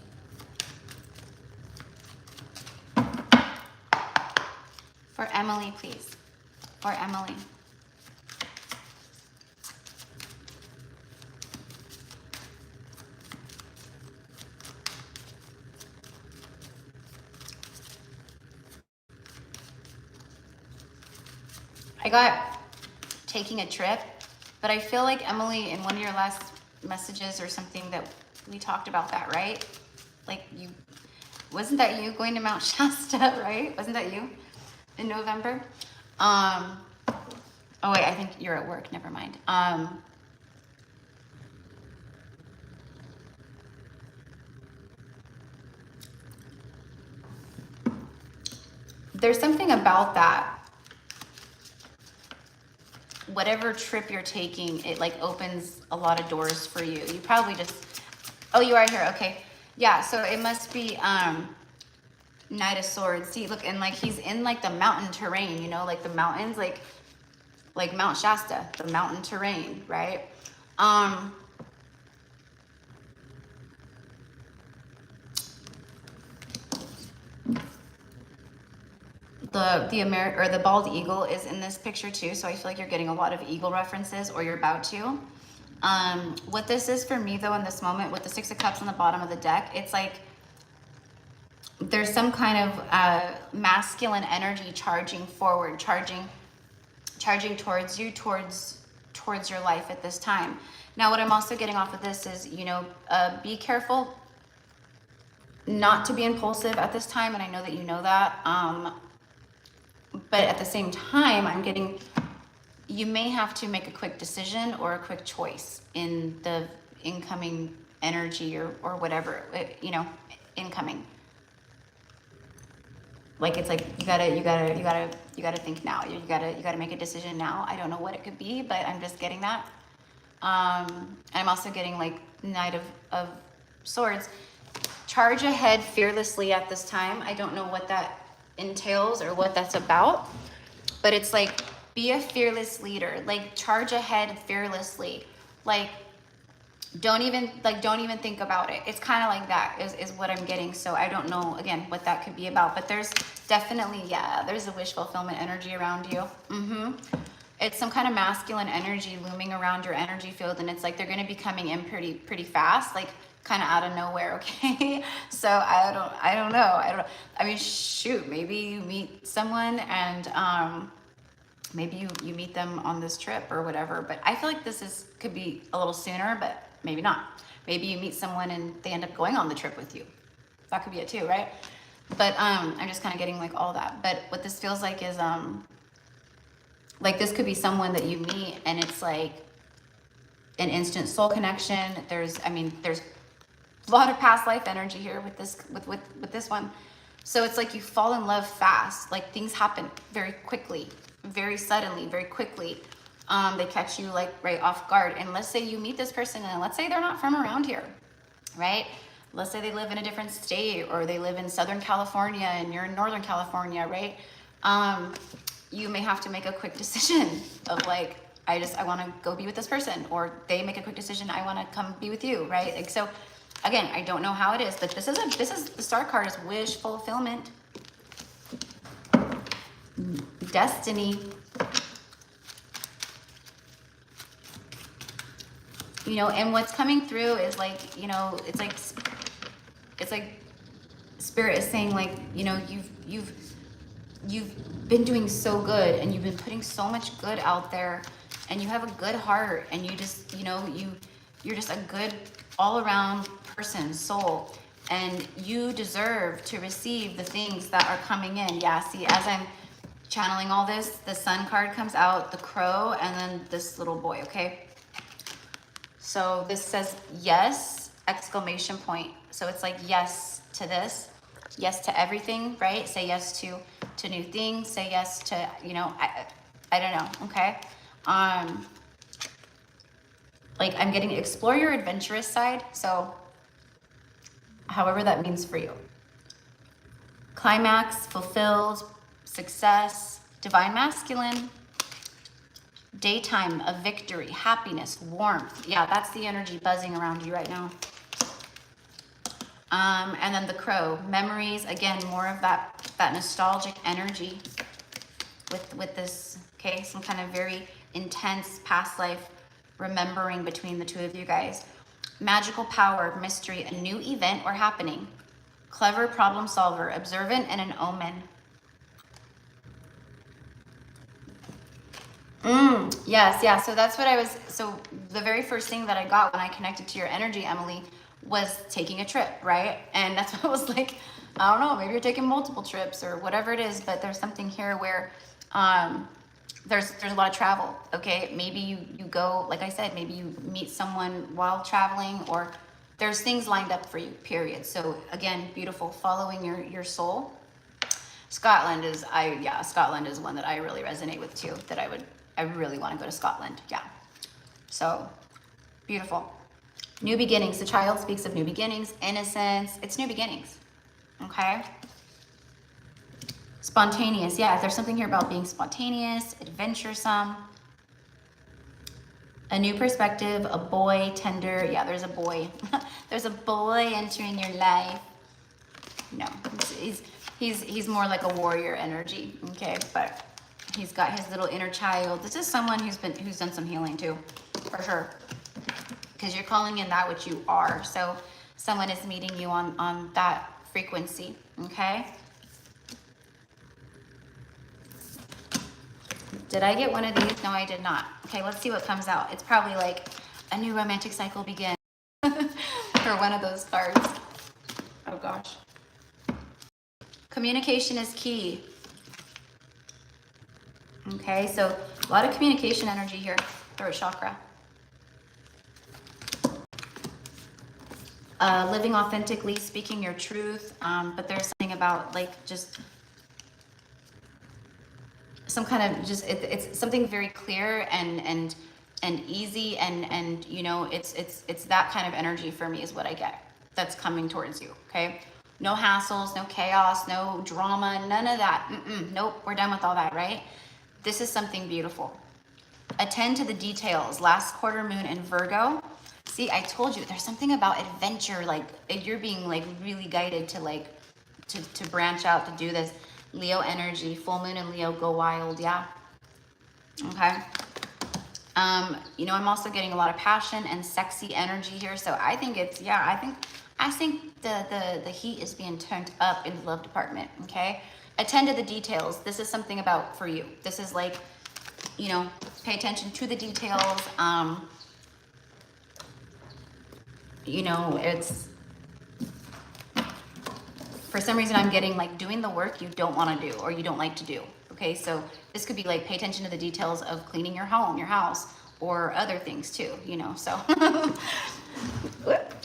For Emily, please. For Emily. I got taking a trip, but I feel like Emily, in one of your last messages or something, that we talked about that, right? Like wasn't that you going to Mount Shasta, right? Wasn't that you in November? Oh wait, I think you're at work, never mind. There's something about that. Whatever trip you're taking, it like opens a lot of doors for you. You probably just, oh, you are here, okay. Yeah, so it must be Knight of Swords. See, look, and like he's in like the mountain terrain, you know, like the mountains, like Mount Shasta, the mountain terrain, right? The bald eagle is in this picture too, so I feel like you're getting a lot of eagle references, or you're about to. What this is for me though in this moment with the 6 of Cups on the bottom of the deck, it's like there's some kind of masculine energy charging forward, charging towards you, towards your life at this time. Now, what I'm also getting off of this is, you know, be careful not to be impulsive at this time, and I know that you know that. But at the same time, I'm getting, you may have to make a quick decision or a quick choice in the incoming energy or whatever, you know, incoming. Like it's like you gotta think now. You gotta make a decision now. I don't know what it could be, but I'm just getting that. I'm also getting like Knight of Swords. Charge ahead fearlessly at this time. I don't know what that entails or what that's about, but it's like be a fearless leader. Like charge ahead fearlessly. Like don't even think about it. It's kind of like that is what I'm getting. So I don't know again what that could be about, but there's definitely, yeah, there's a wish fulfillment energy around you. it's some kind of masculine energy looming around your energy field, and it's like they're going to be coming in pretty fast, like kind of out of nowhere. Okay. So I don't know. I mean, shoot, maybe you meet someone and maybe you meet them on this trip or whatever, but I feel like could be a little sooner, but maybe not. Maybe you meet someone and they end up going on the trip with you. That could be it too, right? But I'm just kind of getting like all that. But what this feels like is like this could be someone that you meet and it's like an instant soul connection. There's a lot of past life energy here with this one. So it's like you fall in love fast. Like things happen very quickly, very suddenly, very quickly. They catch you like right off guard. And let's say you meet this person and let's say they're not from around here, right? Let's say they live in a different state or they live in Southern California and you're in Northern California, right? You may have to make a quick decision of like, I want to go be with this person, or they make a quick decision, I want to come be with you, right? Like, so again, I don't know how it is, but this is the star card is wish fulfillment, destiny. You know, and what's coming through is like, you know, it's like spirit is saying like, you know, you've been doing so good and you've been putting so much good out there and you have a good heart and you just, you know, you're just a good all around person, soul, and you deserve to receive the things that are coming in. Yeah, see, as I'm channeling all this, the sun card comes out, the crow, and then this little boy, okay? So this says yes, exclamation point. So it's like yes to this, yes to everything, right? Say yes to new things, say yes to, you know, I don't know, okay? Like I'm getting explore your adventurous side. So however that means for you. Climax, fulfilled, success, divine masculine, daytime of victory, happiness, warmth. Yeah, that's the energy buzzing around you right now. And then the crow, memories, again, more of that nostalgic energy with this, okay? Some kind of very intense past life remembering between the two of you guys. Magical power, mystery, a new event or happening. Clever problem solver, observant, and an omen. Yes, yeah. So that's what so the very first thing that I got when I connected to your energy, Emily, was taking a trip, right? And that's what I was like, I don't know, maybe you're taking multiple trips or whatever it is, but there's something here where there's a lot of travel, okay? Maybe you go, like I said, maybe you meet someone while traveling, or there's things lined up for you, period. So again, beautiful, following your soul. Scotland is one that I really resonate with too, that I really want to go to Scotland. Yeah. So beautiful. New beginnings. The child speaks of new beginnings, innocence. It's new beginnings. Okay. Spontaneous. Yeah, there's something here about being spontaneous, adventuresome. A new perspective, a boy, tender. Yeah, there's a boy. There's a boy entering your life. No, he's more like a warrior energy. Okay, but he's got his little inner child. This is someone who's done some healing too, for sure. Because you're calling in that which you are. So someone is meeting you on that frequency. Okay. Did I get one of these? No, I did not. Okay, let's see what comes out. It's probably like a new romantic cycle begins for one of those cards. Oh gosh. Communication is key. Okay, so a lot of communication energy here. Throat chakra. Living authentically, speaking your truth. But there's something about like just some kind of just it's something very clear and easy and you know it's that kind of energy for me is what I get that's coming towards you. Okay, no hassles, no chaos, no drama, none of that. Nope, we're done with all that, right? This is something beautiful. Attend to the details. Last quarter moon in Virgo. See, I told you there's something about adventure, like you're being like really guided to like to branch out, to do this. Leo energy, full moon in Leo, go wild. Yeah. Okay. You know, I'm also getting a lot of passion and sexy energy here. So I think it's, yeah, I think the heat is being turned up in the love department. Okay. Attend to the details. This is something about for you. This is like, you know, pay attention to the details. You know, it's, for some reason I'm getting like doing the work you don't want to do or you don't like to do. Okay, so this could be like pay attention to the details of cleaning your home, your house, or other things too, you know, so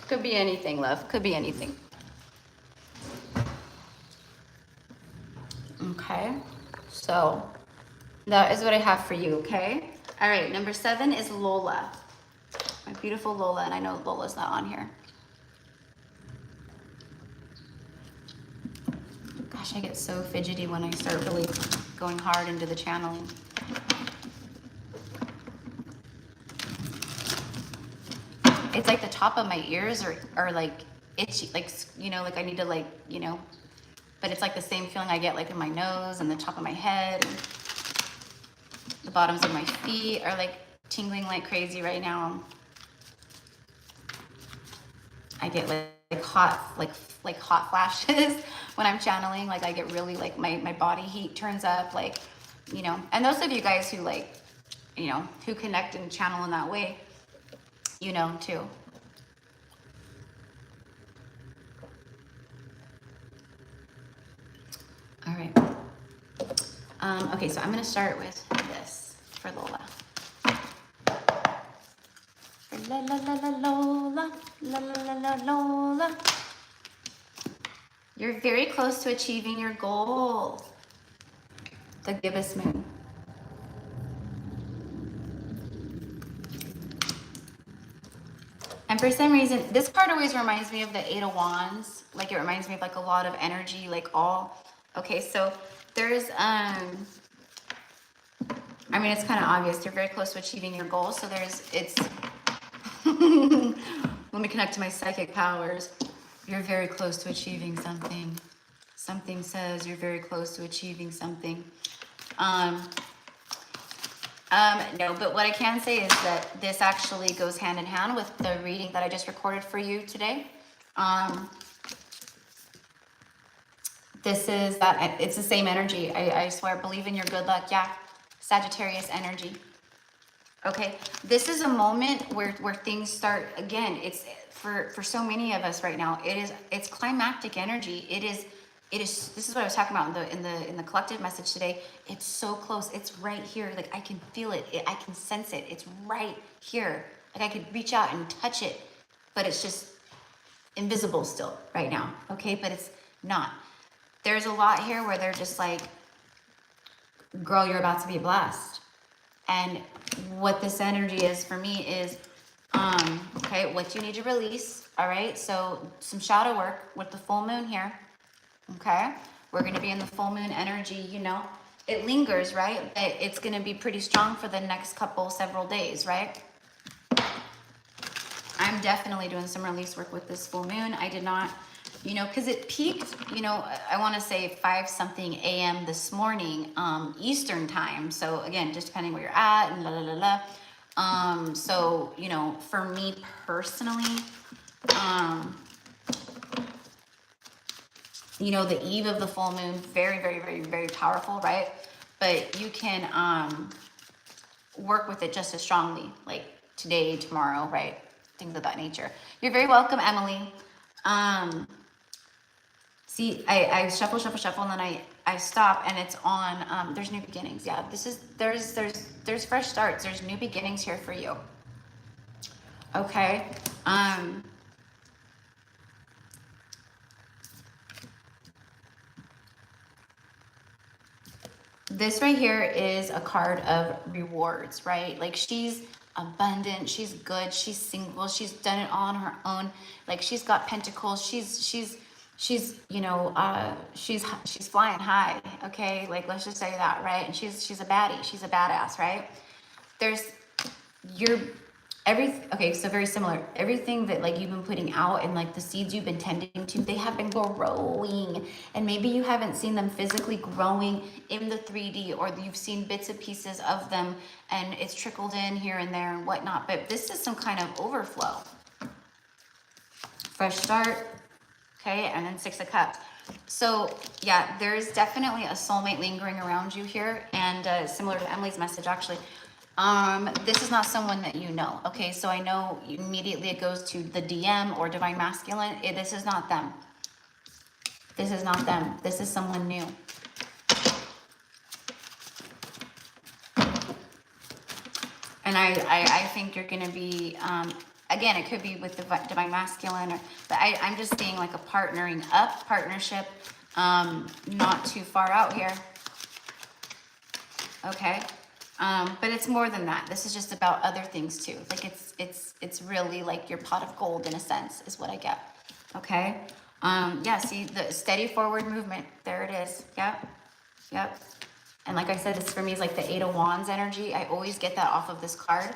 could be anything, love, could be anything. Okay, so that is what I have for you, okay? All right, number 7 is Lola, my beautiful Lola, and I know Lola's not on here. Gosh, I get so fidgety when I start really going hard into the channeling. It's like the top of my ears are like itchy, like, you know, like I need to like, you know, but it's like the same feeling I get like in my nose and the top of my head. And the bottoms of my feet are like tingling like crazy right now. I get like hot, like hot flashes when I'm channeling. Like I get really like my body heat turns up, like, you know, and those of you guys who like, you know, who connect and channel in that way, you know, too. All right. Okay, so I'm going to start with this for Lola. For la la la la Lola, la la la la Lola. You're very close to achieving your goal. The gibbous moon. And for some reason, this card always reminds me of the 8 of Wands. Like it reminds me of like a lot of energy, like all. Okay, so there's, I mean, it's kind of obvious. You're very close to achieving your goal. So it's, let me connect to my psychic powers. You're very close to achieving something. Something says you're very close to achieving something. No, but what I can say is that this actually goes hand in hand with the reading that I just recorded for you today. This is that, it's the same energy. I swear, believe in your good luck. Yeah, Sagittarius energy. Okay, this is a moment where things start, again, it's for so many of us right now, it's climactic energy. It is, this is what I was talking about in the collective message today. It's so close. It's right here. Like I can feel it. I can sense it. It's right here. Like I could reach out and touch it, but it's just invisible still right now. Okay, but it's not. There's a lot here where they're just like, girl, you're about to be blessed. And what this energy is for me is, okay, what do you need to release? All right, so some shadow work with the full moon here. Okay, we're going to be in the full moon energy, you know, it lingers, right? It's going to be pretty strong for the next several days, right? I'm definitely doing some release work with this full moon. I did not, you know, because it peaked, you know, I want to say 5-something a.m. this morning, Eastern time. So again, just depending where you're at and la la la la. So, you know, for me personally, you know, the eve of the full moon, very, very, very, very powerful, right? But you can work with it just as strongly, like today, tomorrow, right? Things of that nature. You're very welcome, Emily. See, I shuffle, and then I stop, and it's on, there's new beginnings. Yeah, this is, there's fresh starts. There's new beginnings here for you. Okay. This right here is a card of rewards, right? Like she's abundant, she's good, she's single, she's done it all on her own. Like she's got pentacles, she's you know, she's flying high, okay? Like let's just say that, right? And she's a baddie, she's a badass, right? Okay, so very similar. Everything that like you've been putting out and like the seeds you've been tending to, they have been growing. And maybe you haven't seen them physically growing in the 3D, or you've seen bits and pieces of them and it's trickled in here and there and whatnot. But this is some kind of overflow. Fresh start, okay, and then 6 of Cups. So yeah, there's definitely a soulmate lingering around you here, and similar to Emily's message actually. This is not someone that you know, okay? So I know immediately it goes to the DM or Divine Masculine. This is not them. This is not them. This is someone new. And I think you're going to be, again, it could be with the Divine Masculine, but I'm just seeing like a partnering up, partnership, not too far out here. Okay. But it's more than that. This is just about other things too. Like it's really like your pot of gold in a sense is what I get. Okay. Yeah, see the steady forward movement. There it is. Yep. Yep. And like I said, this for me is like the 8 of Wands energy. I always get that off of this card,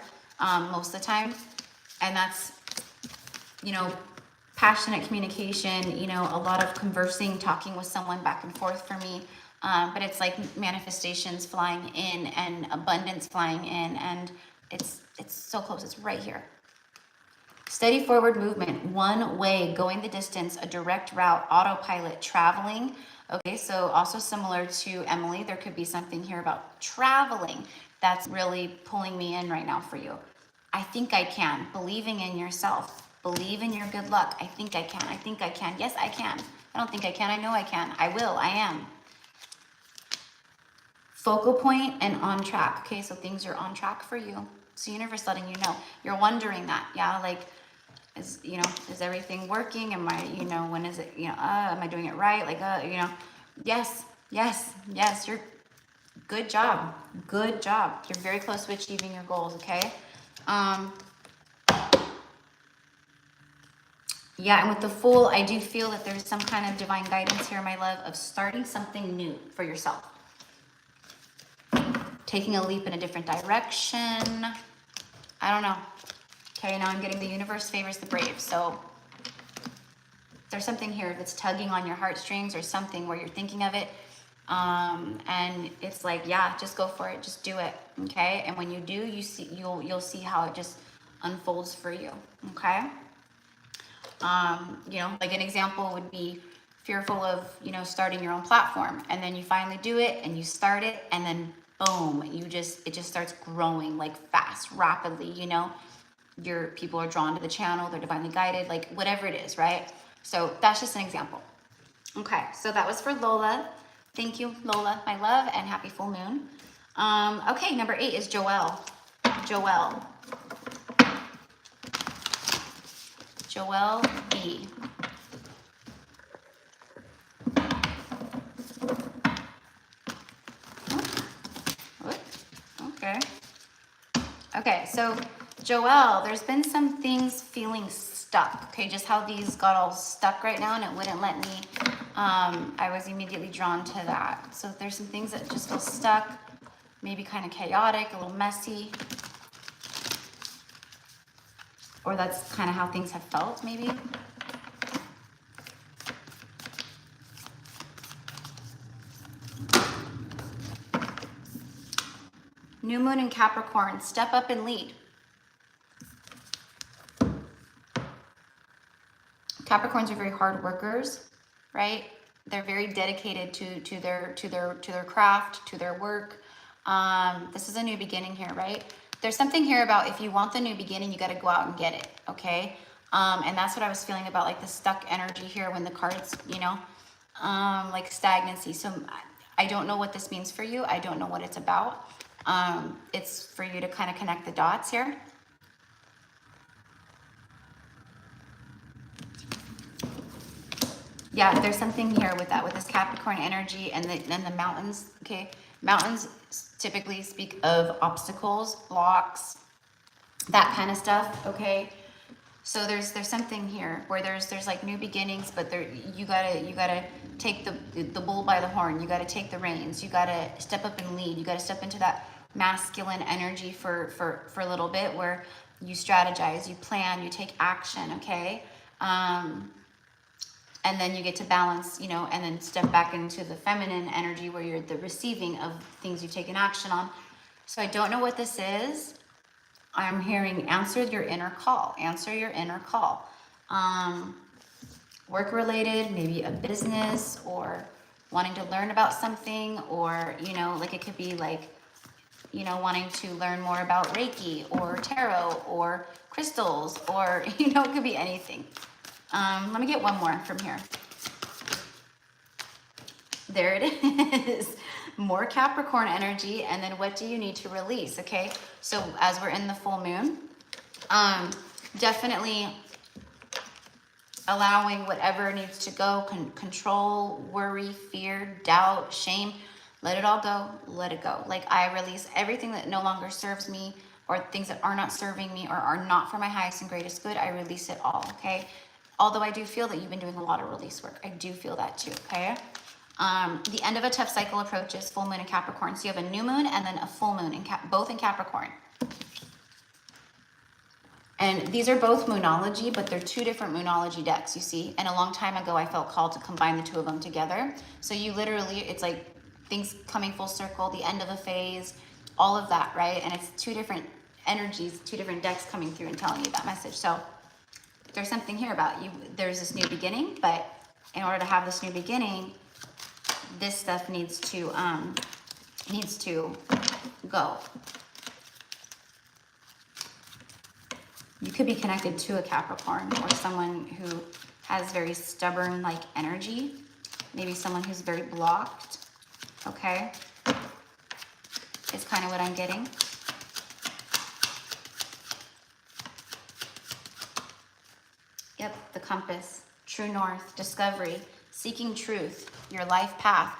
most of the time. And that's, you know, passionate communication, you know, a lot of conversing, talking with someone back and forth for me. But it's like manifestations flying in and abundance flying in, and it's so close. It's right here. Steady forward movement, one way, going the distance, a direct route, autopilot, traveling. Okay, so also similar to Emily, there could be something here about traveling that's really pulling me in right now for you. I think I can. Believing in yourself. Believe in your good luck. I think I can. I think I can. Yes, I can. I don't think I can. I know I can. I will. I am. Focal point and on track. Okay, so things are on track for you. So universe letting you know. You're wondering that. Yeah, like, is everything working? Am I, when is it, am I doing it right? Like, yes, you're, good job. Good job. You're very close to achieving your goals, okay? Yeah, and with the Fool, I do feel that there's some kind of divine guidance here, my love, of starting something new for yourself. Taking a leap in a different direction. I don't know. Okay, now I'm getting the universe favors the brave. So there's something here that's tugging on your heartstrings or something where you're thinking of it. And it's like, yeah, just go for it. Just do it. Okay. And when you do, you'll see how it just unfolds for you. Okay. Like an example would be fearful of, starting your own platform, and then you finally do it and you start it, and then boom, it just starts growing like fast, rapidly, your people are drawn to the channel, they're divinely guided, like whatever it is, right? So that's just an example. Okay, so that was for Lola. Thank you, Lola, my love, and happy full moon. Okay, number 8 is Joelle. Joelle B. Okay, so Joelle, there's been some things feeling stuck. Okay, just how these got all stuck right now and it wouldn't let me. I was immediately drawn to that. So there's some things that just feel stuck, maybe kind of chaotic, a little messy. Or that's kind of how things have felt, maybe. New moon in Capricorn, step up and lead. Capricorns are very hard workers, right? They're very dedicated to their craft, to their work. This is a new beginning here, right? There's something here about if you want the new beginning, you got to go out and get it, okay? And that's what I was feeling about like the stuck energy here when the cards, like stagnancy. So I don't know what this means for you. I don't know what it's about. It's for you to kind of connect the dots here. Yeah, there's something here with that, with this Capricorn energy and the mountains, okay? Mountains typically speak of obstacles, blocks, that kind of stuff, okay? So there's something here where there's like new beginnings, but you gotta take the bull by the horn. You gotta take the reins. You gotta step up and lead. You gotta step into that masculine energy for a little bit, where you strategize, you plan, you take action, okay? And then you get to balance, you know, and then step back into the feminine energy where you're the receiving of things you've taken action on. So I don't know what this is. I'm hearing answer your inner call, answer your inner call. Work related, maybe a business, or wanting to learn about something, or, you know, like it could be like, you know, wanting to learn more about Reiki or tarot or crystals, or, you know, it could be anything. Let me get one more from here. There it is. More Capricorn energy. And then what do you need to release? Okay. So as we're in the full moon, definitely allowing whatever needs to go, control, worry, fear, doubt, shame, let it all go, let it go. Like I release everything that no longer serves me, or things that are not serving me or are not for my highest and greatest good. I release it all, okay? Although I do feel that you've been doing a lot of release work. I do feel that too, okay? The end of a tough cycle approaches, full moon in Capricorn. So you have a new moon and then a full moon, both in Capricorn. And these are both moonology, but they're two different moonology decks, you see? And a long time ago, I felt called to combine the two of them together. So you literally, it's like things coming full circle, the end of a phase, all of that, right? And it's two different energies, two different decks coming through and telling you that message. So there's something here about you. There's this new beginning, but in order to have this new beginning, this stuff needs to go. You could be connected to a Capricorn or someone who has very stubborn like energy. Maybe someone who's very blocked. Okay. It's kind of what I'm getting. Yep, the compass, true north, discovery, seeking truth, your life path.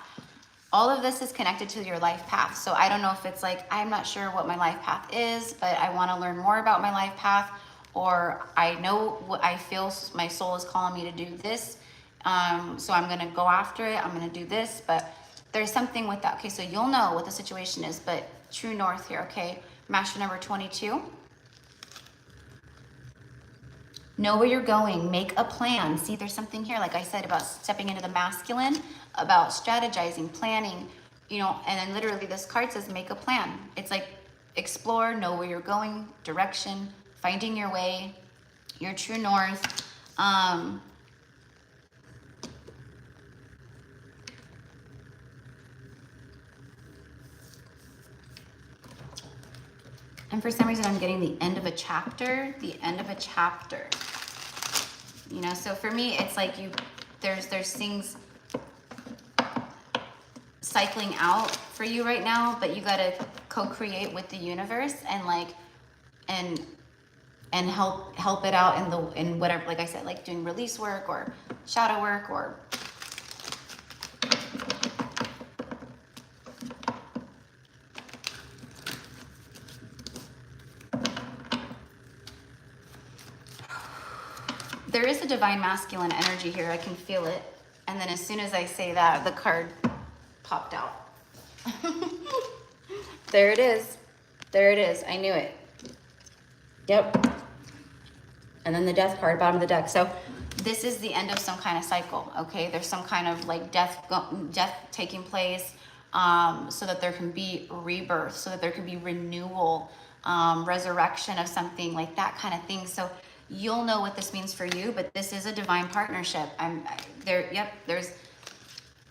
All of this is connected to your life path. So I don't know if it's like, I'm not sure what my life path is, but I want to learn more about my life path, or I know what I feel my soul is calling me to do this. So I'm going to go after it. I'm going to do this, but there's something with that. Okay, so you'll know what the situation is, but true north here, okay? Master number 22. Know where you're going, make a plan. See, there's something here, like I said, about stepping into the masculine, about strategizing, planning, you know, and then literally this card says make a plan. It's like explore, know where you're going, direction, finding your way, your true north. And for some reason, I'm getting the end of a chapter, the end of a chapter. You know, so for me, it's like there's things cycling out for you right now, but you got to co-create with the universe and like, and help it out in whatever, like I said, like doing release work or shadow work or there is a divine masculine energy here. I can feel it. And then as soon as I say that, the card popped out. There it is. There it is. I knew it. Yep. And then the death card, bottom of the deck. So this is the end of some kind of cycle, okay? There's some kind of like death taking place, so that there can be rebirth, so that there can be renewal, resurrection of something, like that kind of thing. So you'll know what this means for you, but this is a divine partnership. Yep,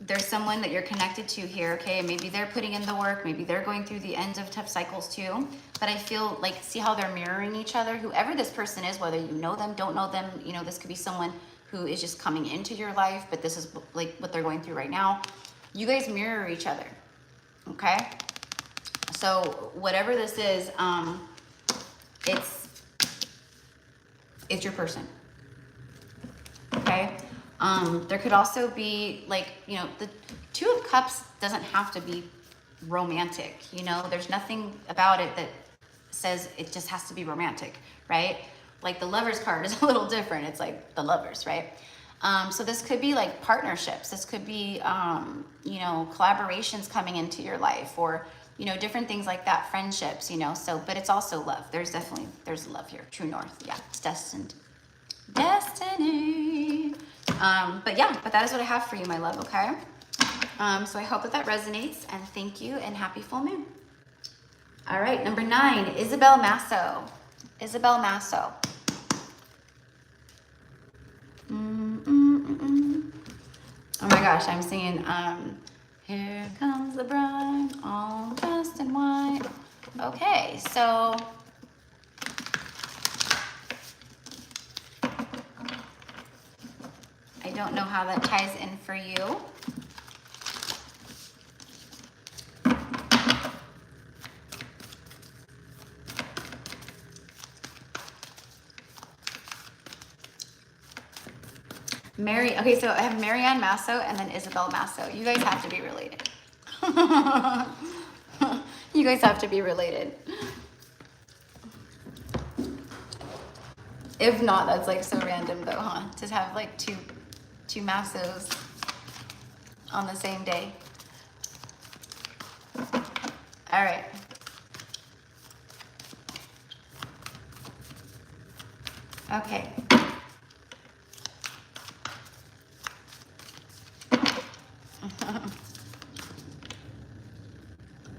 there's someone that you're connected to here, okay? Maybe they're putting in the work, maybe they're going through the ends of tough cycles too. But I feel like, see how they're mirroring each other? Whoever this person is, whether you know them, don't know them, you know, this could be someone who is just coming into your life, but this is like what they're going through right now. You guys mirror each other, okay? So whatever this is, it's your person, okay? There could also be like, you know, the Two of Cups doesn't have to be romantic, you know? There's nothing about it that says it just has to be romantic, right? Like the Lovers card is a little different. It's like the Lovers, right? So this could be like partnerships. This could be, you know, collaborations coming into your life, or you know, different things like that, friendships, you know, so, but it's also love. There's love here. True north. Yeah, it's destined. Destiny. But yeah, but that is what I have for you, my love, okay? So I hope that resonates, and thank you, and happy full moon. All right, number 9, Isabel Masso. Isabel Masso. Oh my gosh, I'm singing, here comes the bride, all dressed in white. Okay, so I don't know how that ties in for you. Okay, so I have Marianne Masso and then Isabel Masso. You guys have to be related. You guys have to be related. If not, that's like so random though, huh? To have like two Massos on the same day. All right. Okay.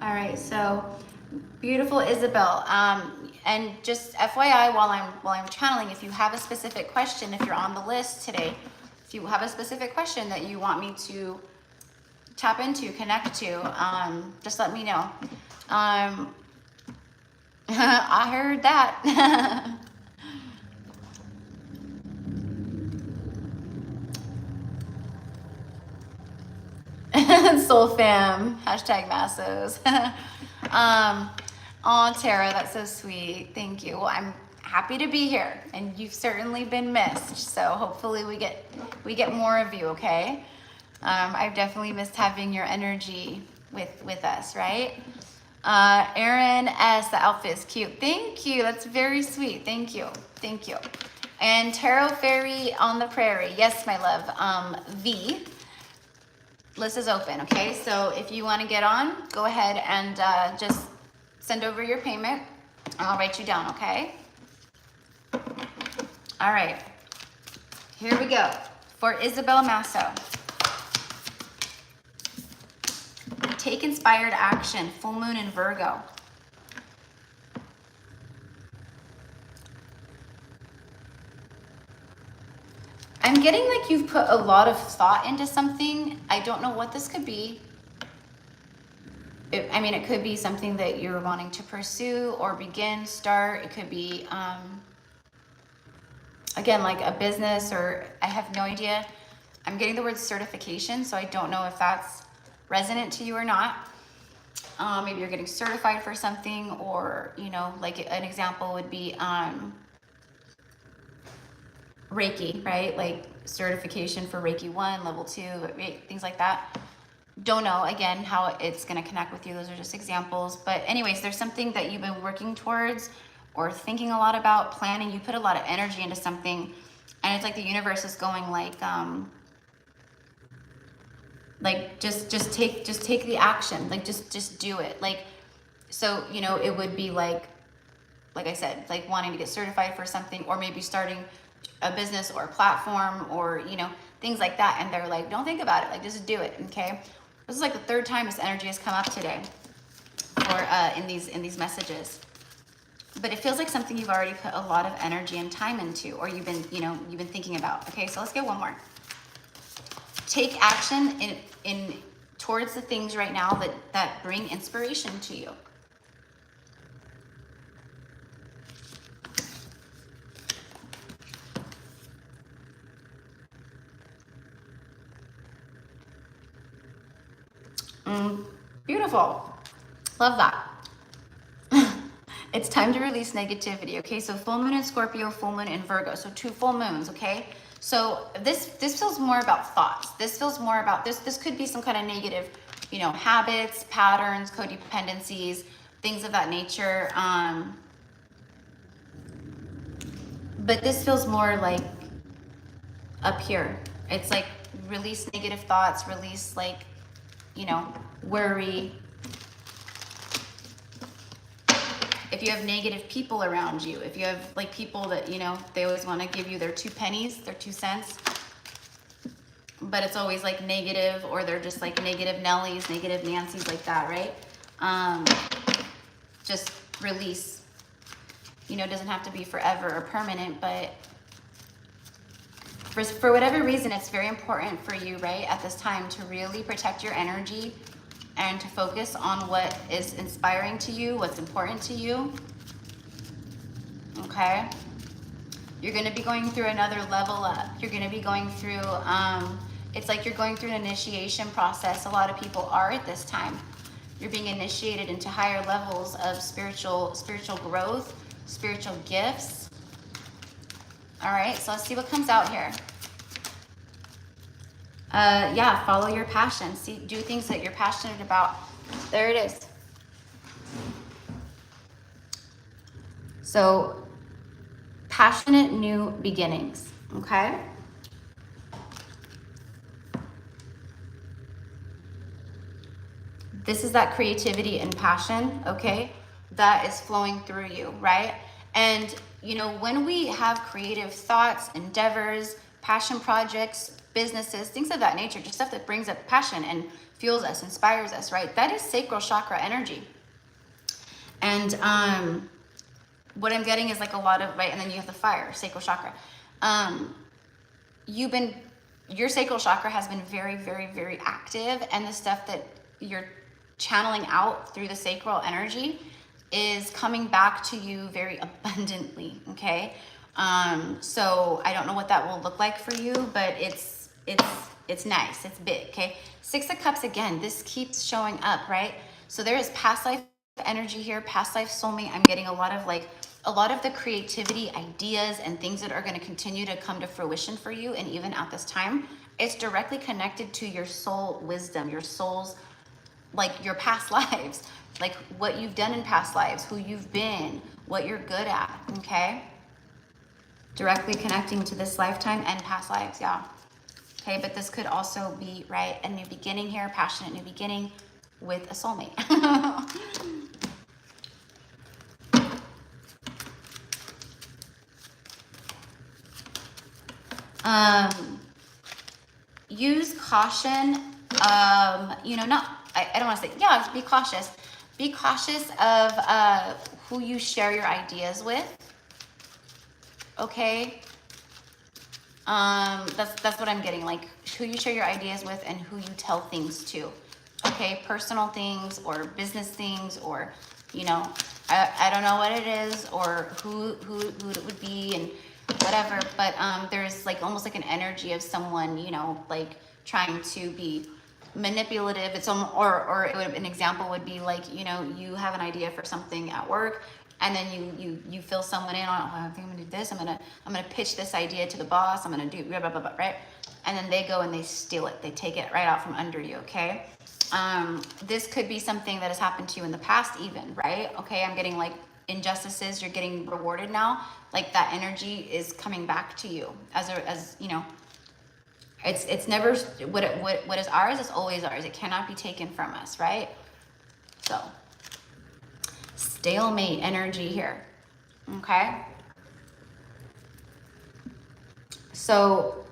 All right, so beautiful Isabel. And just FYI, while I'm channeling, if you have a specific question, if you're on the list today, if you have a specific question that you want me to tap into, connect to, just let me know. I heard that. Soul fam, hashtag Massos. Oh, Tara, that's so sweet. Thank you. Well, I'm happy to be here, and you've certainly been missed. So hopefully we get more of you. Okay. I've definitely missed having your energy with us, right? Erin S, the outfit is cute. Thank you. That's very sweet. Thank you. Thank you. And Tarot Fairy on the Prairie. Yes, my love. V. List is open, okay? So if you want to get on, go ahead and just send over your payment. I'll write you down, okay? All right. Here we go. For Isabel Masso. Take inspired action. Full moon in Virgo. I'm getting like you've put a lot of thought into something. I don't know what this could be. I mean, it could be something that you're wanting to pursue or begin, start. It could be, again, like a business, or I have no idea. I'm getting the word certification, so I don't know if that's resonant to you or not. Maybe you're getting certified for something, or, you know, like an example would be Reiki, right? Like certification for Reiki 1, level 2, things like that. Don't know, again, how it's going to connect with you. Those are just examples. But anyways, there's something that you've been working towards or thinking a lot about, planning. You put a lot of energy into something, and it's like the universe is going like just take the action. Like just do it. Like, so, you know, it would be like I said, like wanting to get certified for something, or maybe starting a business or a platform, or, you know, things like that. And they're like, don't think about it, like just do it. Okay. This is like the 3rd time this energy has come up today, or in these messages. But it feels like something you've already put a lot of energy and time into, or you've been thinking about. Okay, so let's get one more. Take action in towards the things right now that bring inspiration to you. Beautiful. Love that. It's time to release negativity, okay? So full moon in Scorpio, full moon in Virgo. So 2 full moons, okay? So this feels more about thoughts. This feels more about, this could be some kind of negative, you know, habits, patterns, codependencies, things of that nature. But this feels more like up here. It's like release negative thoughts, release like, you know, worry. if you have negative people around you, if you have like people that, you know, they always want to give you their 2 pennies, their 2 cents, but it's always like negative, or they're just like negative Nellies, negative Nancy's, like that, right? Just release. You know, it doesn't have to be forever or permanent, but for whatever reason, it's very important for you, right, at this time to really protect your energy and to focus on what is inspiring to you, what's important to you, okay? You're gonna be going through another level up. You're gonna be going through, it's like you're going through an initiation process. A lot of people are at this time. You're being initiated into higher levels of spiritual growth, spiritual gifts. All right, so let's see what comes out here. Yeah, follow your passion. See, do things that you're passionate about. There it is. So, passionate new beginnings, okay? This is that creativity and passion, okay? That is flowing through you, right? And, you know, when we have creative thoughts, endeavors, passion projects, businesses, things of that nature, just stuff that brings up passion and fuels us, inspires us, right? That is sacral chakra energy. And what I'm getting is like a lot of, right, and then you have the fire, sacral chakra. Your sacral chakra has been very, very, very active, and the stuff that you're channeling out through the sacral energy is coming back to you very abundantly, okay? So I don't know what that will look like for you, but it's nice, it's big, okay? 6 of Cups, again, this keeps showing up, right? So there is past life energy here, past life soulmate. I'm getting a lot of the creativity, ideas, and things that are going to continue to come to fruition for you. And even at this time, it's directly connected to your soul wisdom, your soul's, like your past lives, like what you've done in past lives, who you've been, what you're good at, okay? Directly connecting to this lifetime and past lives, yeah. Okay, but this could also be, right, a new beginning here, passionate new beginning with a soulmate. Use caution. You know, I don't want to say, yeah, be cautious. Be cautious of who you share your ideas with. Okay. That's what I'm getting, like who you share your ideas with and who you tell things to. Okay, personal things or business things, or, you know, I don't know what it is, or who it would be and whatever, but there's like almost like an energy of someone, you know, like trying to be manipulative. It's or it would, an example would be like, you know, you have an idea for something at work, and then you fill someone in on, oh, I think I'm gonna do this, I'm gonna pitch this idea to the boss, I'm gonna do blah, blah, blah, blah, right? And then they go and they steal it, they take it right out from under you, okay? This could be something that has happened to you in the past even, right? Okay, I'm getting like injustices, you're getting rewarded now, like that energy is coming back to you as you know, it's never, what is ours is always ours. It cannot be taken from us, right? So, stalemate energy here, okay? So,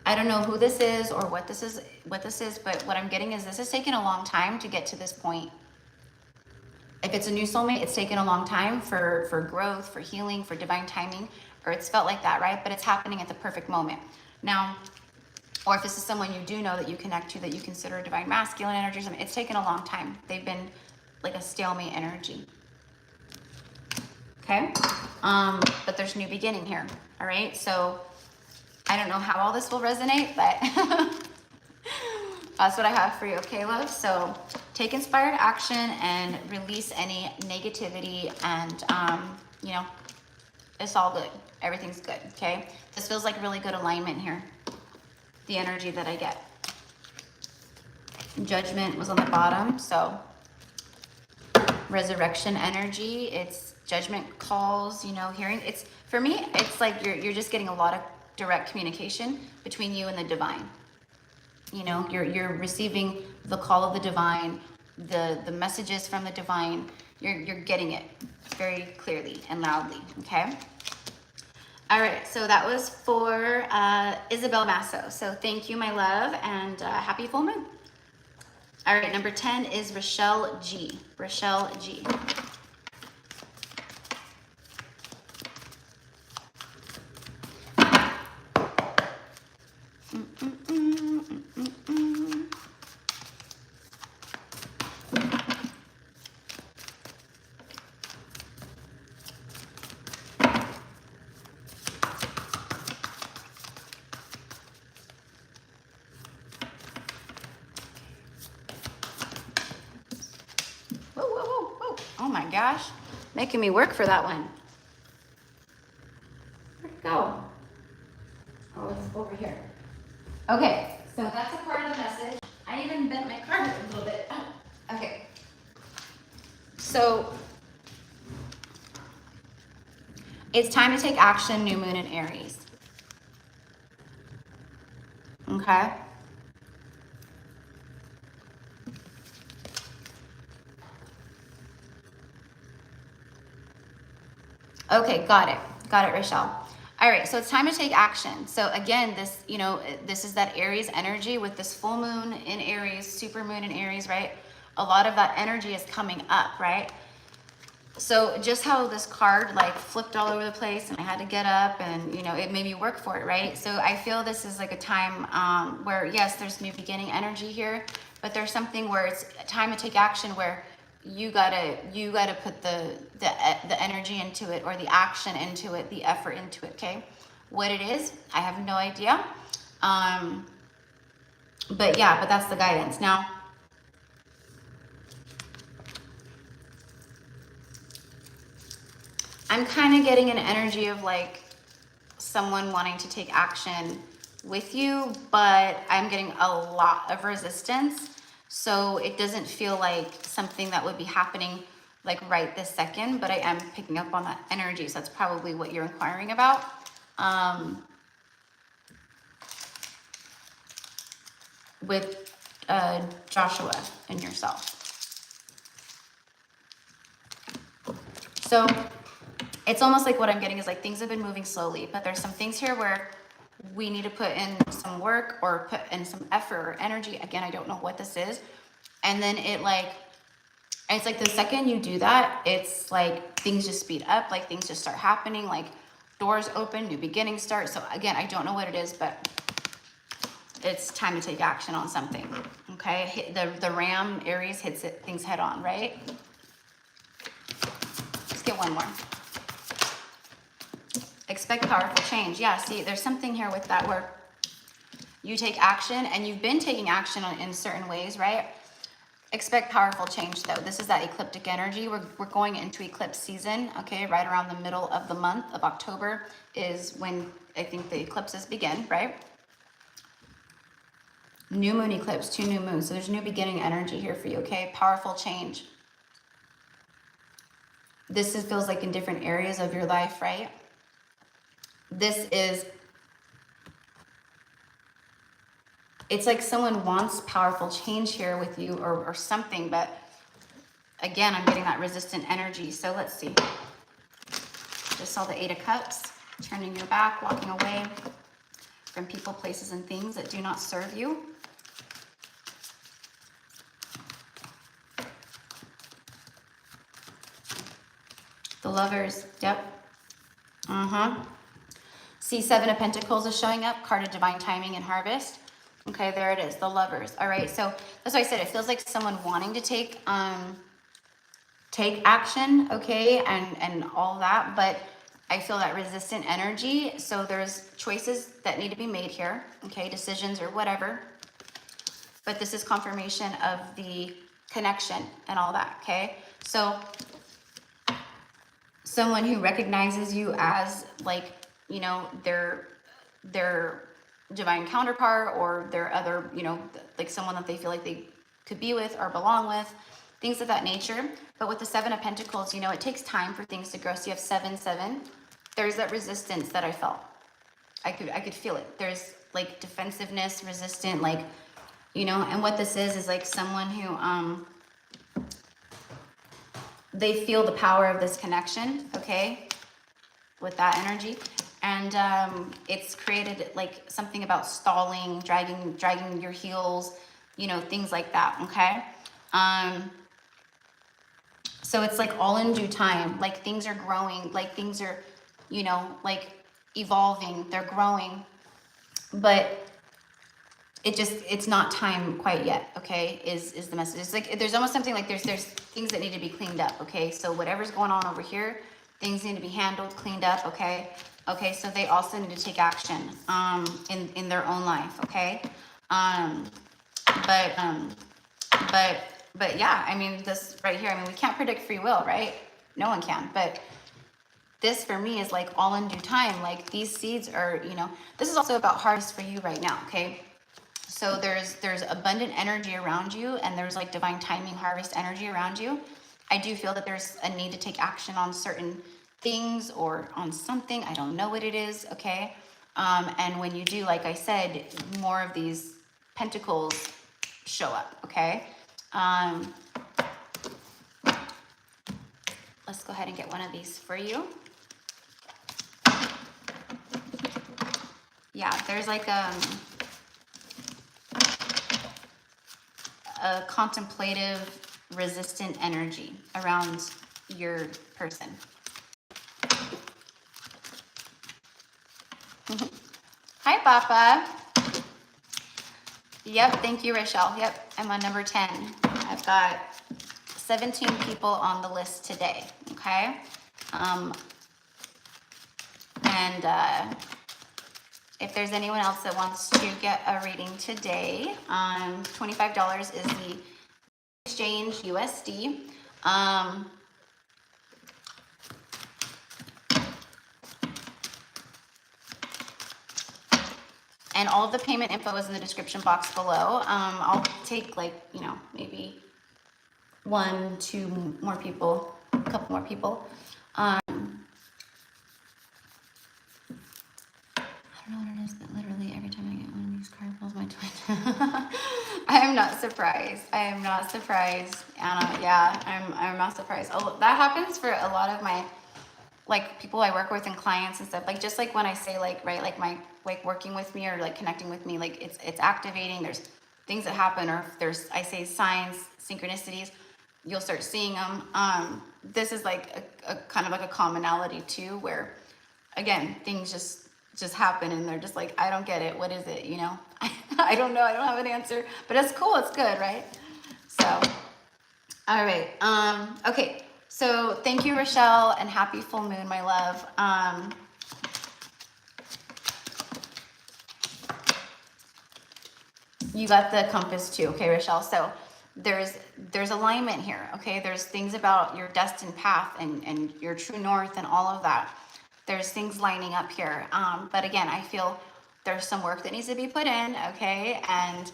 I don't know who this is or what this is, but what I'm getting is this has taken a long time to get to this point. If it's a new soulmate, it's taken a long time for growth, for healing, for divine timing, or it's felt like that, right? But it's happening at the perfect moment. Now, or if this is someone you do know that you connect to, that you consider divine masculine energy, it's taken a long time. They've been like a stalemate energy. Okay? But there's new beginning here, all right? So I don't know how all this will resonate, but that's what I have for you, okay, love? So take inspired action and release any negativity, and, you know, it's all good. Everything's good, okay? This feels like really good alignment here, the energy that I get. Judgment was on the bottom, so resurrection energy, it's judgment calls, you know, hearing. It's, for me, it's like you're just getting a lot of direct communication between you and the divine. You know, you're receiving the call of the divine, the messages from the divine, you're getting it very clearly and loudly, okay? All right, so that was for Isabel Masso. So thank you, my love, and happy full moon. All right, number 10 is Rochelle G. Rochelle G. Whoa, whoa, whoa, whoa. Oh my gosh, making me work for that one. Where'd it go? Oh, it's over here. Okay, so that's a part of the message. I even bent my card a little bit. Okay. So it's time to take action, new moon in Aries. Okay. Okay, got it. Got it, Rochelle. All right, so it's time to take action. So again, this, you know, this is that Aries energy with this full moon in Aries, super moon in Aries, right? A lot of that energy is coming up, right? So just how this card like flipped all over the place and I had to get up and, you know, it made me work for it, right? So I feel this is like a time where, yes, there's new beginning energy here, but there's something where it's time to take action where you gotta put the energy into it, or the action into it, the effort into it, okay? What it is, I have no idea. But yeah, but that's the guidance. Now, I'm kind of getting an energy of like someone wanting to take action with you, but I'm getting a lot of resistance. So it doesn't feel like something that would be happening like right this second, but I am picking up on that energy. So that's probably what you're inquiring about. With Joshua and yourself. So it's almost like what I'm getting is like things have been moving slowly, but there's some things here where we need to put in some work or put in some effort or energy. Again, I don't know what this is. And then it's like the second you do that, it's like things just speed up, like things just start happening, like doors open, new beginnings start. So again, I don't know what it is, but it's time to take action on something, okay? The Ram, Aries hits things head on, right? Let's get one more. Expect powerful change. Yeah, see, there's something here with that where you take action, and you've been taking action in certain ways, right? Expect powerful change, though. This is that ecliptic energy. We're going into eclipse season, okay? Right around the middle of the month of October is when I think the eclipses begin, right? New moon eclipse, 2 new moons. So there's new beginning energy here for you, okay? Powerful change. This feels like in different areas of your life, right? This is, it's like someone wants powerful change here with you or something, but again, I'm getting that resistant energy. So let's see. Just saw the 8 of Cups, turning your back, walking away from people, places, and things that do not serve you. The Lovers, yep. See, 7 of Pentacles is showing up, card of divine timing and harvest. Okay, there it is, the Lovers. All right, so that's why I said it feels like someone wanting to take action, okay, and all that, but I feel that resistant energy. So there's choices that need to be made here, okay, decisions or whatever. But this is confirmation of the connection and all that, okay? So someone who recognizes you as like, you know, their divine counterpart or their other, you know, like someone that they feel like they could be with or belong with, things of that nature. But with the 7 of Pentacles, you know, it takes time for things to grow. So you have 7, 7. There's that resistance that I felt. I could feel it. There's like defensiveness, resistant, like, you know, and what this is like someone who they feel the power of this connection, okay, with that energy. And it's created like something about stalling, dragging your heels, you know, things like that, okay? So it's like all in due time, like things are growing, like things are, you know, like evolving, they're growing, but it's not time quite yet, okay, is the message. It's like, there's almost something like there's things that need to be cleaned up, okay? So whatever's going on over here, things need to be handled, cleaned up, okay? Okay, so they also need to take action in their own life, okay? But yeah, I mean, this right here, I mean, we can't predict free will, right? No one can, but this for me is like all in due time. Like these seeds are, you know, this is also about harvest for you right now, okay? So there's abundant energy around you, and there's like divine timing harvest energy around you. I do feel that there's a need to take action on certain things or on something. I don't know what it is, okay? And when you do, like I said, more of these pentacles show up, okay? Let's go ahead and get one of these for you. Yeah, there's like a contemplative, resistant energy around your person. Hi, Papa. Yep, thank you, Rochelle. Yep, I'm on number 10. I've got 17 people on the list today, okay? If there's anyone else that wants to get a reading today, $25 is the exchange USD. And all of the payment info is in the description box below. I'll take like, you know, maybe 1, 2 more people, a couple more people. I don't know what it is, but literally every time I get one of these card pulls my twin. I am not surprised. I am not surprised, Anna. Yeah, I'm not surprised. Oh, that happens for a lot of my, like, people I work with and clients and stuff. Like, just like when I say, like, right, like my, like, working with me or like connecting with me, like it's activating. There's things that happen, or if there's, I say signs, synchronicities, you'll start seeing them. This is like a kind of like a commonality too, where again, things just happen and they're just like, I don't get it. What is it? You know, I don't know. I don't have an answer, but it's cool. It's good. Right. So, all right. Okay. So thank you, Rochelle, and happy full moon, my love. You got the compass too. Okay, Rochelle. So there's alignment here. Okay. There's things about your destined path and your true north and all of that. There's things lining up here. But again, I feel there's some work that needs to be put in, okay? And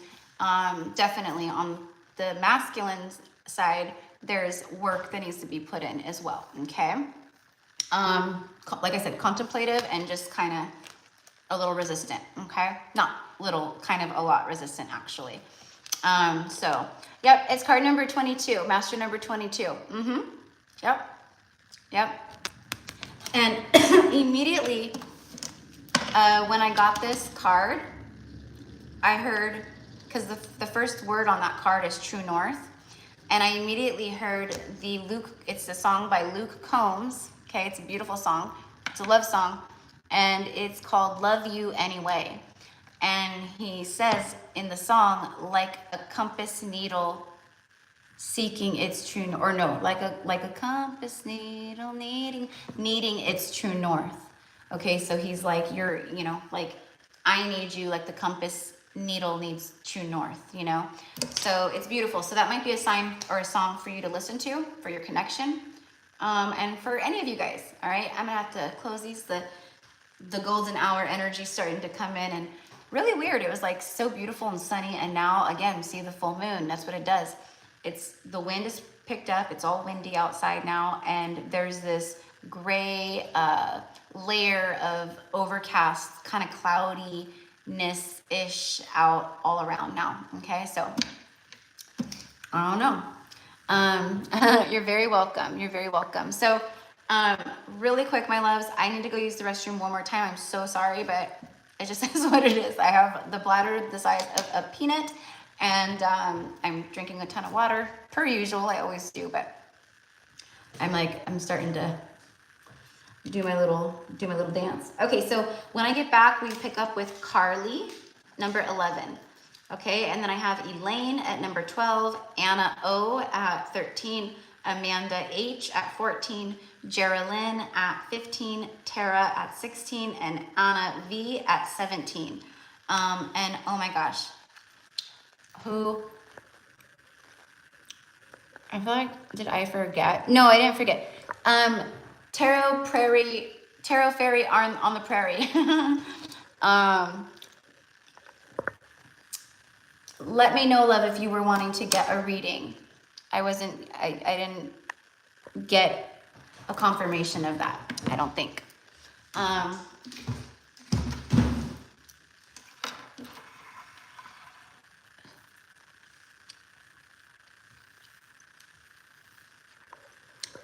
definitely on the masculine side, there's work that needs to be put in as well, okay? Like I said, contemplative and just kind of a little resistant, okay? Not little, kind of a lot resistant, actually. So, yep, it's card number 22, master number 22. Yep. And immediately, when I got this card, I heard, because the first word on that card is True North, and I immediately heard it's a song by Luke Combs, okay, it's a beautiful song, it's a love song, and it's called Love You Anyway. And he says in the song, like a compass needle seeking its true, or no, like a compass needle needing its true north. Okay, so he's like, you're, you know, like I need you, like the compass needle needs true north, you know. So it's beautiful. So that might be a sign or a song for you to listen to for your connection, and for any of you guys. All right, I'm gonna have to close these. The golden hour energy starting to come in, and really weird. It was like so beautiful and sunny, and now again, see the full moon. That's what it does. It's the wind is picked up. It's all windy outside now, and there's this gray layer of overcast, kind of cloudiness-ish out all around now. Okay, so I don't know. You're very welcome. You're very welcome. So, really quick, my loves, I need to go use the restroom one more time. I'm so sorry, but it just is what it is. I have the bladder the size of a peanut, and I'm drinking a ton of water per usual. I always do, but I'm starting to do my little dance. Okay, so when I get back, we pick up with Carly, number 11. Okay, and then I have Elaine at number 12, Anna O at 13, Amanda H at 14, Geraldine at 15, Tara at 16, and Anna V at 17. And oh my gosh, who, I feel like, did I forget? No, I didn't forget. Tarot Fairy on the prairie. Let me know, love, if you were wanting to get a reading. I didn't get a confirmation of that, I don't think.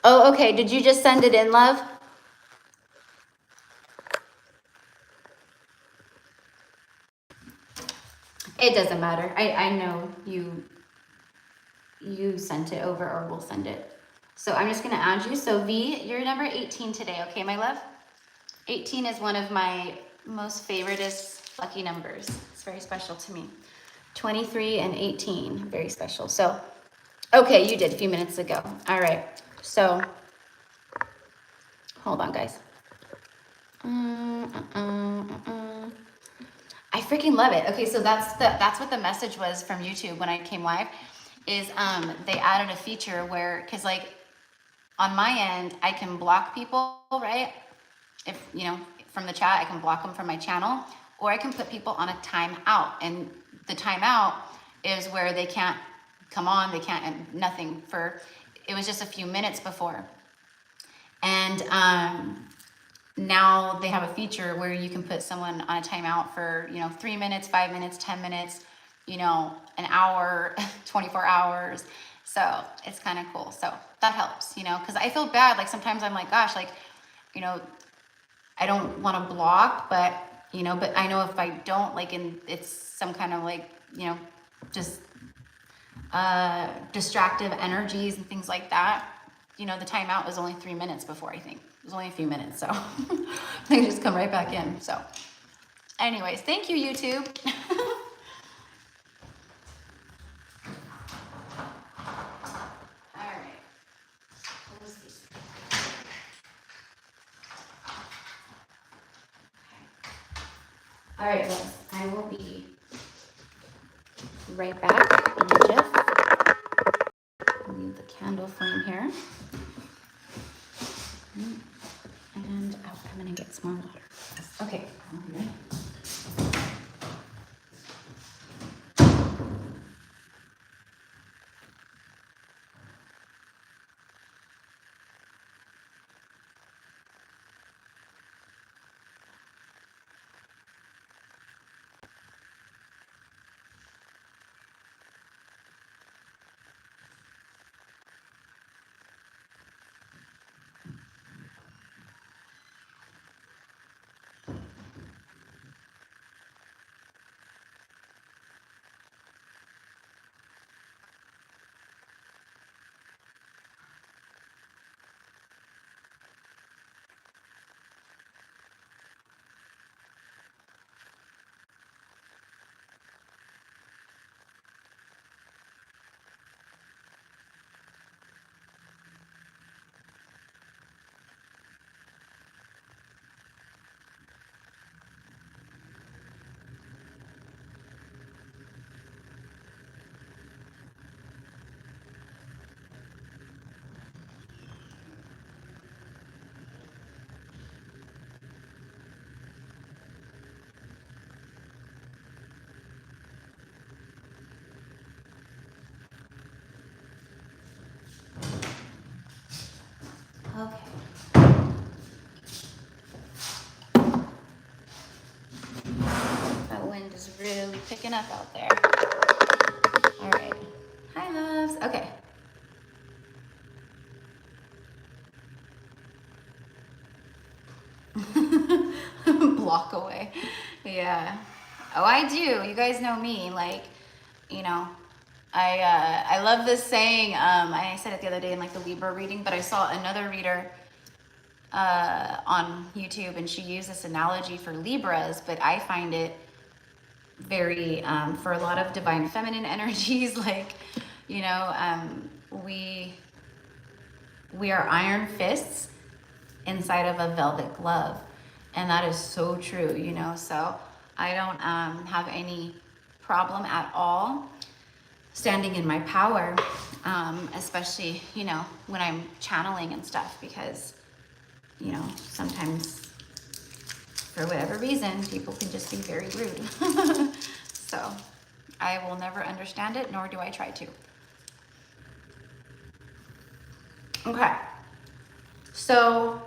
Oh, okay, did you just send it in, love? It doesn't matter. I know you sent it over, or will send it. So I'm just gonna add you. So V, you're number 18 today, okay, my love? 18 is one of my most favoritist lucky numbers. It's very special to me. 23 and 18, very special. So, okay, you did a few minutes ago. All right, so, hold on, guys. I freaking love it. Okay, so that's what the message was from YouTube when I came live, is they added a feature where, because like on my end, I can block people, right? If, you know, from the chat, I can block them from my channel, or I can put people on a timeout. And the timeout is where they can't come on, they can't, nothing for, it was just a few minutes before. And now they have a feature where you can put someone on a timeout for, 3 minutes, 5 minutes, 10 minutes, an hour, 24 hours. So it's kind of cool. So that helps, because I feel bad. Like sometimes I'm like, gosh, like, I don't want to block, but I know if I don't, like, and it's some kind of like, just distractive energies and things like that. The timeout was only 3 minutes before, I think. It was only a few minutes, so they just come right back in. So anyways, thank you, YouTube. All right. Close these. All right, guys, I will be right back in a jiff. Leave the candle flame here. And I'm gonna get some more water. Okay. Okay. That wind is really picking up out there. All right. Hi, loves. Okay. away. Yeah. Oh, I do. You guys know me. Like, you know, I love this saying. I said it the other day in like the Libra reading, but I saw another reader on YouTube, and she used this analogy for Libras, but I find it very for a lot of divine feminine energies. Like, you know, we are iron fists inside of a velvet glove, and that is so true, you know. So I don't have any problem at all standing in my power, especially, you know, when I'm channeling and stuff, because, you know, sometimes for whatever reason people can just be very rude. So I will never understand it, nor do I try to. Okay, so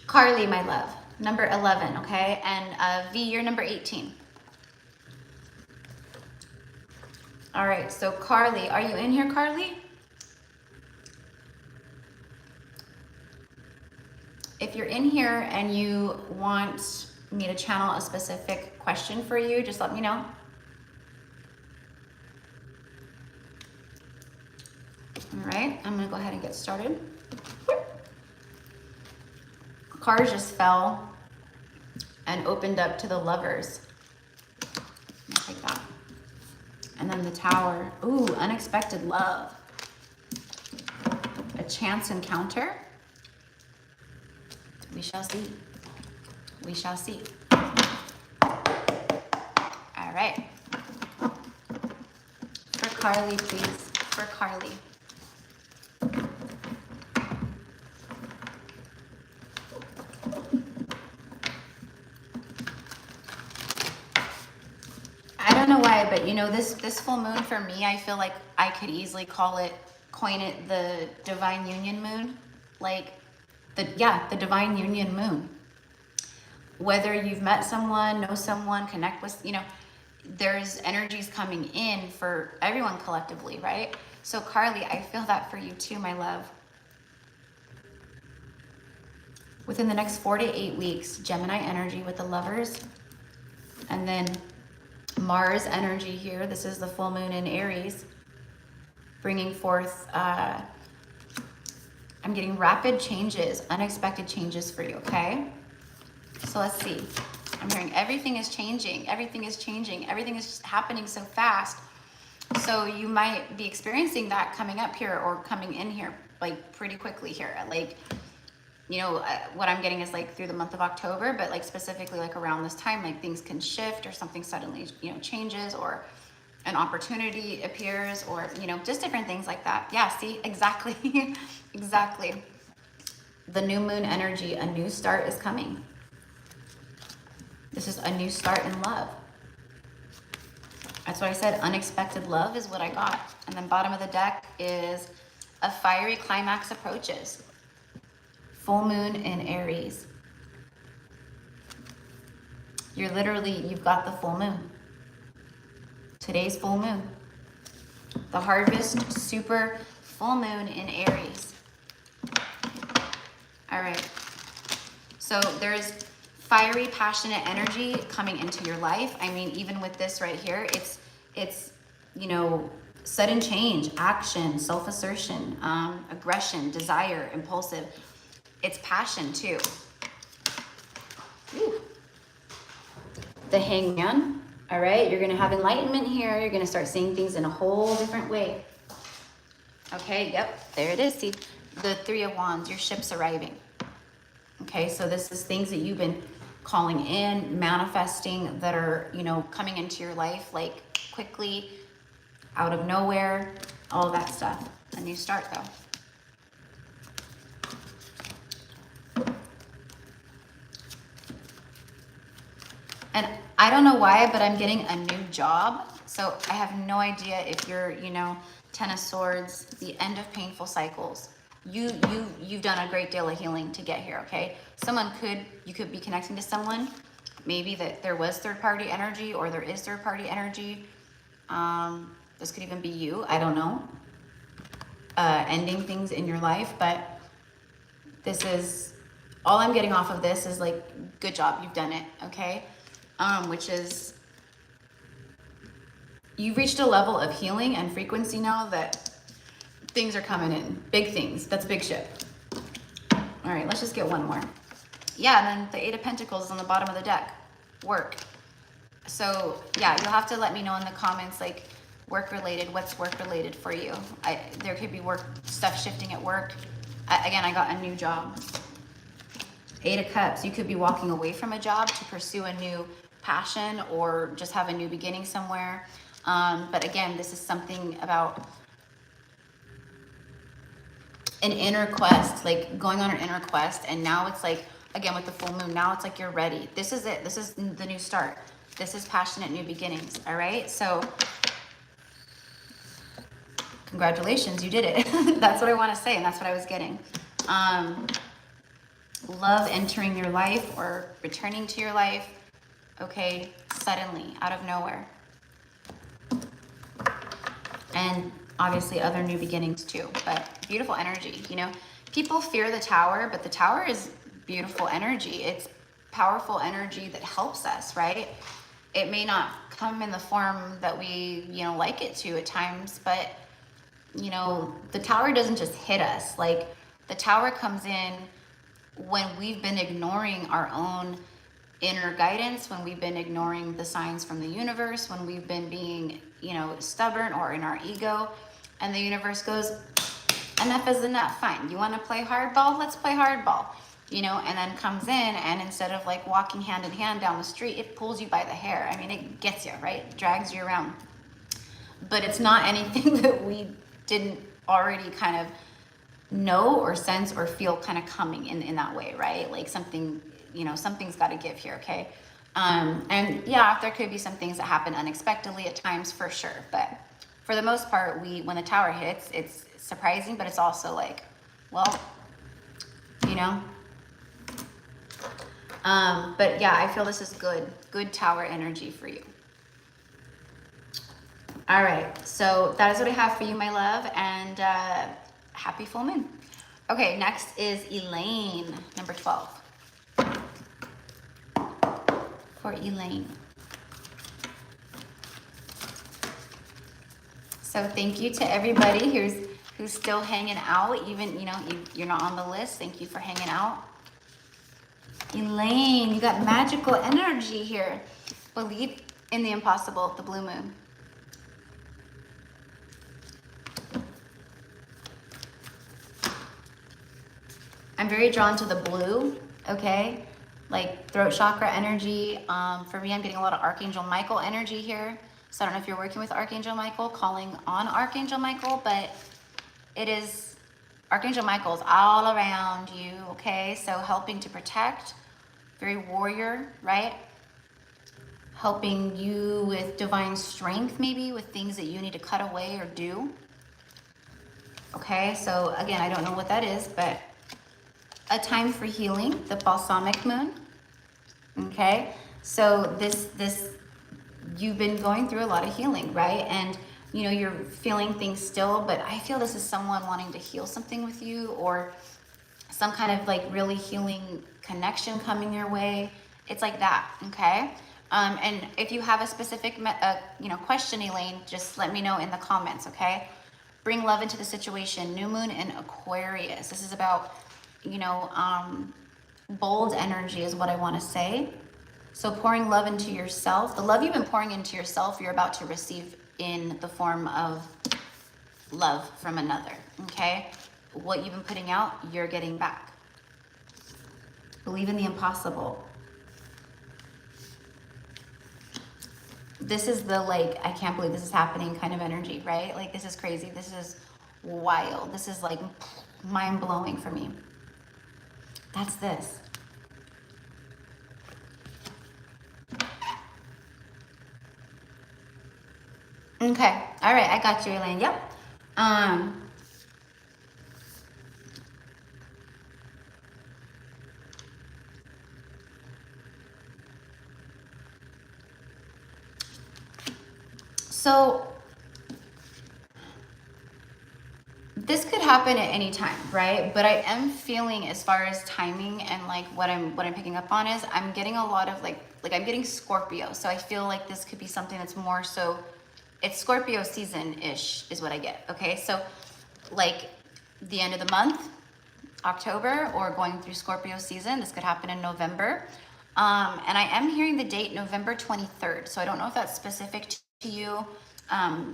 Carly, my love, number 11, okay? And V, you're number 18. All right, so Carly, are you in here, Carly? If you're in here and you want me to channel a specific question for you, just let me know. All right, I'm gonna go ahead and get started. Cards just fell and opened up to the Lovers. I'll take that. And then the Tower. Ooh, unexpected love. A chance encounter. We shall see. We shall see. All right. For Carly, please. For Carly. I don't know why, but you know, this full moon for me, I feel like I could easily coin it the divine union moon. Like, the divine union moon. Whether you've met someone, know someone, connect with, you know, there's energies coming in for everyone collectively, right? So Carly, I feel that for you too, my love. Within the next 4 to 8 weeks, Gemini energy with the Lovers, and then Mars energy here. This is the full moon in Aries, bringing forth, I'm getting rapid changes, unexpected changes for you, okay? So let's see. I'm hearing everything is changing. Everything is changing. Everything is happening so fast. So you might be experiencing that coming up here or coming in here, like pretty quickly here. Like, you know, what I'm getting is like through the month of October, but like specifically like around this time, like things can shift or something suddenly, you know, changes, or an opportunity appears, or, you know, just different things like that. Yeah, see, exactly. Exactly. The new moon energy, a new start is coming. This is a new start in love. That's what I said, unexpected love is what I got. And then bottom of the deck is a fiery climax approaches. Full moon in Aries. You've got the full moon. Today's full moon. The harvest super full moon in Aries. All right. So there's fiery, passionate energy coming into your life. I mean, even with this right here, it's you know, sudden change, action, self-assertion, aggression, desire, impulsive. It's passion too. Ooh. The Hangman. All right, you're gonna have enlightenment here. You're gonna start seeing things in a whole different way. Okay, yep, there it is. See, the Three of Wands, your ship's arriving. Okay, so this is things that you've been calling in, manifesting, that are, you know, coming into your life like quickly, out of nowhere, all that stuff. A new start though. And I don't know why, but I'm getting a new job. So I have no idea if you're, you know, Ten of Swords, the end of painful cycles. You've done a great deal of healing to get here, okay? You could be connecting to someone, maybe that there was third-party energy, or there is third-party energy. This could even be you, I don't know. Ending things in your life, but this is all I'm getting off of this is like, good job, you've done it, okay? Which is, you've reached a level of healing and frequency now that things are coming in, big things. That's big shit. All right, let's just get one more. Yeah, and then the Eight of Pentacles is on the bottom of the deck. Work. So yeah, you'll have to let me know in the comments, like, work related, what's work related for you. There could be work stuff shifting at work. Again, I got a new job. Eight of Cups, you could be walking away from a job to pursue a new passion or just have a new beginning somewhere. But again, this is something about an inner quest, like going on an inner quest. And now it's like, again, with the full moon, now it's like you're ready. This is it. This is the new start. This is passionate new beginnings. All right. So congratulations, you did it. That's what I want to say. And that's what I was getting. Love entering your life or returning to your life. Okay. Suddenly, out of nowhere. And obviously other new beginnings too, but beautiful energy. You know, people fear the Tower, but the Tower is beautiful energy. It's powerful energy that helps us, right? It may not come in the form that we, you know, like it to at times, but you know, the Tower doesn't just hit us. Like, the Tower comes in when we've been ignoring our own inner guidance, when we've been ignoring the signs from the universe, when we've been being, you know, stubborn or in our ego, and the universe goes, enough is enough. Fine, you want to play hardball? Let's play hardball. You know, and then comes in, and instead of like walking hand in hand down the street, it pulls you by the hair. I mean, it gets you, right? It drags you around. But it's not anything that we didn't already kind of know or sense or feel kind of coming in that way, right? Like something, you know, something's got to give here, okay? And yeah, there could be some things that happen unexpectedly at times, for sure. But for the most part, when the Tower hits, it's surprising, but it's also like, well, you know. But yeah, I feel this is good Tower energy for you. All right, so that is what I have for you, my love, and happy full moon. Okay, next is Elaine, number 12. For Elaine. So thank you to everybody who's still hanging out, even, you know, you're not on the list. Thank you for hanging out. Elaine, you got magical energy here. Believe in the impossible, the blue moon. I'm very drawn to the blue, okay? Like throat chakra energy. For me, I'm getting a lot of Archangel Michael energy here. So I don't know if you're working with Archangel Michael, calling on Archangel Michael, but it is, Archangel Michael's all around you, okay? So helping to protect, very warrior, right? Helping you with divine strength, maybe with things that you need to cut away or do. Okay, so again, I don't know what that is, but a time for healing, the balsamic moon. Okay, so this you've been going through a lot of healing, right? And you know, you're feeling things still, but I feel this is someone wanting to heal something with you, or some kind of like really healing connection coming your way. It's like that, okay? And if you have a specific you know, question, Elaine, just let me know in the comments, okay? Bring love into the situation. New moon in Aquarius. This is about, you know, bold energy is what I want to say. So pouring love into yourself, the love you've been pouring into yourself, you're about to receive in the form of love from another, okay? What you've been putting out, you're getting back. Believe in the impossible. This is the, like, I can't believe this is happening kind of energy, right? Like, this is crazy. This is wild. This is like mind-blowing for me. That's this. Okay. All right. I got you, Elaine. Yep. So this could happen at any time, right? But I am feeling, as far as timing and like what I'm picking up on, is I'm getting a lot of like I'm getting Scorpio. So I feel like this could be something that's more so, it's Scorpio season-ish is what I get. Okay, so like the end of the month, October, or going through Scorpio season. This could happen in November. And I am hearing the date November 23rd. So I don't know if that's specific to you,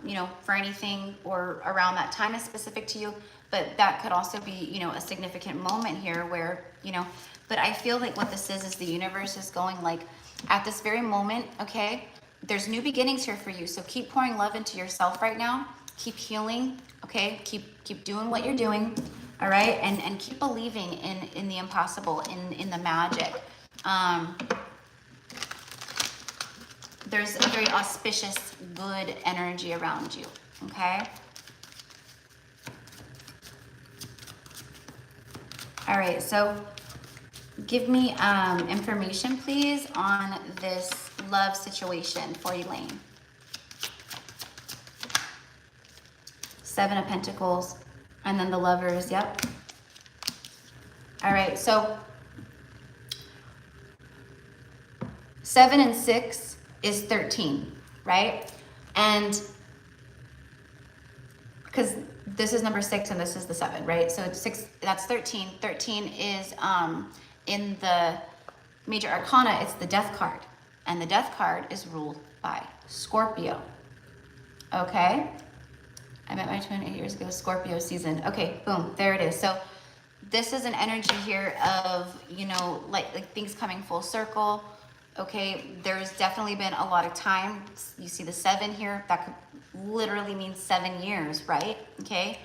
you know, for anything, or around that time is specific to you, but that could also be, you know, a significant moment here where, you know, but I feel like what this is the universe is going like, at this very moment, okay, there's new beginnings here for you. So keep pouring love into yourself right now. Keep healing, okay? Keep doing what you're doing, all right? And keep believing in the impossible, in the magic. There's a very auspicious, good energy around you, okay? All right, so give me information, please, on this love situation for Elaine. 7 of Pentacles, and then the Lovers, yep. All right, so 7 and 6 is 13, right? And because this is number 6 and this is the 7, right? So it's 6, that's 13. 13 is in the major arcana, it's the Death card. And the Death card is ruled by Scorpio. Okay? I met my twin 8 years ago, Scorpio season. Okay, boom, there it is. So this is an energy here of, you know, like things coming full circle. Okay, there's definitely been a lot of time. You see the 7 here, that could literally mean 7 years, right? Okay,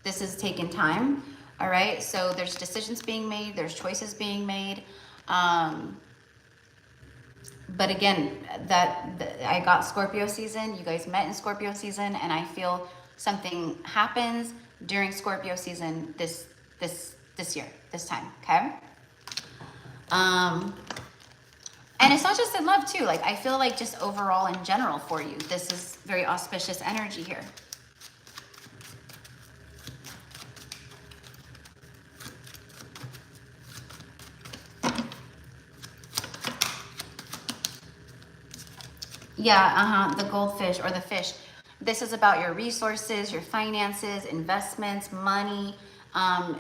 this is taking time. All right, so there's decisions being made, there's choices being made. But again, I got Scorpio season. You guys met in Scorpio season, and I feel something happens during Scorpio season this year, this time. Okay. And it's not just in love too. Like I feel like just overall in general for you, this is very auspicious energy here. Yeah, the goldfish or the fish. This is about your resources, your finances, investments, money.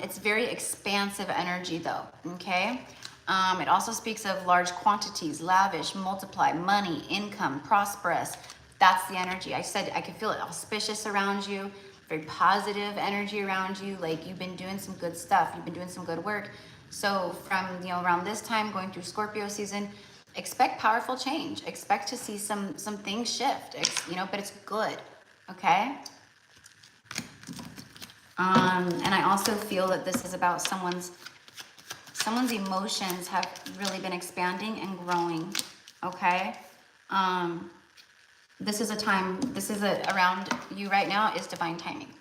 It's very expansive energy though, okay? It also speaks of large quantities, lavish, multiply, money, income, prosperous. That's the energy. I said I could feel it auspicious around you, very positive energy around you. Like you've been doing some good stuff. You've been doing some good work. So from, you know, around this time going through Scorpio season, expect powerful change. Expect to see some things shift, you know, but it's good, okay? And I also feel that this is about someone's emotions have really been expanding and growing, okay? This is a time, around you right now is divine timing,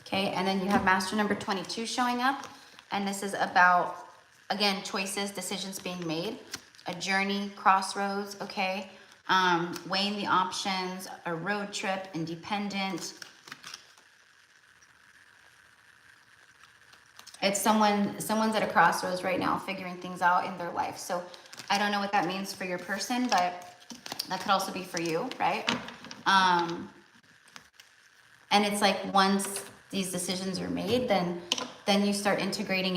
okay? And then you have Master number 22 showing up, and this is about, again, choices, decisions being made, a journey, crossroads, okay? Weighing the options, a road trip, independent. It's someone's at a crossroads right now, figuring things out in their life. So I don't know what that means for your person, but that could also be for you, right? And it's like once these decisions are made, then you start integrating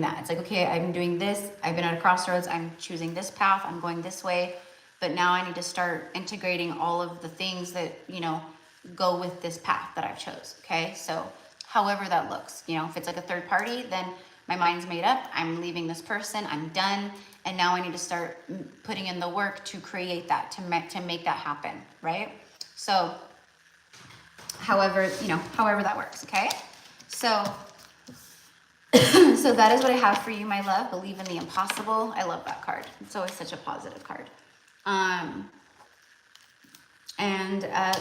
that. It's like, okay, I'm doing this. I've been at a crossroads. I'm choosing this path. I'm going this way. But now I need to start integrating all of the things that, you know, go with this path that I've chose. Okay. So however that looks, you know, if it's like a third party, then my mind's made up. I'm leaving this person. I'm done. And now I need to start putting in the work to create that, to make that happen. Right. So however that works. Okay. So so that is what I have for you, my love. Believe in the impossible. I love that card. It's always such a positive card. And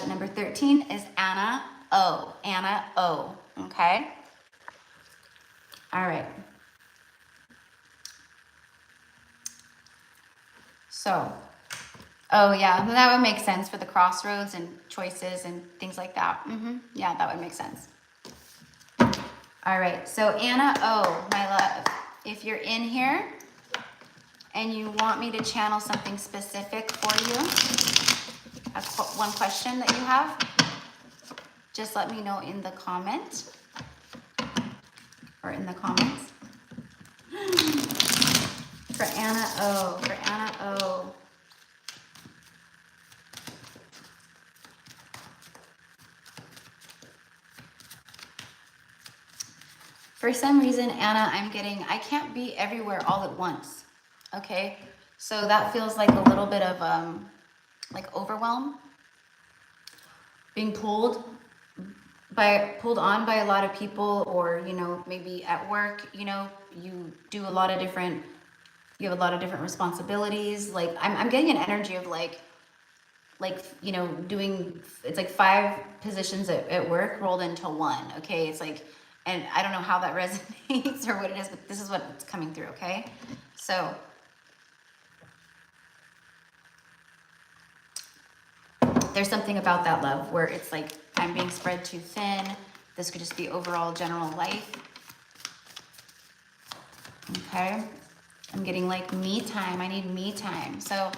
number 13 is Anna O. Anna O. Okay. All right. So Oh yeah, that would make sense for the crossroads and choices and things like that. Yeah, that would make sense. All right, so Anna O, my love, if you're in here and you want me to channel something specific for you, one question that you have, just let me know in the comment or in the comments. For Anna O, for Anna O. For some reason, Anna, I'm getting, I can't be everywhere all at once. Okay, so that feels like a little bit of like overwhelm, being pulled on by a lot of people, or you know, maybe at work, you know, you do a lot of different, you have a lot of different responsibilities. Like I'm getting an energy of like you know, doing, it's like 5 positions at work rolled into one. Okay, it's like, and I don't know how that resonates or what it is, but this is what's coming through. Okay, so there's something about that, love, where it's like I'm being spread too thin. This could just be overall general life. Okay, I'm getting like me time. I need me time. So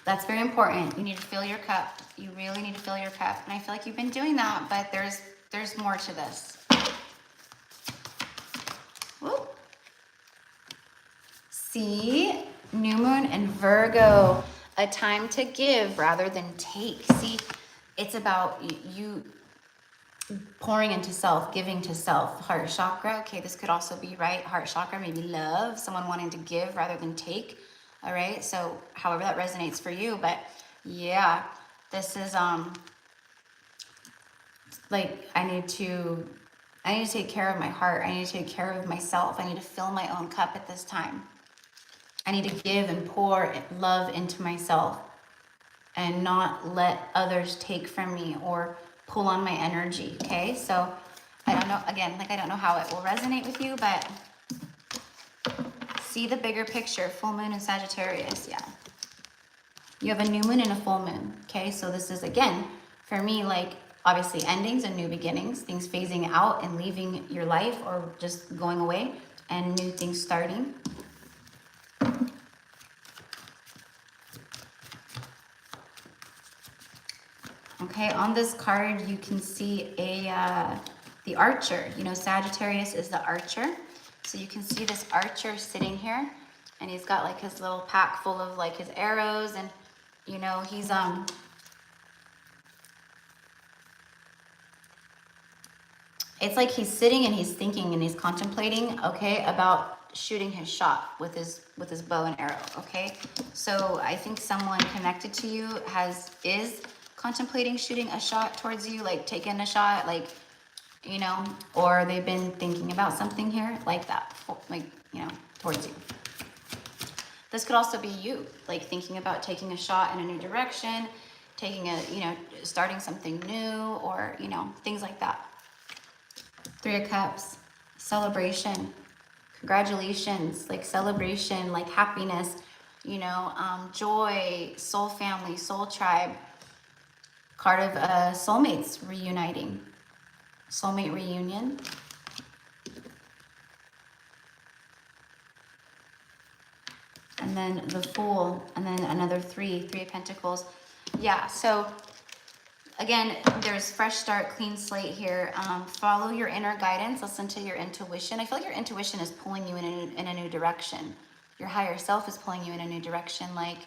that's very important. You need to fill your cup. You really need to fill your cup. And I feel like you've been doing that, but there's more to this. Woo. See, new moon and Virgo, a time to give rather than take. See, it's about you pouring into self, giving to self. Heart chakra, okay, this could also be, right? Heart chakra, maybe love, someone wanting to give rather than take. All right, so however that resonates for you, but yeah, this is like I need to take care of my heart. I need to take care of myself. I need to fill my own cup at this time. I need to give and pour love into myself and not let others take from me or pull on my energy. Okay, so I don't know, again, like I don't know how it will resonate with you, but see the bigger picture. Full moon in Sagittarius. Yeah, you have a new moon and a full moon. Okay, so this is, again, for me, like obviously endings and new beginnings, things phasing out and leaving your life or just going away, and new things starting. Okay, on this card you can see the archer. You know, Sagittarius is the archer. So you can see this archer sitting here, and he's got like his little pack full of like his arrows, and you know, he's it's like he's sitting and he's thinking and he's contemplating, okay, about shooting his shot with his bow and arrow. Okay, so I think someone connected to you is contemplating shooting a shot towards you, like taking a shot, like, you know, or they've been thinking about something here like that, like, you know, towards you. This could also be you, like thinking about taking a shot in a new direction, taking a, you know, starting something new, or, you know, things like that. 3 of Cups, celebration, congratulations, like celebration, like happiness, you know, joy, soul family, soul tribe. Card of soulmates reuniting, soulmate reunion. And then the Fool, and then another 3 of Pentacles. Yeah, so again, there's fresh start, clean slate here. Follow your inner guidance, listen to your intuition. I feel like your intuition is pulling you in a new direction. Your higher self is pulling you in a new direction. Like,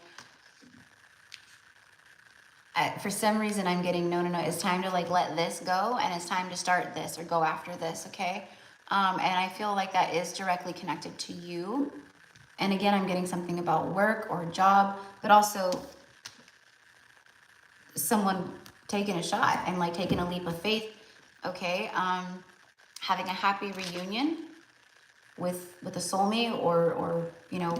for some reason I'm getting, no, it's time to like let this go, and it's time to start this or go after this, okay? And I feel like that is directly connected to you. And again, I'm getting something about work or job, but also someone taking a shot and like taking a leap of faith, okay? Having a happy reunion with a soulmate, or you know,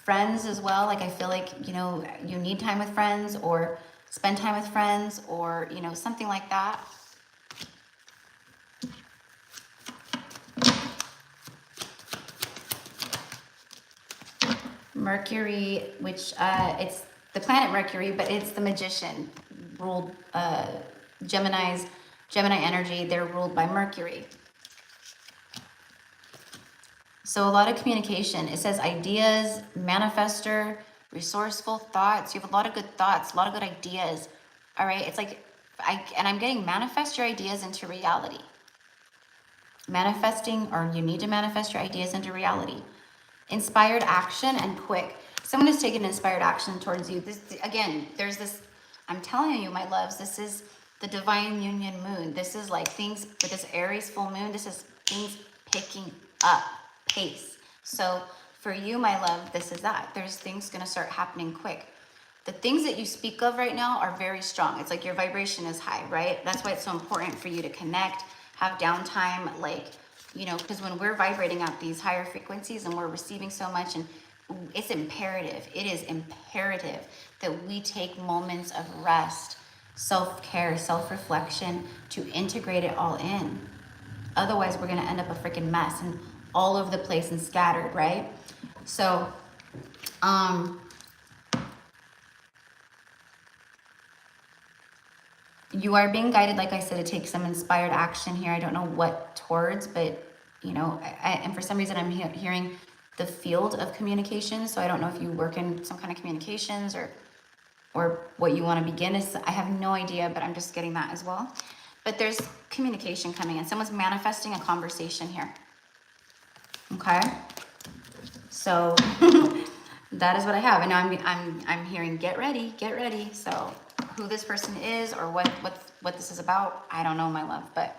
friends as well. Like I feel like, you know, you need time with friends, or spend time with friends, or, you know, something like that. Mercury, which it's the planet Mercury, but it's the magician ruled Gemini energy. They're ruled by Mercury. So a lot of communication. It says ideas, manifester, resourceful thoughts. You have a lot of good thoughts, a lot of good ideas. All right. It's like, I'm getting manifest your ideas into reality. Manifesting, or you need to manifest your ideas into reality. Inspired action and quick. Someone has taken inspired action towards you. This, again, there's this, I'm telling you, my loves, this is the divine union moon. This is like things with this Aries full moon. This is things picking up pace. So for you, my love, this is that. There's things going to start happening quick. The things that you speak of right now are very strong. It's like your vibration is high, right? That's why it's so important for you to connect, have downtime, like, you know, because when we're vibrating at these higher frequencies and we're receiving so much, and it's imperative, it is imperative that we take moments of rest, self-care, self-reflection to integrate it all in. Otherwise, we're going to end up a freaking mess and all over the place and scattered, right? So, you are being guided, like I said, to take some inspired action here. I don't know what towards, but, you know, and for some reason I'm hearing the field of communication. So I don't know if you work in some kind of communications or what you want to begin is. I have no idea, but I'm just getting that as well. But there's communication coming in. Someone's manifesting a conversation here. Okay. So that is what I have. And now I'm hearing get ready. So who this person is or what this is about, I don't know, my love, but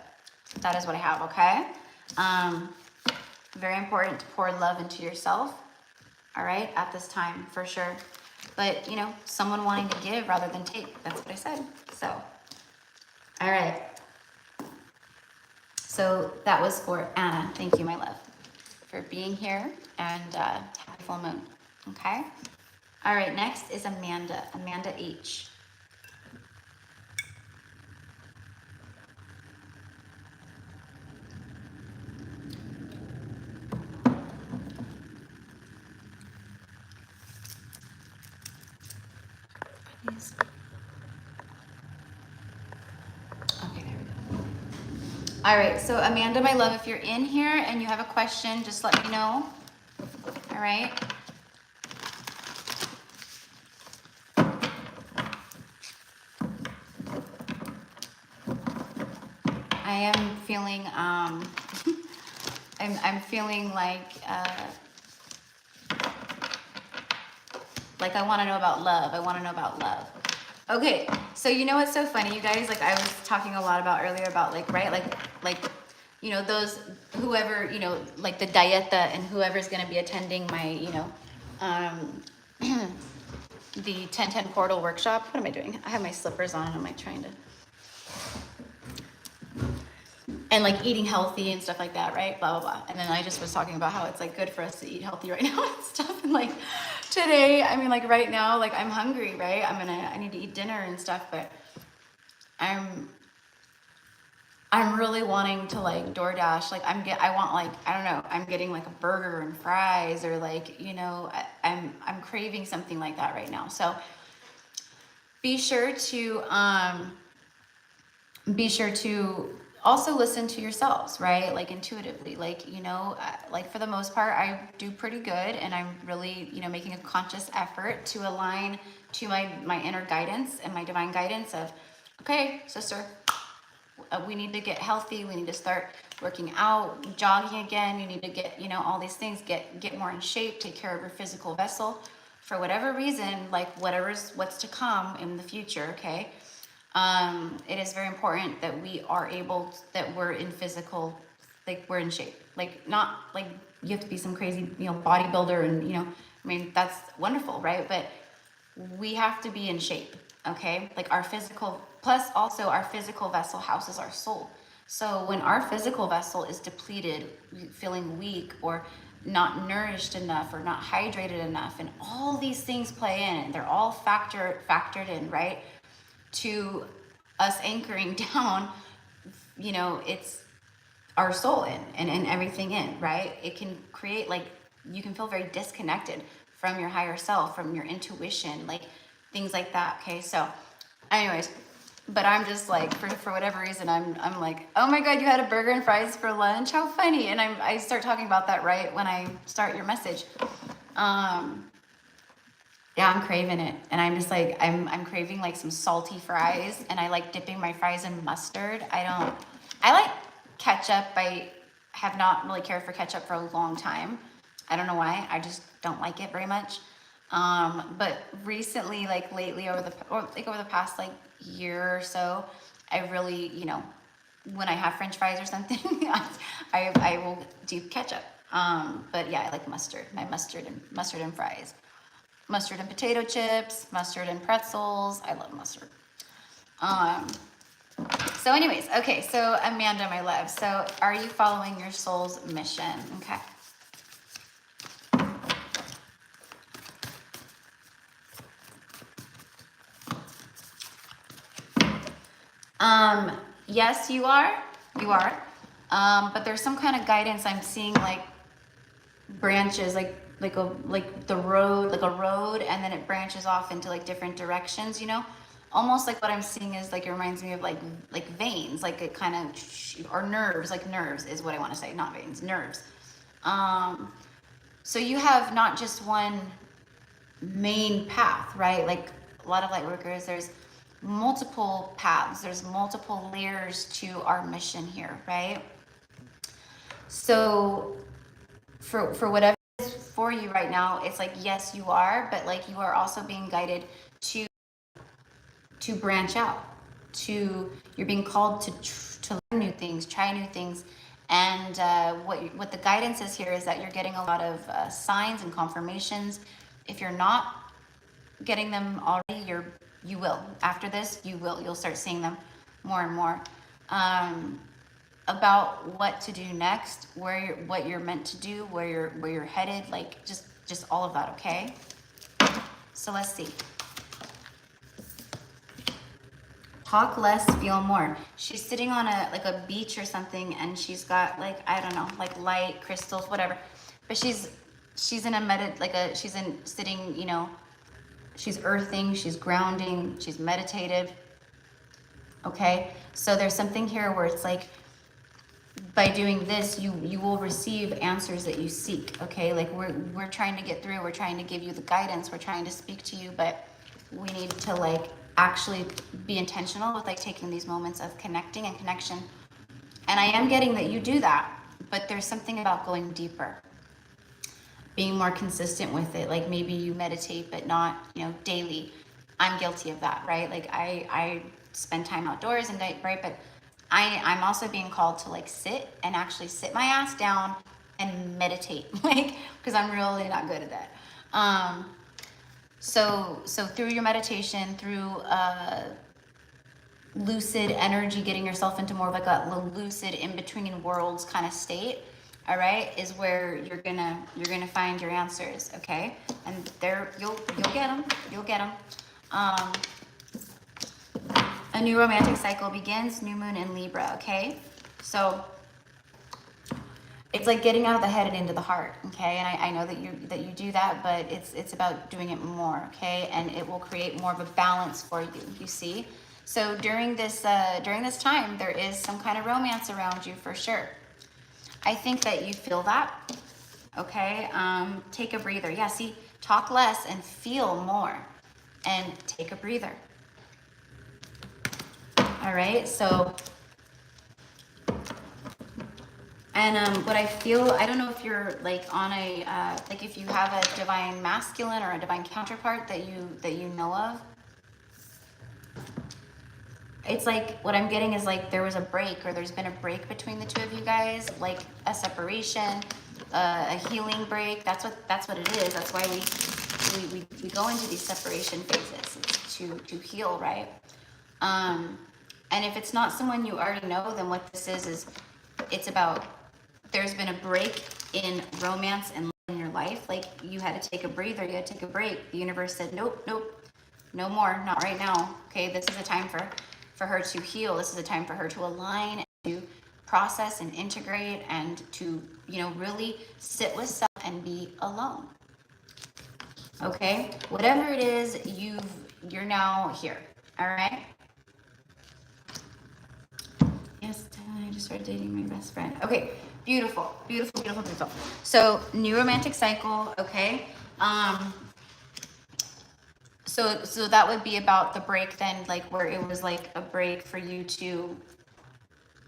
that is what I have. Okay. Very important to pour love into yourself. All right. At this time, for sure. But, you know, someone wanting to give rather than take. That's what I said. So, all right. So that was for Anna. Thank you, my love, for being here, and happy full moon. Okay. All right. Next is Amanda. Amanda H. Okay, there we go. All right, so Amanda, my love, if you're in here and you have a question, just let me know. All right. I am feeling, I'm feeling like I want to know about love. I want to know about love. Okay, so you know what's so funny, you guys? Like I was talking a lot about earlier about like, right? Like, you know, those, whoever, you know, like the dieta and whoever's going to be attending my, you know, the 1010 portal workshop. What am I doing? I have my slippers on and I'm like trying to, and like eating healthy and stuff like that, right? Blah, blah, blah. And then I just was talking about how it's like good for us to eat healthy right now and stuff. And like today, I mean, like right now, like I'm hungry, right? I need to eat dinner and stuff, but I'm really wanting to like DoorDash. Like I want like, I don't know, I'm getting like a burger and fries or like, you know, I'm craving something like that right now. So be sure to also listen to yourselves, right? Like intuitively, like, you know, like for the most part, I do pretty good. And I'm really, you know, making a conscious effort to align to my inner guidance and my divine guidance of, okay, sister, we need to get healthy. We need to start working out, jogging again. You need to get, you know, all these things, get more in shape, take care of your physical vessel for whatever reason, like what's to come in the future. Okay. It is very important that we are that we're in physical, like we're in shape, like not like you have to be some crazy, you know, bodybuilder and, you know, I mean, that's wonderful, right? But we have to be in shape. Okay. Like our physical, plus also our physical vessel houses our soul. So when our physical vessel is depleted, feeling weak or not nourished enough or not hydrated enough, and all these things play in, and they're all factored in, right? To us anchoring down, you know, it's our soul and everything in, right? It can create like, you can feel very disconnected from your higher self, from your intuition, like things like that. Okay, so anyways, but I'm just like, for whatever reason, I'm like, oh my God, you had a burger and fries for lunch? How funny. And I start talking about that right when I start your message. Yeah, I'm craving it. And I'm just like, I'm craving like some salty fries, and I like dipping my fries in mustard. I like ketchup. I have not really cared for ketchup for a long time. I don't know why. I just don't like it very much. But recently, like lately, over the past like year or so, I really, when I have French fries or something, I will do ketchup. But yeah, I like mustard. My mustard and fries. Mustard and potato chips, mustard and pretzels. I love mustard. So anyways, okay, so Amanda, my love, so are you following your soul's mission? Okay. Yes, you are. You are. But there's some kind of guidance I'm seeing, like branches, like the road, like a road, and then it branches off into like different directions, almost like what I'm seeing is like, it reminds me of like veins, like it kind of, or nerves, like nerves is what I want to say, not veins, nerves. So you have not just one main path, right? Like a lot of light workers, there's multiple paths, there's multiple layers to our mission here, right? So for whatever is for you right now, it's like, yes, you are, but like you are also being guided to branch out, you're being called to learn new things, try new things. And what the guidance is here is that you're getting a lot of signs and confirmations. If you're not getting them already, you will. After this, you'll start seeing them more and more. About what to do next, what you're meant to do, where you're headed, like just all of that, okay? So let's see. Talk less, feel more. She's sitting on a beach or something, and she's got like, I don't know, like light crystals, whatever. But she's in a she's sitting, she's earthing, she's grounding, she's meditative. Okay? So there's something here where it's like, by doing this, you will receive answers that you seek. Okay? Like we're trying to get through, we're trying to give you the guidance, we're trying to speak to you, but we need to like actually be intentional with like taking these moments of connecting and connection. And I am getting that you do that, but there's something about going deeper, being more consistent with it. Like maybe you meditate, but not, daily. I'm guilty of that, right? Like I spend time outdoors and right, but I'm also being called to like sit and actually sit my ass down and meditate, like, because I'm really not good at that. So through your meditation, through lucid energy, getting yourself into more of like a lucid in between worlds kind of state, all right, is where you're gonna find your answers, okay? And there you'll get them. A new romantic cycle begins, new moon in Libra, okay? So it's like getting out of the head and into the heart, okay? And I know that you do that, but it's about doing it more, okay? And it will create more of a balance for you. You see? So during this time, there is some kind of romance around you for sure. I think that you feel that, okay? Take a breather. Yeah, see, talk less and feel more, and take a breather. All right, so. And what I feel, I don't know if you're like on a, like if you have a divine masculine or a divine counterpart that you know of. It's like, what I'm getting is like there was a break, or there's been a break between the two of you guys, like a separation, a healing break. That's what it is. That's why we go into these separation phases. It's to heal, right? And if it's not someone you already know, then what this is it's about, there's been a break in romance and in your life. Like you had to take a breather, you had to take a break. The universe said, nope, no more, not right now. Okay, this is a time for her to heal. This is a time for her to align, to process and integrate, and to, really sit with self and be alone. Okay, whatever it is, you're now here. All right. Yes, I just started dating my best friend. Okay, beautiful, beautiful, beautiful, beautiful. So new romantic cycle. Okay. So that would be about the break then, like where it was like a break for you to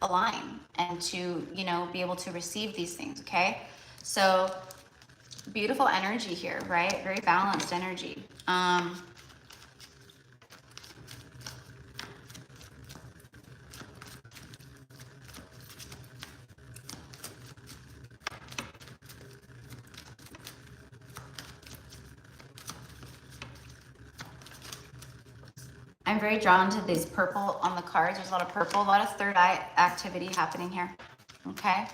align and to, you know, be able to receive these things. Okay. So beautiful energy here, right? Very balanced energy. I'm very drawn to this purple on the cards. There's a lot of purple, a lot of third eye activity happening here. Okay.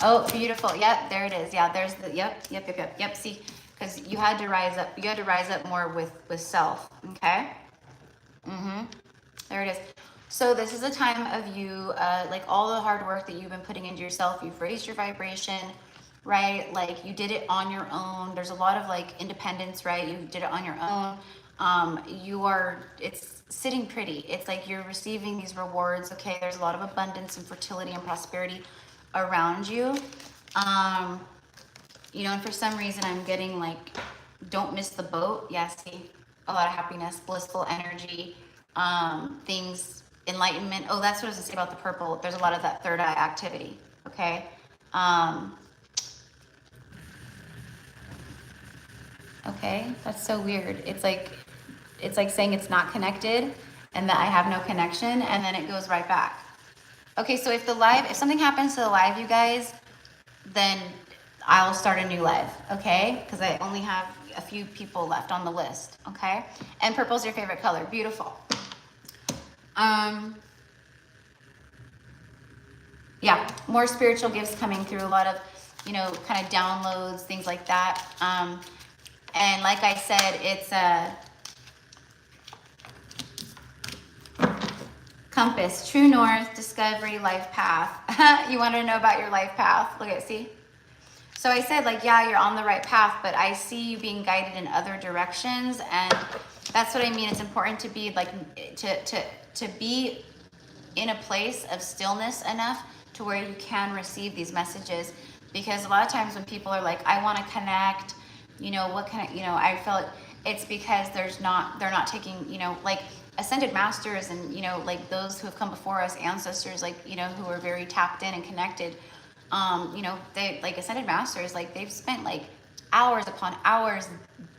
Oh, beautiful. Yep, there it is. Yeah, there's the, yep. See, because you had to rise up. You had to rise up more with self. Okay. There it is. So this is a time of you, like all the hard work that you've been putting into yourself. You've raised your vibration, right? Like you did it on your own. There's a lot of like independence, right? You did it on your own. It's sitting pretty. It's like you're receiving these rewards. Okay. There's a lot of abundance and fertility and prosperity around you. You know, and for some reason I'm getting like, don't miss the boat. Yeah, see, a lot of happiness, blissful energy, things, enlightenment. Oh, that's what I was gonna say about the purple. There's a lot of that third eye activity. Okay. Okay, that's so weird. It's like saying it's not connected and that I have no connection, and then it goes right back. Okay, so if something happens to the live, you guys, then I'll start a new live, okay? Because I only have a few people left on the list, okay? And purple's your favorite color. Beautiful. Yeah, more spiritual gifts coming through, a lot of, you know, kind of downloads, things like that. And like I said, it's a compass, true north, discovery, life path. You want to know about your life path? Look at, see? So I said, like, yeah, you're on the right path, but I see you being guided in other directions. And that's what I mean. It's important to be like, to be in a place of stillness enough to where you can receive these messages. Because a lot of times when people are like, I want to connect, you know, what can I, you know, I feel it's because they're not taking, you know, like ascended masters and, you know, like those who have come before us, ancestors, like, you know, who are very tapped in and connected. You know, they like ascended masters, like they've spent like hours upon hours.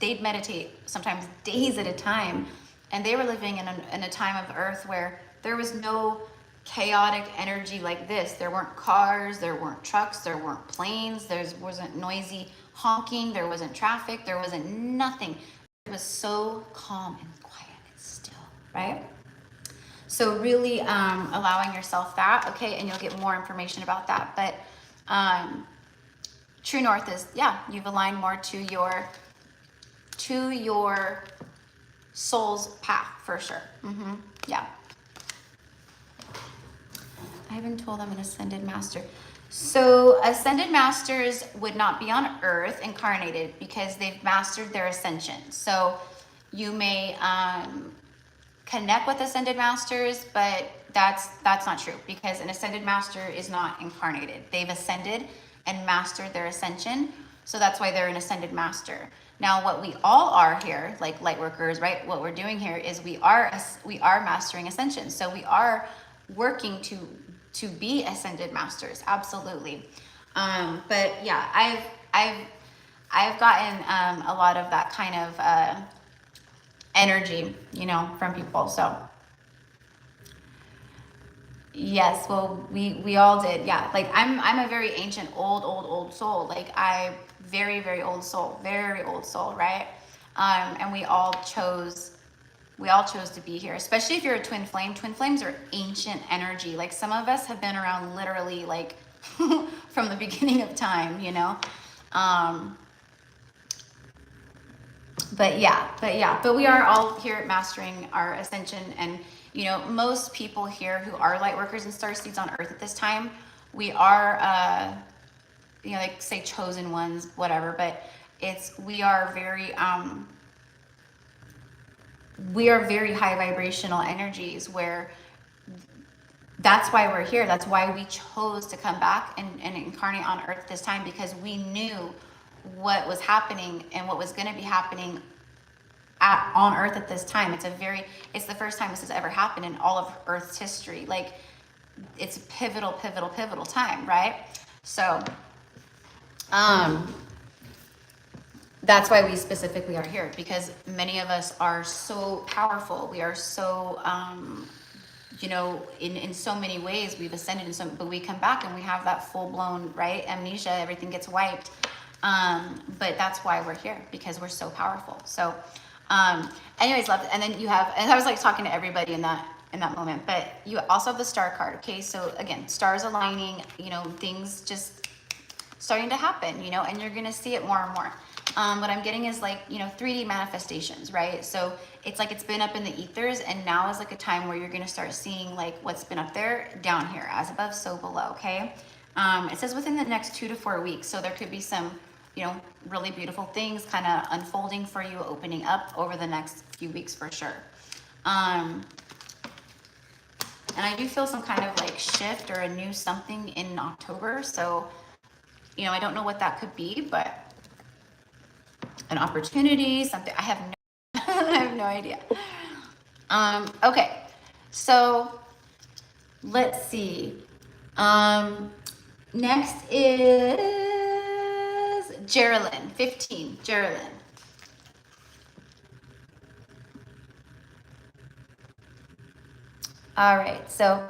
They'd meditate sometimes days at a time. And they were living in a time of earth where there was no chaotic energy like this. There weren't cars, there weren't trucks, there weren't planes, there wasn't noisy honking, there wasn't traffic, there wasn't nothing. It was so calm and quiet and still, right? So really allowing yourself that, okay, and you'll get more information about that. But true north is, yeah, you've aligned more to your soul's path for sure. Yeah. I haven't told I'm an ascended master. So ascended masters would not be on earth incarnated because they've mastered their ascension. So you may connect with ascended masters, but that's not true because an ascended master is not incarnated. They've ascended and mastered their ascension. So that's why they're an ascended master. Now, what we all are here, like light workers, right? What we're doing here is we are mastering ascension. So we are working to be ascended masters, absolutely. But yeah, I've gotten a lot of that kind of energy, you know, from people. So yes, well, we all did, yeah. Like I'm a very ancient, old soul. Like very old soul, right? And we all chose to be here, especially if you're a twin flame. Twin flames are ancient energy. Like some of us have been around literally like from the beginning of time, you know? But we are all here at Mastering Our Ascension. And, you know, most people here who are light workers and star seeds on earth at this time, we are, you know, like say chosen ones, whatever, but we are very high vibrational energies, where that's why we're here. That's why we chose to come back and incarnate on earth this time, because we knew what was happening and what was going to be happening on earth at this time. It's the first time this has ever happened in all of earth's history. Like, it's a pivotal time, right? So that's why we specifically are here, because many of us are so powerful. We are so you know, in so many ways we've ascended but we come back and we have that full-blown, right, amnesia. Everything gets wiped. But that's why we're here, because we're so powerful. So anyways, love it. And then you have, and I was like talking to everybody in that moment, but you also have the star card. Okay, so again, stars aligning, you know, things just starting to happen, you know, and you're gonna see it more and more. What I'm getting is like, you know, 3D manifestations, right? So it's like it's been up in the ethers, and now is like a time where you're gonna start seeing like what's been up there down here, as above, so below. Okay. It says within the next 2 to 4 weeks. So there could be some, you know, really beautiful things kind of unfolding for you, opening up over the next few weeks for sure. And I do feel some kind of like shift or a new something in October. So, you know, I don't know what that could be, but an opportunity, something. I have no idea. Okay, so let's see. Next is Geraldine, 15. Geraldine. All right, so,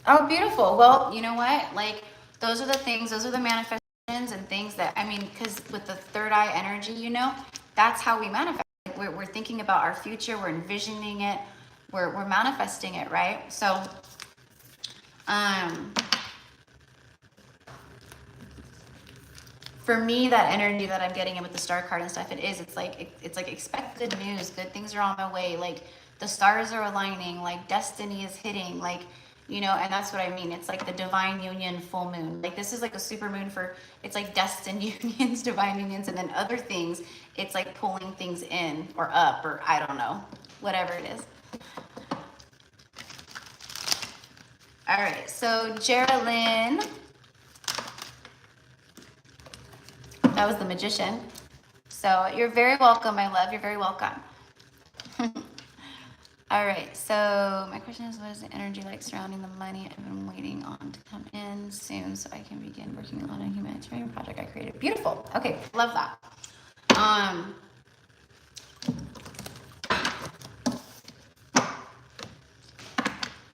oh, beautiful. Well, you know what? Like, those are the things, those are the manifestations and things that, I mean, because with the third eye energy, you know, that's how we manifest. We're thinking about our future, we're envisioning it, we're manifesting it, right? So, for me, that energy that I'm getting in with the star card and stuff, it's like expect good news, good things are on my way, like the stars are aligning, like destiny is hitting, like, you know, and that's what I mean. It's like the divine union full moon. Like, this is like a super moon for, it's like destined unions, divine unions, and then other things, it's like pulling things in or up, or I don't know, whatever it is. All right, so Geraldine, that was the Magician. So you're very welcome, my love. You're very welcome. All right, so my question is, what is the energy like surrounding the money I've been waiting on to come in soon so I can begin working on a humanitarian project I created? Beautiful. Okay, love that.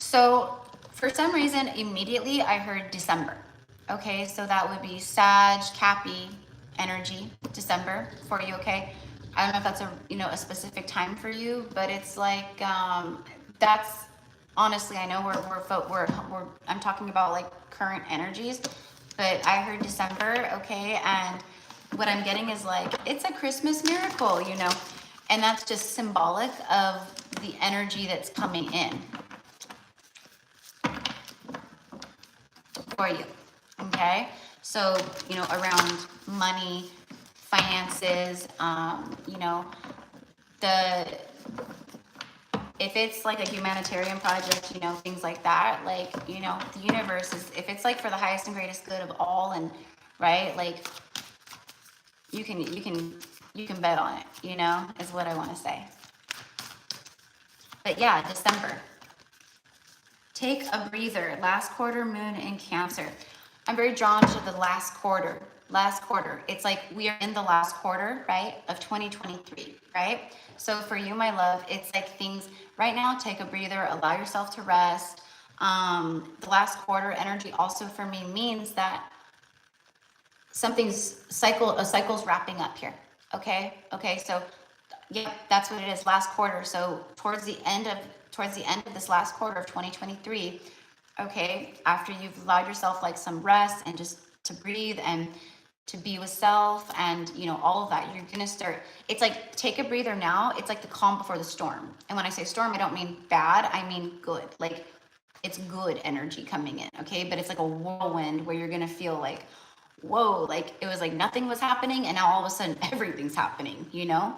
So for some reason, immediately I heard December. Okay, so that would be Sag, Cappy energy, December for you, okay? I don't know if that's a specific time for you, but it's like that's honestly, I know I'm talking about like current energies, but I heard December, okay, and what I'm getting is like it's a Christmas miracle, you know, and that's just symbolic of the energy that's coming in for you, okay? So, you know, around money, finances, you know, if it's like a humanitarian project, you know, things like that, like, you know, the universe is, if it's like for the highest and greatest good of all, and right, like you can bet on it, you know, is what I want to say. But yeah, December. Take a breather. Last quarter, moon in Cancer. I'm very drawn to the last quarter. It's like we are in the last quarter, right, of 2023, right? So for you, my love, it's like things right now, take a breather, allow yourself to rest. The last quarter energy also for me means that a cycle's wrapping up here. Okay, so yeah, that's what it is. Last quarter. So towards the end of this last quarter of 2023, okay, after you've allowed yourself like some rest and just to breathe and to be with self, and you know, all of that. You're gonna start, it's like, take a breather now. It's like the calm before the storm. And when I say storm, I don't mean bad, I mean good. Like, it's good energy coming in, okay? But it's like a whirlwind where you're gonna feel like, whoa, like it was like nothing was happening, and now all of a sudden everything's happening, you know?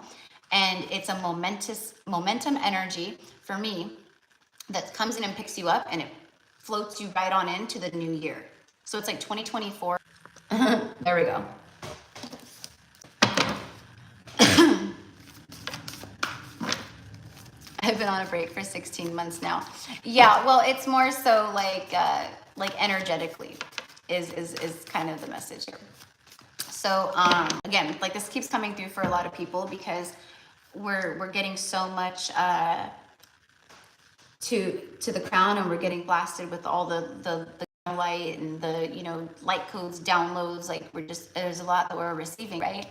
And it's a momentum energy for me that comes in and picks you up, and it floats you right on into the new year. So it's like 2024. There we go. I've been on a break for 16 months now. Yeah, well, it's more so like energetically is kind of the message here. So again, like this keeps coming through for a lot of people because we're getting so much to the crown, and we're getting blasted with all the light and the, you know, light codes, downloads. Like we're just, there's a lot that we're receiving, right?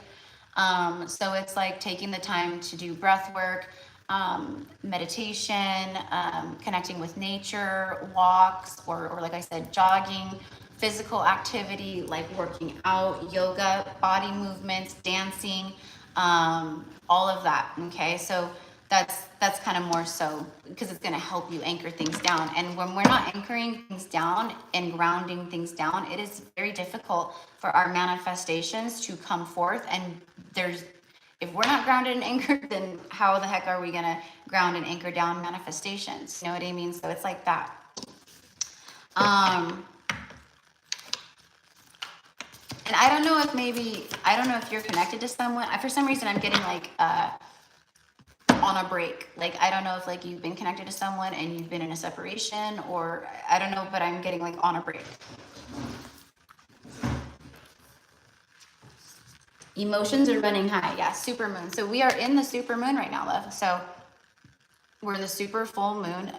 So it's like taking the time to do breath work, meditation, connecting with nature, walks, or like I said, jogging, physical activity like working out, yoga, body movements, dancing, all of that. Okay, so that's kind of more so because it's going to help you anchor things down. And when we're not anchoring things down and grounding things down, it is very difficult for our manifestations to come forth. And if we're not grounded and anchored, then how the heck are we going to ground and anchor down manifestations? You know what I mean? So it's like that. And I don't know if you're connected to someone. For some reason, I'm getting like on a break. Like, I don't know if like you've been connected to someone and you've been in a separation, or I don't know, but I'm getting like on a break. Emotions are running high. Yeah, super moon. So we are in the super moon right now, love. So we're in the super full moon,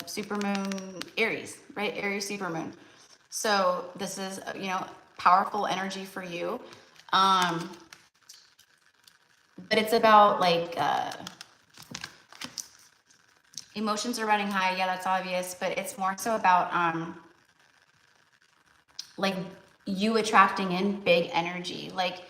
super moon Aries, right? Aries super moon. So this is, you know, powerful energy for you. But it's about like, emotions are running high. Yeah, that's obvious, but it's more so about, like you attracting in big energy, like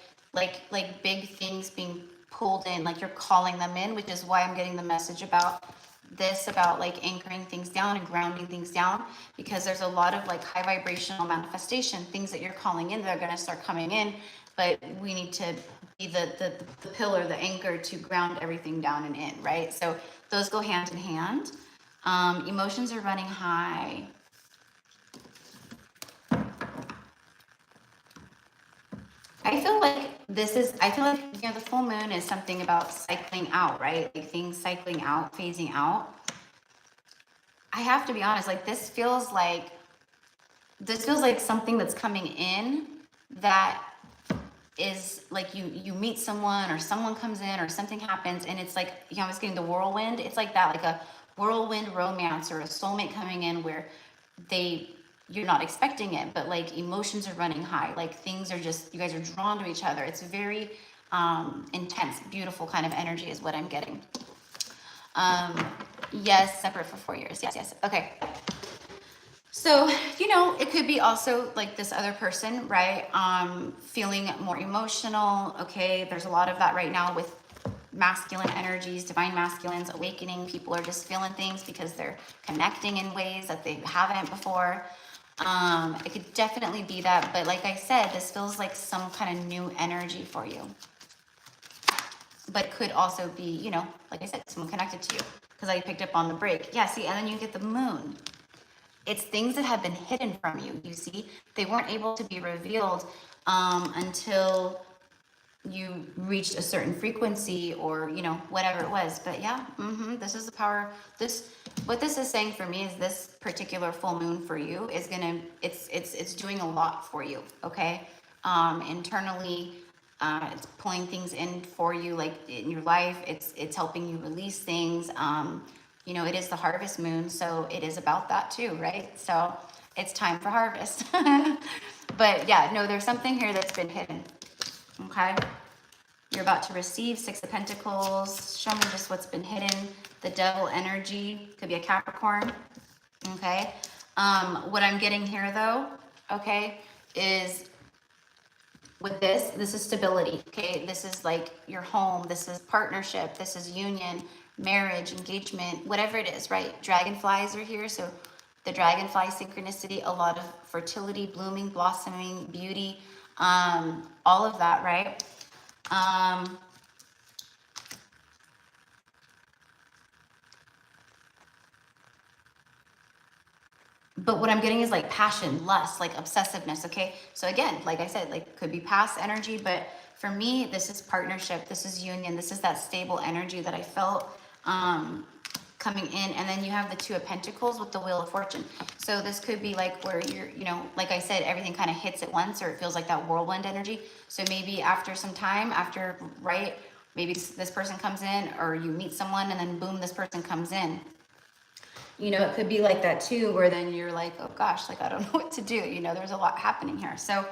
big things being pulled in, like you're calling them in, which is why I'm getting the message about this, about like anchoring things down and grounding things down, because there's a lot of like high vibrational manifestation things that you're calling in that are going to start coming in, but we need to be the pillar, the anchor to ground everything down and in, right? So those go hand in hand. Emotions are running high. I feel like you know, the full moon is something about cycling out, right? Like things cycling out, phasing out. I have to be honest, like this feels like something that's coming in that is like you meet someone, or someone comes in, or something happens, and it's like, you know, I was getting the whirlwind. It's like that, like a whirlwind romance or a soulmate coming in where you're not expecting it, but like emotions are running high. Like things are just, you guys are drawn to each other. It's very intense, beautiful kind of energy is what I'm getting. Yes, separate for 4 years. Yes. Okay. So, you know, it could be also like this other person, right? Feeling more emotional. Okay. There's a lot of that right now with masculine energies, divine masculines awakening. People are just feeling things because they're connecting in ways that they haven't before. It could definitely be that, but like I said, this feels like some kind of new energy for you. But it could also be, you know, like I said, someone connected to you, because I picked up on the break. Yeah, see, and then you get the moon. It's things that have been hidden from you, you see. They weren't able to be revealed until you reached a certain frequency, or, you know, whatever it was. But yeah, this is the power. What this is saying for me is this particular full moon for you is gonna, it's doing a lot for you, okay? Internally, it's pulling things in for you, like in your life. It's helping you release things. You know, it is the harvest moon, so it is about that too, right? So it's time for harvest. But yeah, no, there's something here that's been hidden. Okay, you're about to receive 6 of Pentacles. Show me just what's been hidden. The Devil energy could be a Capricorn. Okay, what I'm getting here though, okay, is with this is stability, okay? This is like your home, this is partnership, this is union, marriage, engagement, whatever it is, right? Dragonflies are here, so the dragonfly synchronicity, a lot of fertility, blooming, blossoming, beauty, all of that, right? But what I'm getting is like passion, lust, like obsessiveness, okay? So again, like I said, like could be past energy, but for me, this is partnership, this is union, this is that stable energy that I felt coming in. And then you have the Two of Pentacles with the Wheel of Fortune. So this could be like where you're, you know, like I said, everything kind of hits at once, or it feels like that whirlwind energy. So maybe after some time, after, right, maybe this person comes in, or you meet someone and then boom, this person comes in. You know, it could be like that too, where then you're like, oh gosh, like I don't know what to do. You know, there's a lot happening here. So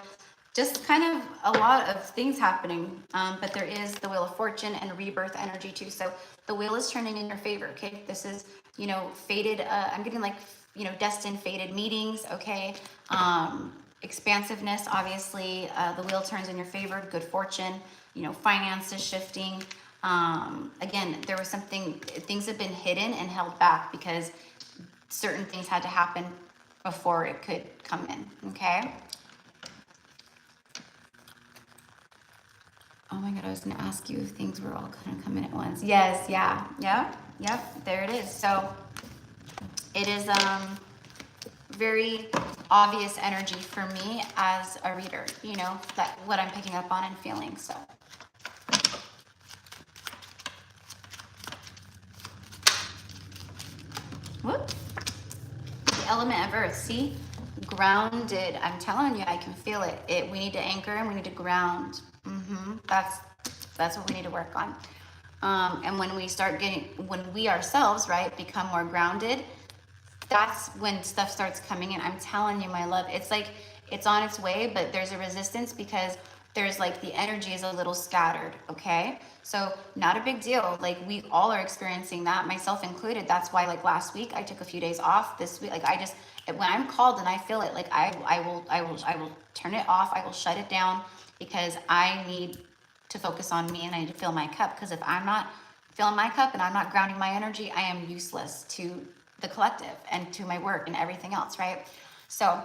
just kind of a lot of things happening. But there is the Wheel of Fortune and rebirth energy too. So the wheel is turning in your favor. Okay. This is, you know, fated. I'm getting like, you know, destined, fated meetings. Okay. Expansiveness, obviously, the wheel turns in your favor, good fortune, you know, finances shifting. Again, there was things have been hidden and held back because certain things had to happen before it could come in, okay? Oh my God, I was gonna ask you if things were all kind of coming at once. Yes, yeah, yep, there it is. So it is very obvious energy for me as a reader, you know, that what I'm picking up on and feeling, so. Whoop. The element of earth, see? Grounded. I'm telling you, I can feel it. We need to anchor and we need to ground. That's what we need to work on. And when we start when we ourselves, right, become more grounded, that's when stuff starts coming in. I'm telling you, my love, it's like it's on its way, but there's a resistance because there's like the energy is a little scattered, okay? So not a big deal. Like we all are experiencing that, myself included. That's why like last week I took a few days off. This week, like when I'm called and I feel it, like I will turn it off. I will shut it down because I need to focus on me and I need to fill my cup. Because if I'm not filling my cup and I'm not grounding my energy, I am useless to the collective and to my work and everything else, right? So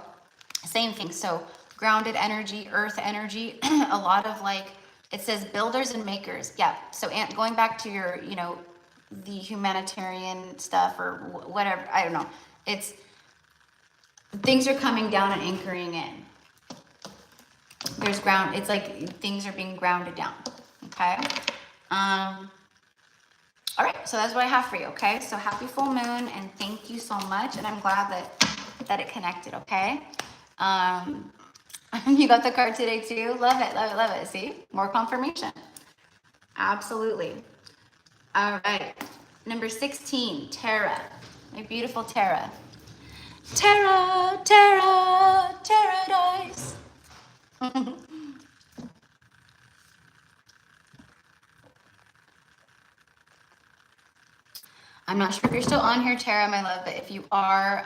same thing. So grounded energy, earth energy, a lot of like, it says builders and makers. Yeah. So going back to your, you know, the humanitarian stuff or whatever, I don't know. It's things are coming down and anchoring in. There's ground. It's like things are being grounded down. Okay. All right, so that's what I have for you, okay? So happy full moon, and thank you so much, and I'm glad that it connected, okay? You got the card today too? Love it, love it, love it. See? More confirmation. Absolutely. All right. Number 16, Tara. My beautiful Tara. Tara, Tara, Paradise. I'm not sure if you're still on here, Tara, my love, but if you are,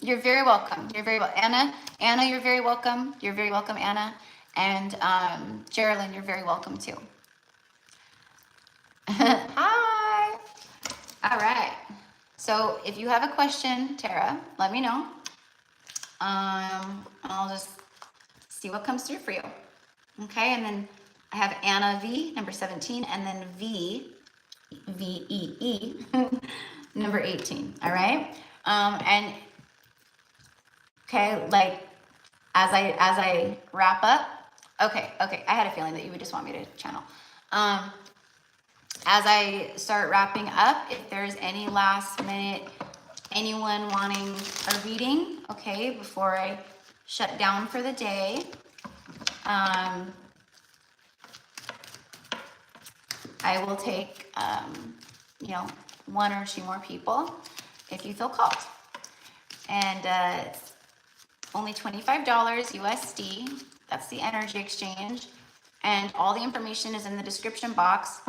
you're very welcome. You're very welcome. Anna, you're very welcome. You're very welcome, Anna. And Geraldine, you're very welcome too. Hi. All right. So if you have a question, Tara, let me know. I'll just see what comes through for you. Okay, and then I have Anna V, number 17, and then VEE, number 18, all right? And okay, like as I wrap up, okay, I had a feeling that you would just want me to channel. As I start wrapping up, if there's any last minute, anyone wanting a reading, okay, before I shut down for the day, I will take, you know, one or two more people if you feel called. And it's only $25 USD. That's the energy exchange. And all the information is in the description box.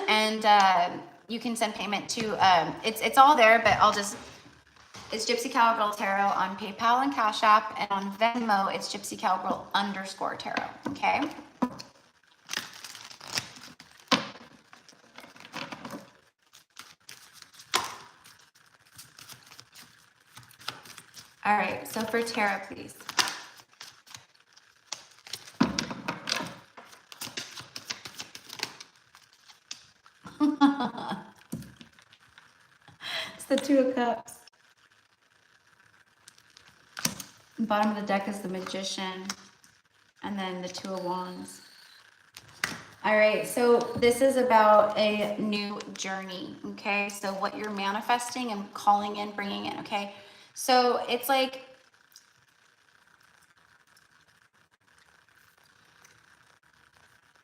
And you can send payment to, it's all there, but I'll just It's Gypsy Cowgirl Tarot on PayPal and Cash App, and on Venmo, it's Gypsy Cowgirl _ Tarot, okay? All right, so for tarot, please. It's the Two of Cups. Bottom of the deck is the Magician, and then the Two of Wands. All right, so this is about a new journey, okay? So what you're manifesting and calling in, bringing in, okay? So it's like,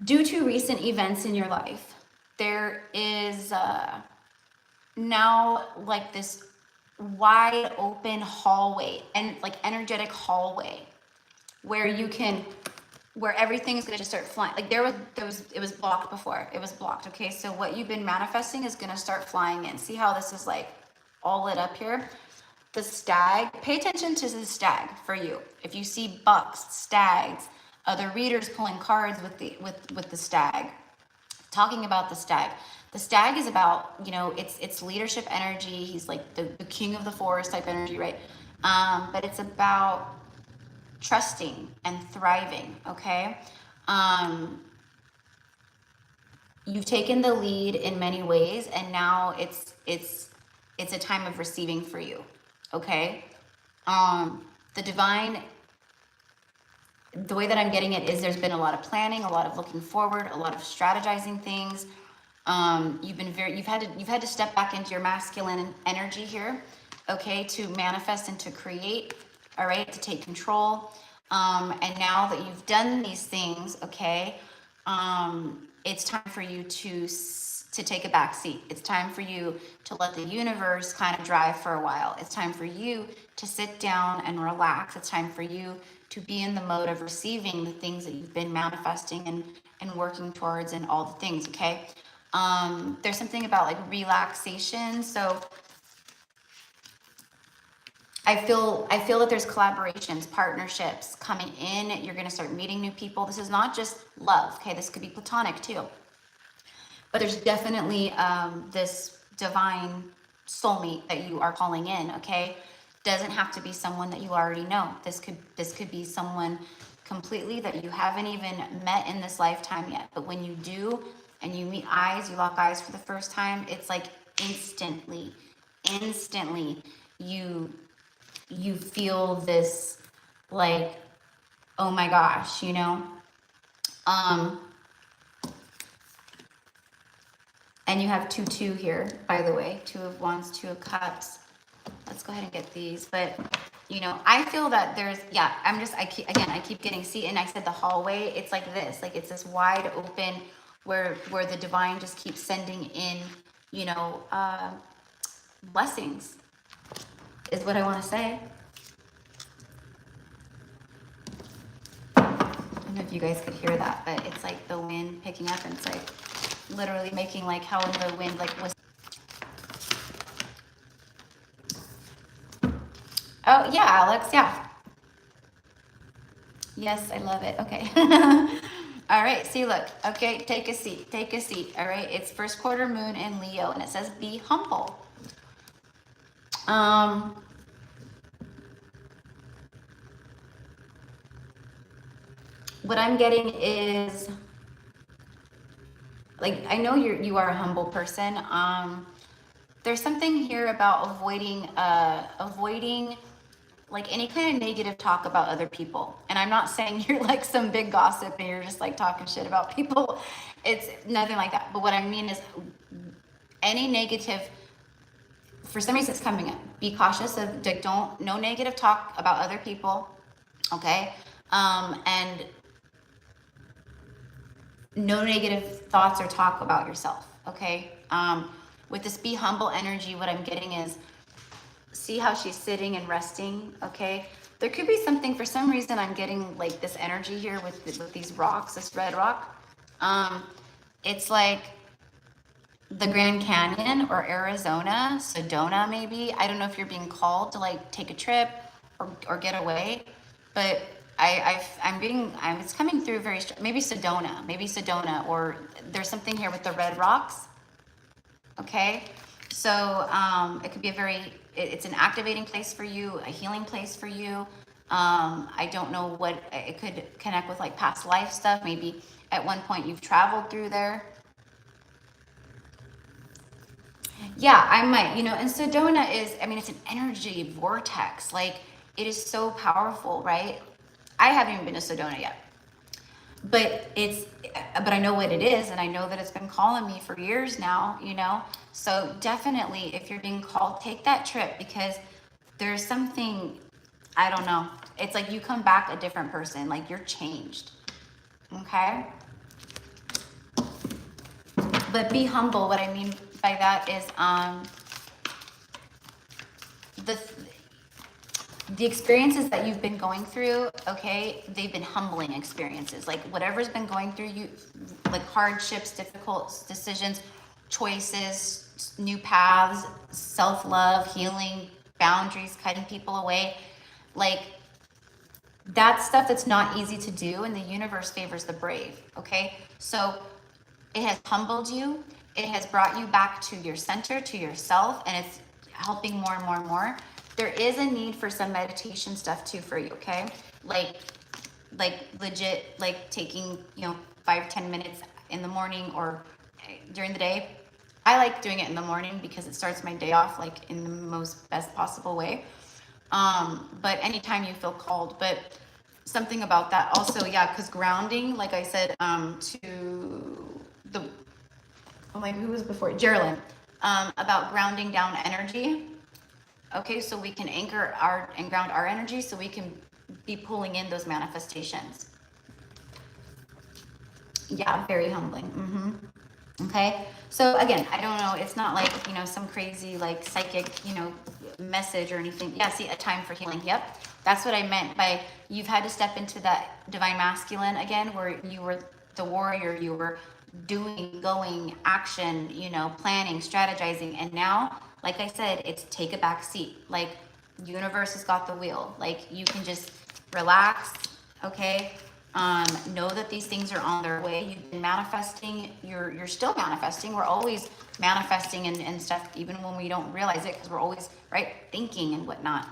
due to recent events in your life, there is now like this wide open hallway, and like energetic hallway where you can, where everything is going to just start flying. Like it was blocked before. It was blocked. Okay. So what you've been manifesting is going to start flying in. See how this is like all lit up here? The stag, pay attention to the stag for you. If you see bucks, stags, other readers pulling cards with the stag, talking about the stag. The stag is about, you know, it's leadership energy. He's like the king of the forest type energy, right? But it's about trusting and thriving, okay? You've taken the lead in many ways, and now it's a time of receiving for you, okay? The divine, the way that I'm getting it is there's been a lot of planning, a lot of looking forward, a lot of strategizing things. You've had to step back into your masculine energy here, okay, to manifest and to create, all right, to take control. And now that you've done these things, okay, it's time for you to take a back seat. It's time for you to let the universe kind of drive for a while. It's time for you to sit down and relax. It's time for you to be in the mode of receiving the things that you've been manifesting and working towards, and all the things, okay? There's something about like relaxation. So I feel that there's collaborations, partnerships coming in. You're going to start meeting new people. This is not just love, okay? This could be platonic too. But there's definitely this divine soulmate that you are calling in, okay? Doesn't have to be someone that you already know. This could be someone completely that you haven't even met in this lifetime yet. But when you do, and you meet eyes, you lock eyes for the first time, it's like instantly you feel this like, oh my gosh, you know? And you have 2-2 here, by the way, 2 of Wands, 2 of Cups. Let's go ahead and get these. But, you know, I feel that there's, yeah, I keep getting, see, and I said the hallway, it's like this, like it's this wide open where the divine just keeps sending in, you know, blessings is what I want to say. I don't know if you guys could hear that, but it's like the wind picking up, and it's like literally making like how the wind like was. Oh yeah, Alex, yeah. Yes, I love it. Okay. All right, see, look, okay, take a seat, all right? It's first quarter moon in Leo, and it says be humble. What I'm getting is, like, I know you are a humble person. There's something here about avoiding like any kind of negative talk about other people. And I'm not saying you're like some big gossip and you're just like talking shit about people. It's nothing like that. But what I mean is any negative, for some reason it's coming up. Be cautious of, no negative talk about other people, okay? And no negative thoughts or talk about yourself, okay? With this be humble energy, what I'm getting is, see how she's sitting and resting, okay? There could be something, for some reason I'm getting like this energy here with these rocks, this red rock. It's like the Grand Canyon or Arizona, Sedona maybe. I don't know if you're being called to like take a trip or get away, but it's coming through very, maybe Sedona, or there's something here with the red rocks. Okay. So, it could be it's an activating place for you, a healing place for you. I don't know what, it could connect with like past life stuff. Maybe at one point you've traveled through there. Yeah, I might, and Sedona is, I mean, it's an energy vortex. Like, it is so powerful, right? I haven't even been to Sedona yet, but I know what it is, and I know that it's been calling me for years now. So definitely, if you're being called, take that trip, because there's something, I don't know. It's like you come back a different person, like you're changed. Okay? But be humble. What I mean by that is, the experiences that you've been going through, okay, they've been humbling experiences. Like whatever's been going through you, like hardships, difficult decisions, choices, new paths, self-love, healing, boundaries, cutting people away, like that's stuff that's not easy to do, and the universe favors the brave. Okay, so it has humbled you, it has brought you back to your center, to yourself, and it's helping more and more and more. There is a need for some meditation stuff too for you, okay? Like legit, like taking, 5-10 minutes in the morning or during the day. I like doing it in the morning because it starts my day off like in the most best possible way. But anytime you feel called, but something about that also, yeah, because grounding, like I said, who was before? Geraldine, about grounding down energy. Okay, so we can anchor and ground our energy so we can be pulling in those manifestations. Yeah, very humbling. Okay, so again, I don't know, it's not like, some crazy like psychic, message or anything. Yeah, see, a time for healing. Yep, that's what I meant by you've had to step into that divine masculine again, where you were the warrior, you were doing, going, action, planning, strategizing, and now, like I said, it's take a back seat. Like, universe has got the wheel. Like, you can just relax, okay? Know that these things are on their way. You've been manifesting. You're still manifesting. We're always manifesting and stuff, even when we don't realize it, because we're always, right, thinking and whatnot.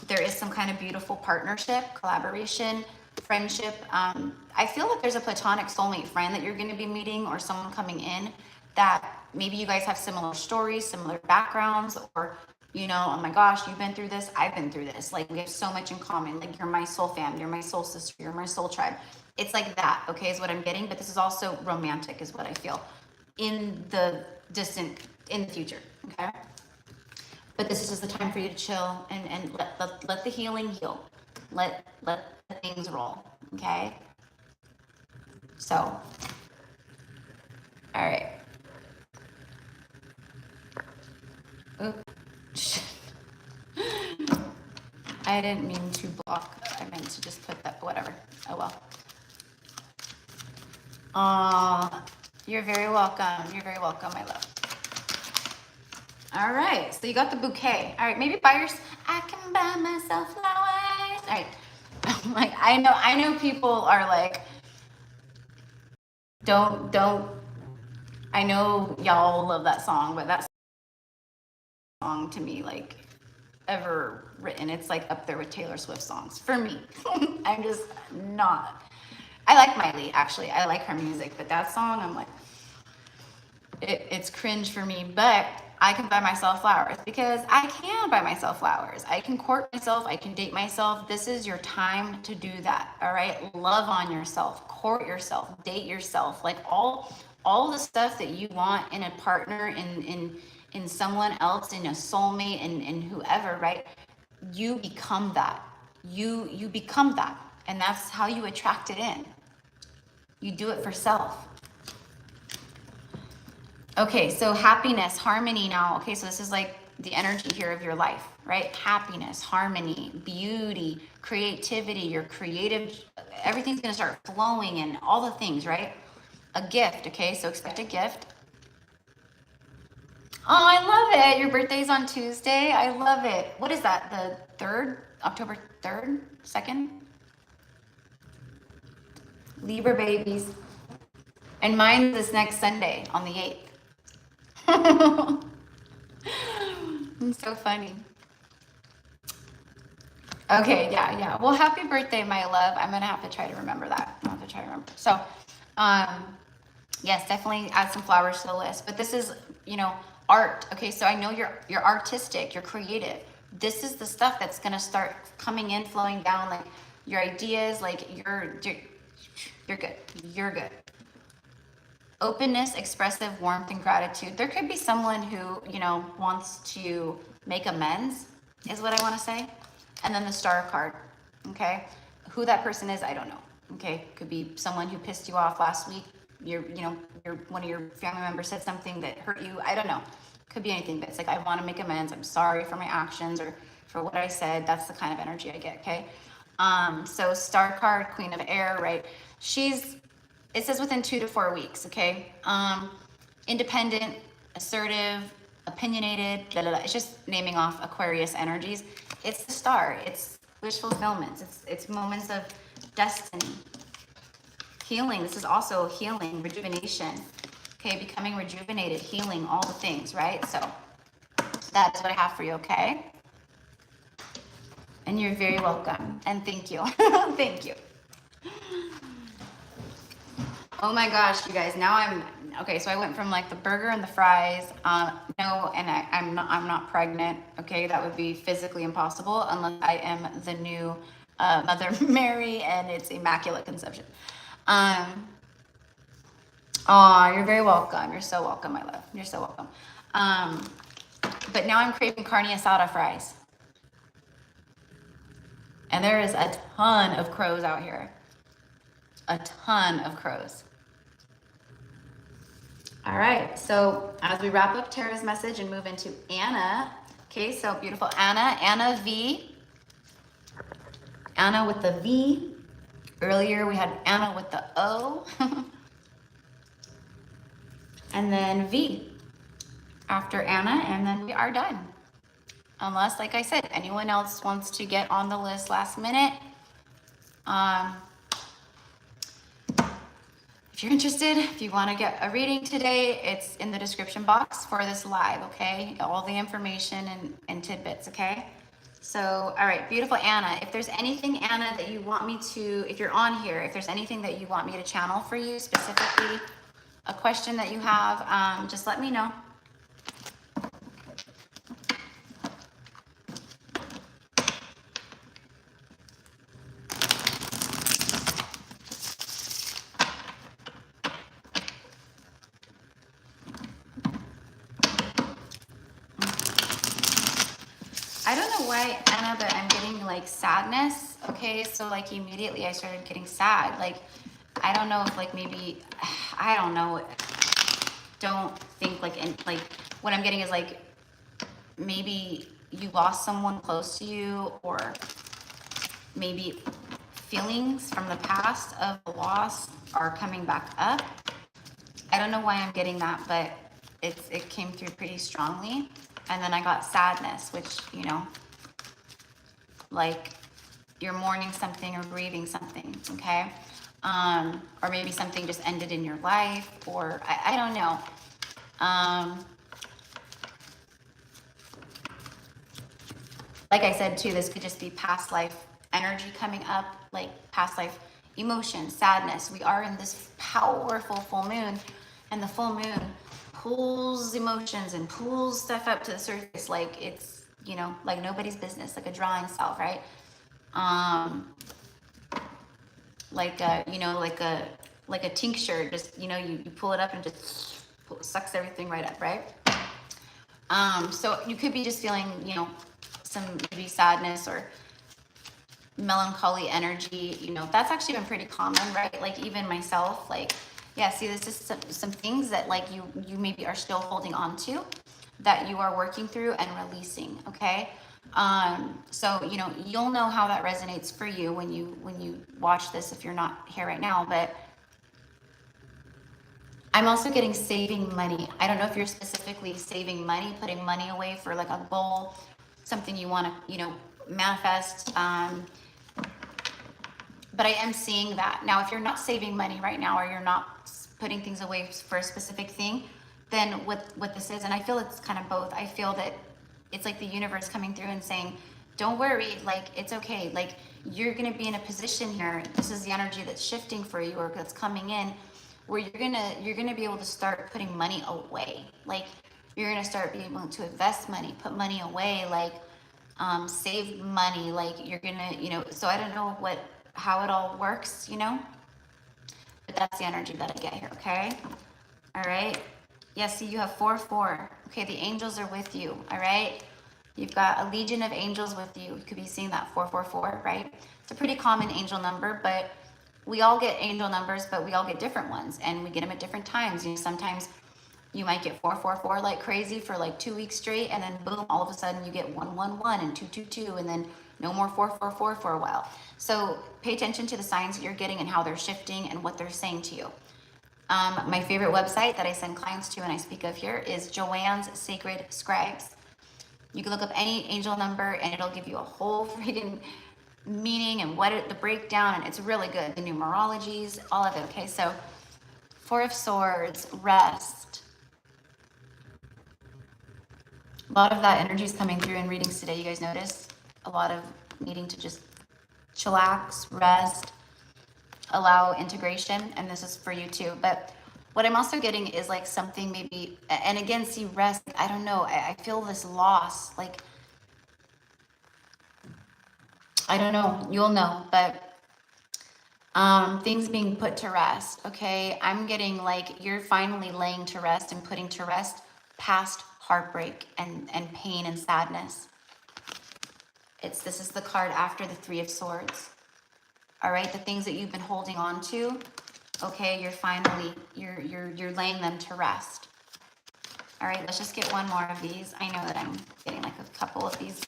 There is some kind of beautiful partnership, collaboration, friendship. I feel like there's a platonic soulmate friend that you're going to be meeting, or someone coming in that maybe you guys have similar stories, similar backgrounds, or oh my gosh, you've been through this, I've been through this. Like, we have so much in common. Like, you're my soul fam, you're my soul sister, you're my soul tribe. It's like that, okay, is what I'm getting. But this is also romantic, is what I feel, in the future, okay? But this is just the time for you to chill and let the healing heal. Let the things roll, okay? So, all right. Oops. I didn't mean to block. I meant to just put that, whatever. Oh well. You're very welcome. You're very welcome, my love. All right, so you got the bouquet. All right, maybe I can buy myself flowers. All right. Like, I know people are like, don't. I know y'all love that song, but that song to me, like, ever written, it's like up there with Taylor Swift songs for me. I'm just not. I like Miley, actually. I like her music, but that song, I'm like, it's cringe for me. But I can buy myself flowers, because I can buy myself flowers. I can court myself. I can date myself. This is your time to do that. All right. Love on yourself, court yourself, date yourself. Like, all the stuff that you want in a partner, in someone else, in a soulmate, and whoever, right? You become that. You become that. And that's how you attract it in. You do it for self. Okay, so happiness, harmony now. Okay, so this is like the energy here of your life, right? Happiness, harmony, beauty, creativity, your creative, everything's gonna start flowing, and all the things, right? A gift, okay, so expect a gift. Oh, I love it. Your birthday's on Tuesday. I love it. What is that? The 3rd? October 3rd? 2nd? Libra babies. And mine's this next Sunday on the 8th. It's so funny. Okay, yeah. Well, happy birthday, my love. I'm gonna have to try to remember that. I'm gonna have to try to remember. So, yes, definitely add some flowers to the list. But this is, art. Okay, so I know you're artistic, you're creative. This is the stuff that's gonna start coming in, flowing down, like your ideas, like you're good. You're good. Openness, expressive warmth, and gratitude. There could be someone who, wants to make amends, is what I want to say. And then the star card, okay? Who that person is, I don't know, okay? Could be someone who pissed you off last week. One of your family members said something that hurt you. I don't know. Could be anything, but it's like, I want to make amends. I'm sorry for my actions or for what I said. That's the kind of energy I get, okay? So star card, Queen of Air, right? It says within 2 to 4 weeks, okay? Independent, assertive, opinionated, blah, blah, blah. It's just naming off Aquarius energies. It's the star. It's wish fulfillment. It's moments of destiny. Healing. This is also healing, rejuvenation. Okay, becoming rejuvenated, healing, all the things, right? So that's what I have for you, okay? And you're very welcome. And thank you. Thank you. Oh my gosh, you guys, now okay, so I went from like the burger and the fries, no, and I'm not pregnant, okay, that would be physically impossible unless I am the new Mother Mary and it's Immaculate Conception. Oh, you're very welcome. You're so welcome, my love. You're so welcome. But now I'm craving carne asada fries. And there is a ton of crows out here. A ton of crows. All right, so as we wrap up Tara's message and move into Anna, okay, so beautiful Anna V. Anna with the V. Earlier we had Anna with the O. And then V after Anna, and then we are done. Unless, like I said, anyone else wants to get on the list last minute. If you're interested, if you want to get a reading today, it's in the description box for this live, okay? All the information and tidbits, okay? So, all right, beautiful Anna. If there's anything, Anna, that you want me to, if you're on here, if there's anything that you want me to channel for you, specifically a question that you have, just let me know. I don't know why, Anna, but I'm getting like sadness. Okay, so like immediately I started getting sad. Like, I don't know if like maybe, I don't know. Don't think like, like what I'm getting is like maybe you lost someone close to you, or maybe feelings from the past of the loss are coming back up. I don't know why I'm getting that, but it came through pretty strongly. And then I got sadness, which, like you're mourning something or grieving something, okay? Or maybe something just ended in your life, or I don't know. Like I said too, this could just be past life energy coming up, like past life emotion, sadness. We are in this powerful full moon, and the full moon pulls emotions and pulls stuff up to the surface like it's, like nobody's business, like a drawing cell, right? Like a tincture, just, you pull it up and just sucks everything right up, right? So you could be just feeling, some maybe sadness or melancholy energy, that's actually been pretty common, right? Like even myself, like, yeah, see, this is some things that like you maybe are still holding on to, that you are working through and releasing, okay? So, you'll know how that resonates for you when you watch this, if you're not here right now, but I'm also getting saving money. I don't know if you're specifically saving money, putting money away for like a goal, something you want to, manifest. But I am seeing that. Now, if you're not saving money right now, or you're not putting things away for a specific thing, then what this is, and I feel it's kind of both. I feel that it's like the universe coming through and saying, don't worry, like it's okay. Like you're gonna be in a position here. This is the energy that's shifting for you, or that's coming in, where you're gonna be able to start putting money away. Like you're gonna start being able to invest money, put money away, like save money. Like you're gonna, so I don't know how it all works, but that's the energy that I get here. Okay. All right. Yeah, see, you have 4-4. Okay, the angels are with you. All right. You've got a legion of angels with you. You could be seeing that 444, right? It's a pretty common angel number, but we all get angel numbers, but we all get different ones, and we get them at different times. Sometimes you might get 444 like crazy for like 2 weeks straight, and then boom, all of a sudden you get 111 and 222, and then no more 444 for a while. So pay attention to the signs that you're getting and how they're shifting and what they're saying to you. My favorite website that I send clients to and I speak of here is Joanne's Sacred Scribes. You can look up any angel number and it'll give you a whole freaking meaning and the breakdown, and it's really good. The numerologies, all of it. Okay, so 4 of Swords, rest. A lot of that energy is coming through in readings today. You guys notice a lot of needing to just chillax, rest, allow integration, and this is for you too. But what I'm also getting is like something maybe, and again, see, rest, I don't know, I feel this loss, like, I don't know, you'll know, but things being put to rest. Okay, I'm getting like you're finally laying to rest and putting to rest past heartbreak and pain and sadness. This is the card after the 3 of Swords. All right, the things that you've been holding on to, okay, you're finally, you're laying them to rest. All right, let's just get one more of these. I know that I'm getting like a couple of these.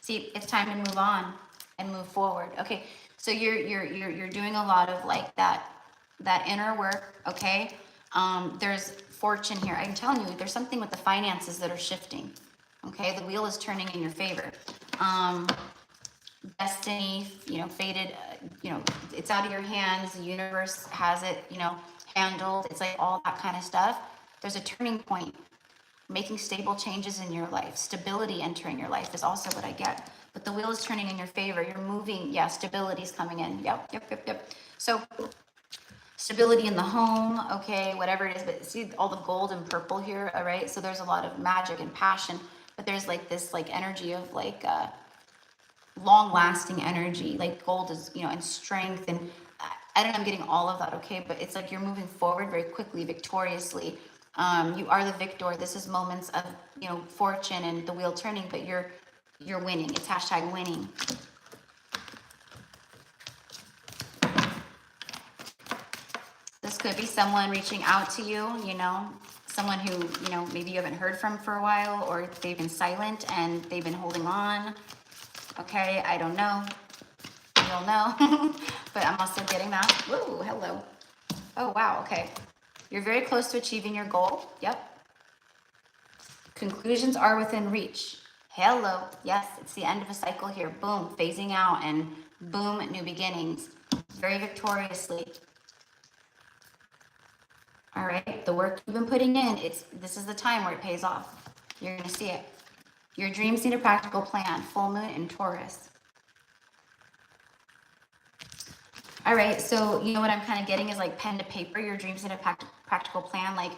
See, it's time to move on and move forward. Okay, so you're doing a lot of like that inner work, okay? There's fortune here. I'm telling you, there's something with the finances that are shifting. Okay, the wheel is turning in your favor. Destiny, fated, it's out of your hands. The universe has it, handled. It's like all that kind of stuff. There's a turning point. Making stable changes in your life. Stability entering your life is also what I get. But the wheel is turning in your favor. You're moving. Yeah, stability is coming in. Yep. So stability in the home, okay, whatever it is. But see all the gold and purple here, all right? So there's a lot of magic and passion. But there's like this like energy of like long-lasting energy. Like gold is, and strength. And I don't know, I'm getting all of that, okay? But it's like you're moving forward very quickly, victoriously. You are the victor. This is moments of, fortune and the wheel turning, but you're winning. It's hashtag winning. This could be someone reaching out to you, someone who, maybe you haven't heard from for a while, or they've been silent and they've been holding on. Okay, I don't know. You'll know. But I'm also getting that. Whoa, hello. Oh, wow, okay. You're very close to achieving your goal. Yep. Conclusions are within reach. Hello. Yes, it's the end of a cycle here. Boom, phasing out, and boom, new beginnings. Very victoriously. All right, the work you've been putting in, this is the time where it pays off. You're going to see it. Your dreams need a practical plan. Full moon in Taurus. All right, so what I'm kind of getting is like pen to paper. Your dreams need a practical plan. Like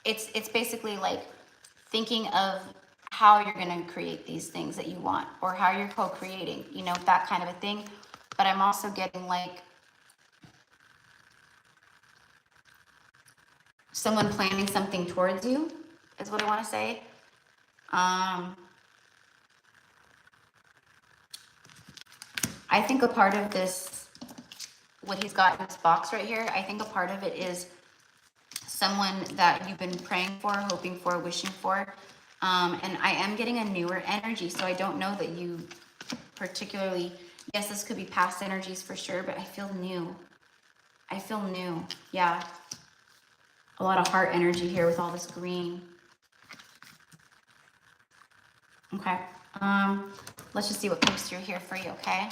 it's basically like thinking of how you're going to create these things that you want, or how you're co-creating, that kind of a thing. But I'm also getting like someone planning something towards you is what I want to say. I think a part of this, what he's got in this box right here, I think a part of it is someone that you've been praying for, hoping for, wishing for. And I am getting a newer energy, so I don't know that you particularly, yes, this could be past energies for sure, but I feel new. I feel new. Yeah. A lot of heart energy here with all this green. Okay. Let's just see what comes through here for you, okay?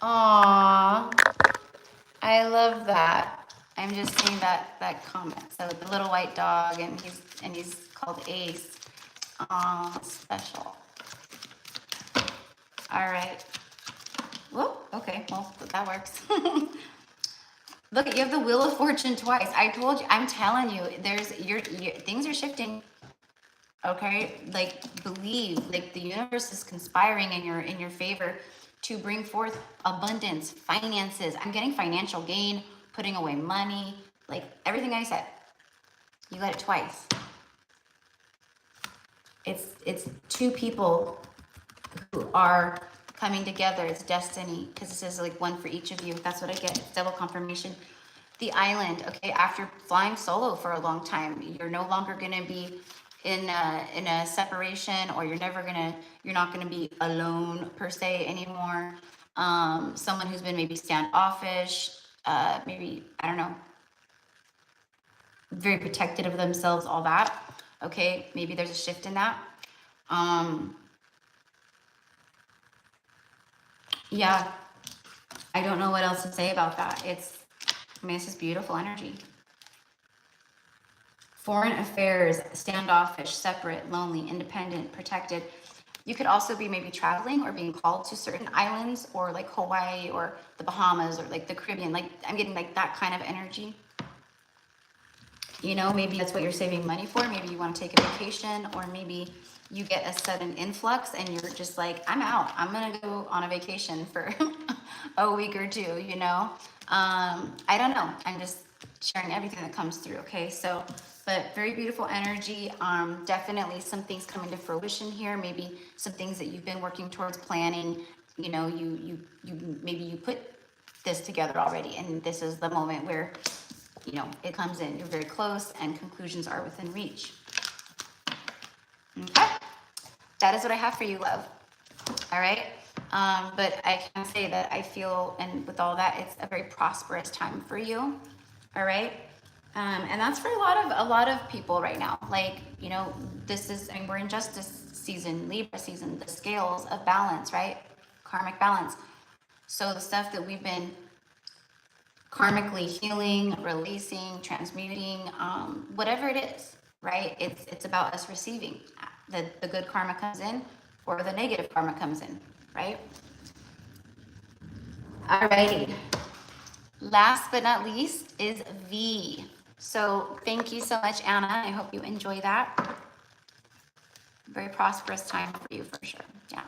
Aww. I love that. I'm just seeing that comment. So the little white dog, and he's called Ace. Aw, special. All right. Whoa. Okay. Well, that works. Look, you have the Wheel of Fortune twice. I told you. I'm telling you. Your things are shifting. Okay, like believe, like the universe is conspiring in your favor to bring forth abundance, finances. I'm getting financial gain, putting away money, like everything I said. You got it twice. It's two people who are coming together. It's destiny, because this is like one for each of you. That's what I get. It's double confirmation. The island. Okay, after flying solo for a long time, you're no longer gonna be in a separation, or you're not gonna be alone per se anymore. Someone who's been maybe standoffish, maybe, I don't know, very protective of themselves, all that. Okay, maybe there's a shift in that. Yeah, I don't know what else to say about that. I mean, this is beautiful energy. Foreign affairs, standoffish, separate, lonely, independent, protected. You could also be maybe traveling or being called to certain islands, or like Hawaii or the Bahamas or like the Caribbean. Like I'm getting like that kind of energy. You know, maybe that's what you're saving money for. Maybe you want to take a vacation, or maybe you get a sudden influx and you're just like, I'm out. I'm going to go on a vacation for a week or two, you know? I don't know. I'm just sharing everything that comes through. Okay. So, but very beautiful energy. Definitely some things coming to fruition here. Maybe some things that you've been working towards planning, you know, maybe you put this together already, and this is the moment where, you know, it comes in. You're very close and conclusions are within reach. Okay. That is what I have for you, love. All right. But I can say that I feel, and with all that, it's a very prosperous time for you. All right. And that's for a lot of people right now. Like, you know, I mean, we're in justice season, Libra season, the scales of balance, right? Karmic balance. So the stuff that we've been karmically healing, releasing, transmuting, whatever it is, right? It's about us receiving. The good karma comes in, or the negative karma comes in, right? Alrighty. Last but not least is V. So thank you so much, Anna. I hope you enjoy that. Very prosperous time for you, for sure. Yeah.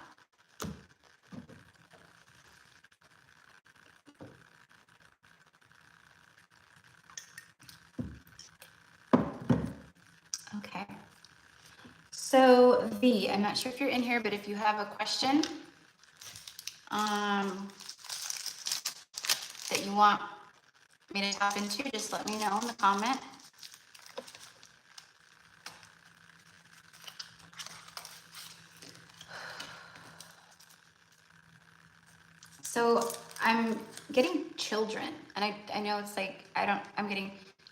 Okay. So V, I'm not sure if you're in here, but if you have a question that you want me to tap into, just let me know in the comment. So I'm getting children, and I know it's like, I'm getting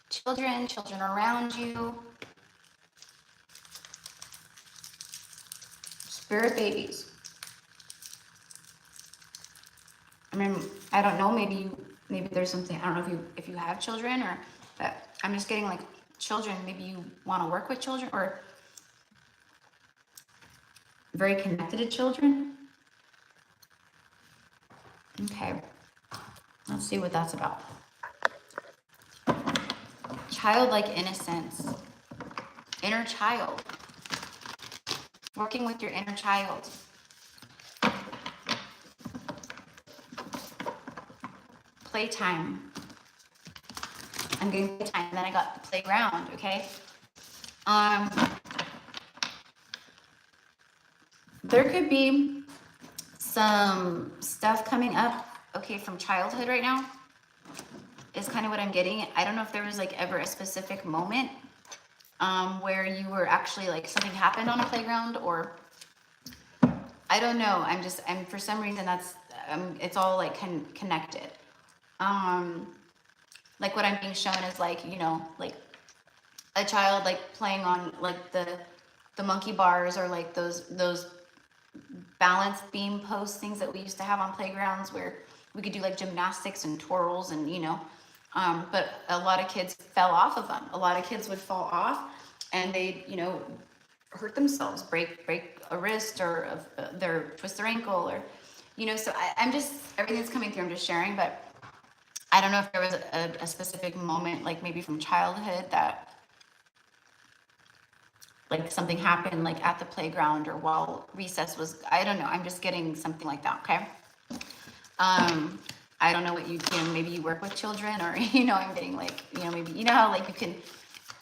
children around you. Spirit babies. I mean, I don't know, maybe there's something, I don't know if you have children, or, but I'm just getting like children. Maybe you want to work with children, or very connected to children. Okay, let's see what that's about. Childlike innocence, inner child, working with your inner child. Playtime. I'm getting playtime, and then I got the playground, okay? There could be some stuff coming up, okay, from childhood right now. is kind of what I'm getting. I don't know if there was like ever a specific moment where you were actually like something happened on a playground, or I don't know. I'm for some reason that's it's all like connected. Like what I'm being shown is like, you know, like a child like playing on like the monkey bars, or like those balance beam post things that we used to have on playgrounds where we could do like gymnastics and twirls, and you know, but a lot of kids fell off of them. A lot of kids would fall off and they, you know, hurt themselves, break a wrist, or twist their ankle, or you know. So I'm just, everything's coming through, I'm just sharing. But I don't know if there was a specific moment, like maybe from childhood, that like something happened like at the playground or while recess was, I don't know. I'm just getting something like that. Okay. I don't know what you do. Maybe you work with children, or, you know, I'm getting like, you know, maybe, you know how like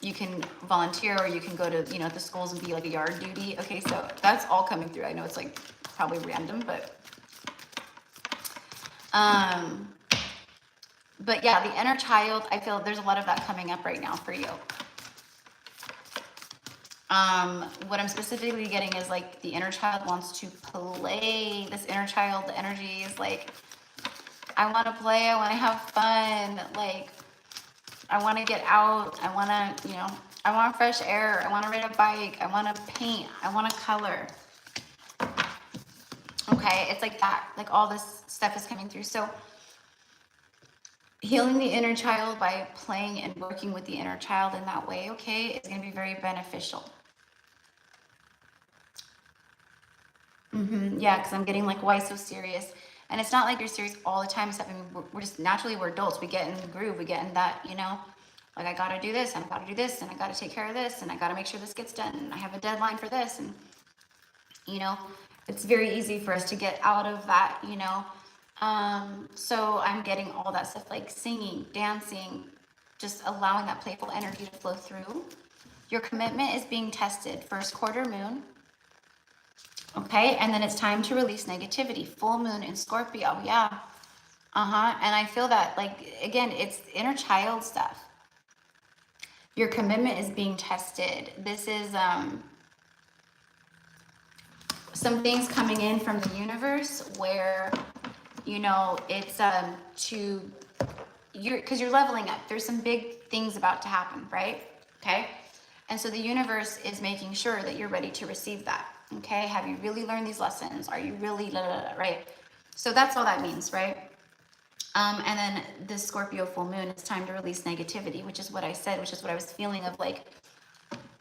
you can volunteer, or you can go to, you know, the schools and be like a yard duty. Okay. So that's all coming through. I know it's like probably random, but yeah, the inner child, I feel there's a lot of that coming up right now for you. What I'm specifically getting is like the inner child wants to play. This inner child, the energy is like, I want to play, I want to have fun, like I want to get out, I want to, you know, I want fresh air, I want to ride a bike, I want to paint, I want to color. Okay, it's like that, like all this stuff is coming through. So healing the inner child by playing and working with the inner child in that way, okay, is going to be very beneficial. Yeah, because I'm getting like, why so serious? And it's not like you're serious all the time. I mean, we're just naturally, we're adults. We get in the groove. We get in that, you know, like I got to do this, and I got to do this, and I got to take care of this, and I got to make sure this gets done, and I have a deadline for this. And, you know, it's very easy for us to get out of that, you know. So I'm getting all that stuff, like singing, dancing, just allowing that playful energy to flow through. Your commitment is being tested. First quarter moon. Okay, and then it's time to release negativity. Full moon in Scorpio, yeah. And I feel that, like, again, it's inner child stuff. Your commitment is being tested. This is some things coming in from the universe where, you know, it's because you're leveling up. There's some big things about to happen, right? Okay, and so the universe is making sure that you're ready to receive that. Okay, have you really learned these lessons? Are you really, right? So that's all that means, right? And then this Scorpio full moon, it's time to release negativity, which is what I said, which is what I was feeling of, like,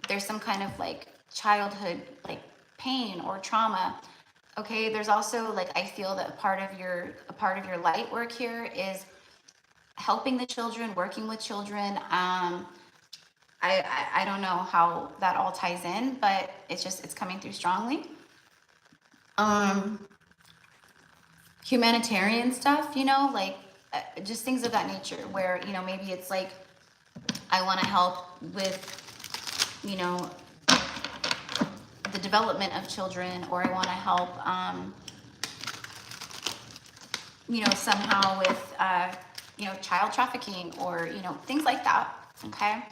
there's some kind of like childhood, like pain or trauma. Okay, there's also like, I feel that a part of your light work here is helping the children, working with children. I don't know how that all ties in, but it's coming through strongly. Humanitarian stuff, you know, like just things of that nature where, you know, maybe it's like, I want to help with, you know, the development of children, or I want to help, you know, somehow with, you know, child trafficking, or, you know, things like that. Okay.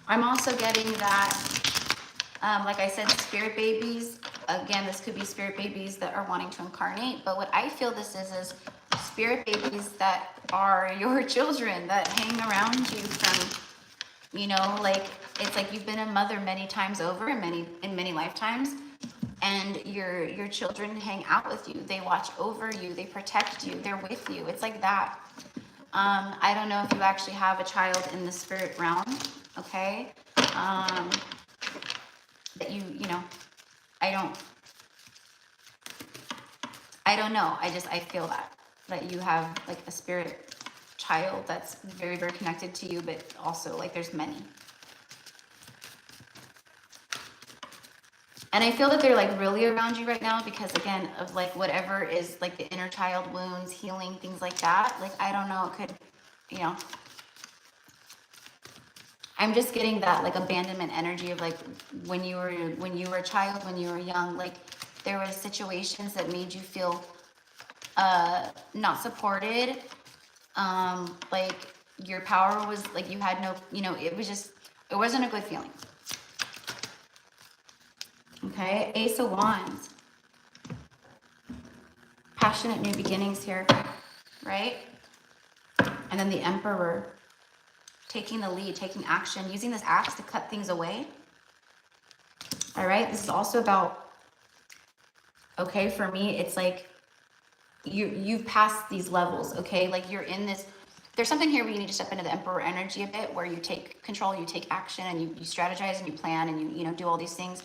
I'm also getting that, like I said, spirit babies. Again, this could be spirit babies that are wanting to incarnate. But what I feel this is spirit babies that are your children that hang around you from, you know, like, it's like you've been a mother many times over in many lifetimes. And your children hang out with you. They watch over you. They protect you. They're with you. It's like that. I don't know if you actually have a child in the spirit realm, okay? That you know, I don't know. I feel that you have like a spirit child that's very, very connected to you, but also like there's many. And I feel that they're like really around you right now because, again, of like whatever is like the inner child wounds, healing, things like that. Like, I don't know, it could, you know, I'm just getting that like abandonment energy of like when you were a child, when you were young, like there was situations that made you feel not supported. Like your power was like you had no, you know, it wasn't a good feeling. Okay, Ace of Wands. Passionate new beginnings here, right? And then the Emperor, taking the lead, taking action, using this axe to cut things away. All right, this is also about, okay, for me, it's like you've passed these levels, okay? Like you're in this, there's something here where you need to step into the Emperor energy a bit, where you take control, you take action, and you strategize and you plan and you know, do all these things.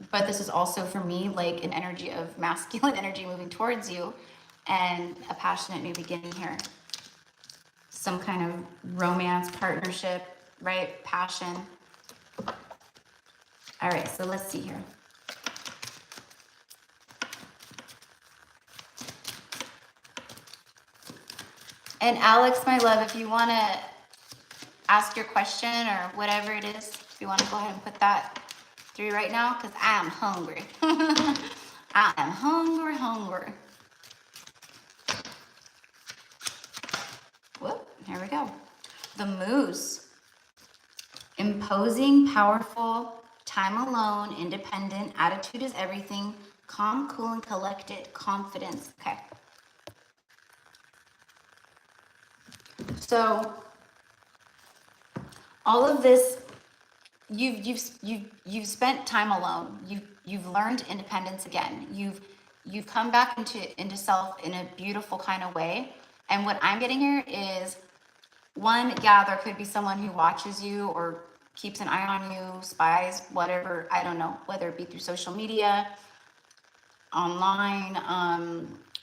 But this is also for me like an energy of masculine energy moving towards you and a passionate new beginning here. Some kind of romance, partnership, right? Passion. All right, so let's see here. And Alex, my love, if you want to ask your question or whatever it is, if you want to go ahead and put that through right now, because I am hungry. I am hungry. Whoop, here we go. The Moose. Imposing, powerful, time alone, independent, attitude is everything, calm, cool, and collected, confidence. Okay. So all of this, you've spent time alone. You've learned independence again. You've come back into self in a beautiful kind of way. And what I'm getting here is, one, yeah, there could be someone who watches you or keeps an eye on you, spies, whatever, I don't know, whether it be through social media, online,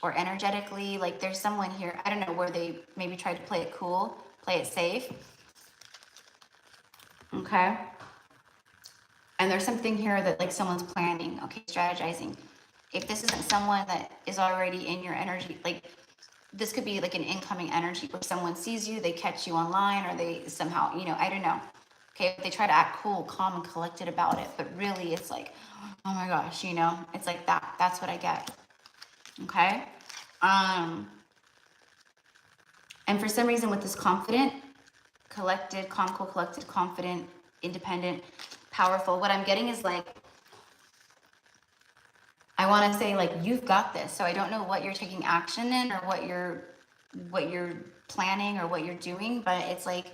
or energetically. Like there's someone here, I don't know, where they maybe try to play it cool, play it safe. Okay. And there's something here that like someone's planning, okay, strategizing. If this isn't someone that is already in your energy, like this could be like an incoming energy where someone sees you, they catch you online, or they somehow, you know, I don't know. Okay, they try to act cool, calm, and collected about it, but really it's like, oh my gosh, you know, it's like that. That's what I get. Okay. And for some reason with this confident, collected, calm, cool, collected, confident, independent, powerful, what I'm getting is like, I want to say like, you've got this. So I don't know what you're taking action in or what you're planning or what you're doing, but it's like,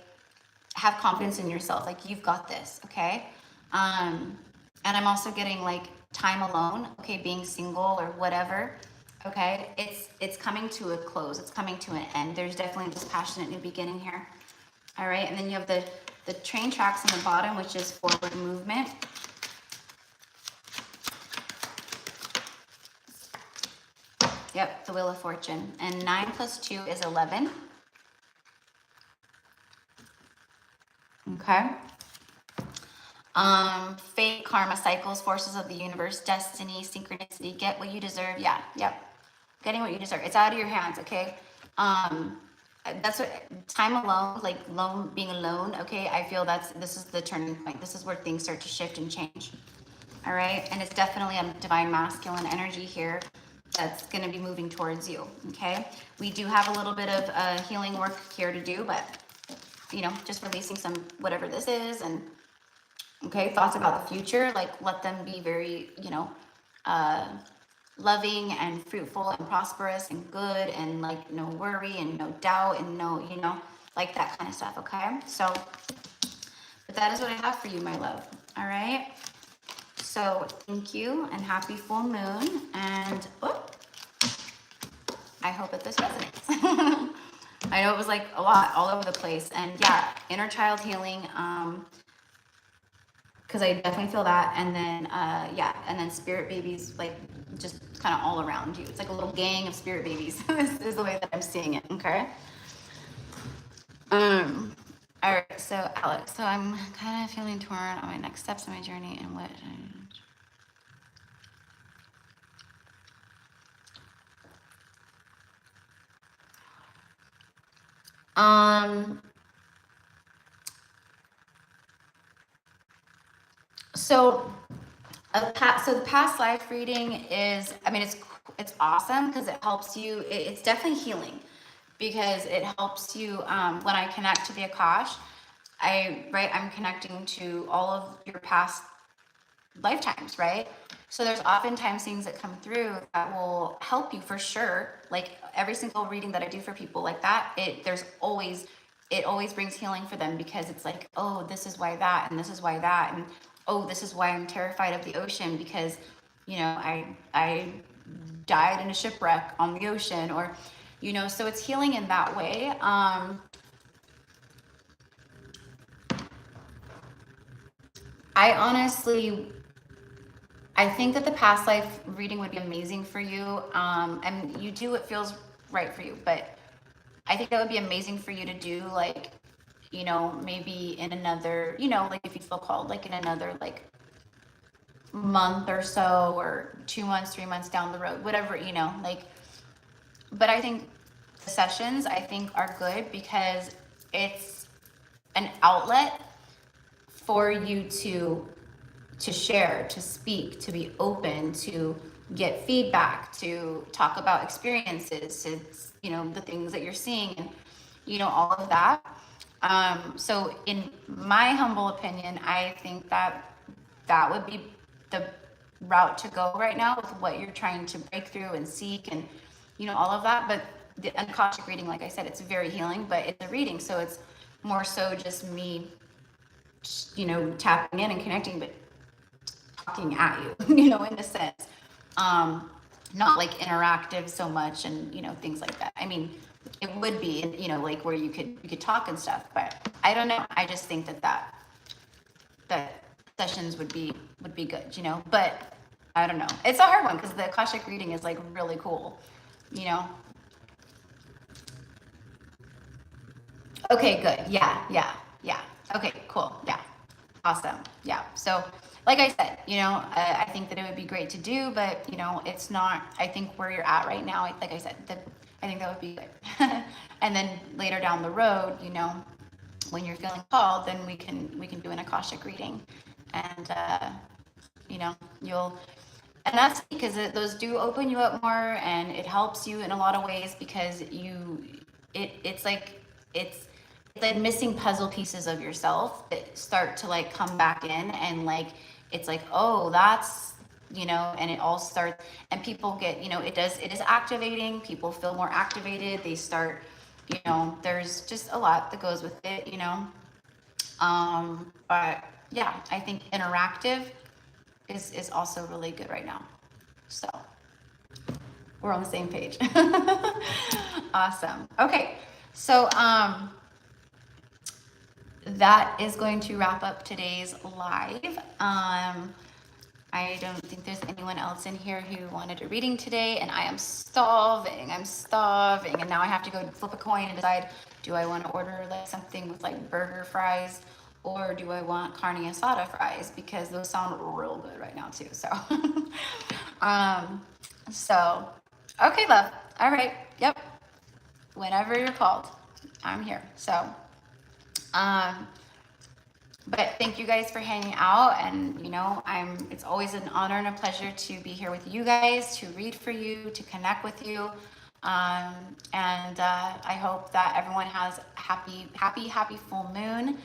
have confidence in yourself. Like you've got this. Okay. And I'm also getting like time alone. Okay. Being single or whatever. Okay. It's coming to a close. It's coming to an end. There's definitely this passionate new beginning here. All right. And then you have the train tracks on the bottom, which is forward movement. Yep, the Wheel of Fortune. And 9 + 2 is 11. Okay. Fate, karma, cycles, forces of the universe, destiny, synchronicity, get what you deserve. Yeah, yep. Getting what you deserve. It's out of your hands, okay? That's what time alone, like being alone, okay? I feel this is the turning point. This is where things start to shift and change. All right? And it's definitely a divine masculine energy here that's going to be moving towards you, okay? We do have a little bit of healing work here to do, but, you know, just releasing some, whatever this is, and, okay, thoughts about the future, like, let them be very, you know, loving and fruitful and prosperous and good, and, like, no worry and no doubt and no, you know, like that kind of stuff, okay? So, but that is what I have for you, my love, all right? So thank you and happy full moon, and I hope that this resonates. I know it was like a lot all over the place, and yeah, inner child healing, because I definitely feel that, and then yeah, and then spirit babies, like just kind of all around you. It's like a little gang of spirit babies. This is the way that I'm seeing it. Okay. All right, so Alex, so I'm kind of feeling torn on my next steps in my journey and what. So So the past life reading is, I mean, it's awesome because it helps you. It's definitely healing because it helps you when I connect to the Akash. I'm connecting to all of your past lifetimes, right? So there's oftentimes things that come through that will help you for sure. Like every single reading that I do for people like that, it always brings healing for them because it's like, oh, this is why that, and this is why that, and oh, this is why I'm terrified of the ocean because, I died in a shipwreck on the ocean, or, so it's healing in that way. I honestly I think that the past life reading would be amazing for you. And you do what feels right for you. But I think that would be amazing for you to do, like, maybe in another, like if you feel called, like in another, like, month or so, or 2 months, 3 months down the road, whatever, like. But I think the sessions, I think, are good because it's an outlet for you to share, to speak, to be open, to get feedback, to talk about experiences, to, the things that you're seeing, and, all of that. So in my humble opinion, I think that that would be the route to go right now with what you're trying to break through and seek, and, all of that. But the Akashic reading, like I said, it's very healing, but it's a reading. So it's more so just me, tapping in and connecting, but talking at you, in a sense. Not like interactive so much, and, things like that. I mean, it would be, like where you could talk and stuff, but I don't know. I just think that sessions would be good, but I don't know. It's a hard one because the Akashic reading is like really cool, you know. Okay, good. Yeah. Okay, cool. Yeah. Awesome. Yeah. So, like I said, I think that it would be great to do, but, it's not, I think where you're at right now, like I said, I think that would be good. And then later down the road, when you're feeling called, then we can do an Akashic reading. And, you'll, and that's because those do open you up more, and it helps you in a lot of ways because it's like, it's like missing puzzle pieces of yourself that start to like come back in, and like it's like, oh, that's, and it all starts, and people get, it is activating. People feel more activated. They start, there's just a lot that goes with it, but yeah, I think interactive is also really good right now. So we're on the same page. Awesome. Okay. So, that is going to wrap up today's live. I don't think there's anyone else in here who wanted a reading today, and I am starving. And now I have to go flip a coin and decide, do I want to order like something with like burger fries, or do I want carne asada fries? Because those sound real good right now too. So, so, okay, love. All right. Yep. Whenever you're called, I'm here. So, but thank you guys for hanging out, and it's always an honor and a pleasure to be here with you guys, to read for you, to connect with you. And I hope that everyone has happy full moon.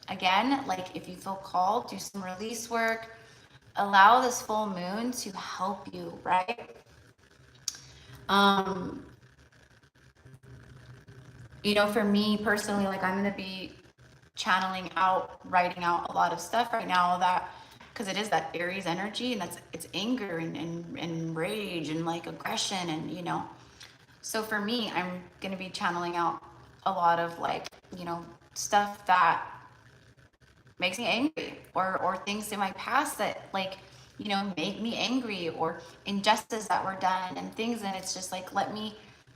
Again, like if you feel called, do some release work. Allow this full moon to help you, right? For me personally, like I'm going to be channeling out, writing out a lot of stuff right now, that because it is that Aries energy, and it's anger and rage and like aggression, and so for me, I'm going to be channeling out a lot of like, stuff that makes me angry, or things in my past that like, make me angry, or injustice that were done and things. And it's just like, let me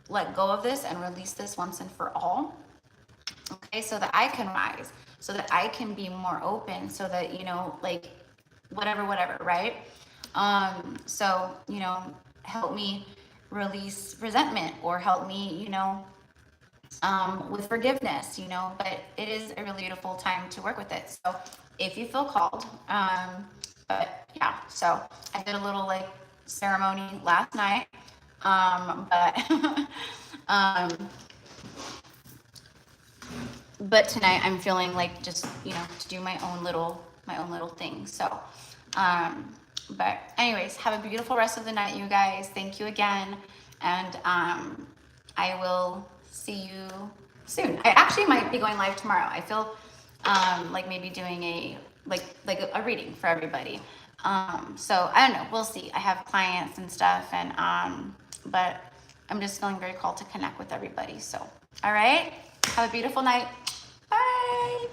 let go of this and release this once and for all. Okay, so that I can rise, so that I can be more open, so that, like whatever, right? So, help me release resentment, or help me, with forgiveness, but it is a really beautiful time to work with it. So if you feel called, But yeah, so I did a little like ceremony last night. Um, but tonight I'm feeling like just, you know, to do my own little thing. So, but anyways, have a beautiful rest of the night, you guys. Thank you again. And I will see you soon. I actually might be going live tomorrow. I feel like maybe doing a like a reading for everybody. So I don't know. We'll see. I have clients and stuff, and but I'm just feeling very called to connect with everybody. So, all right. Have a beautiful night. Bye.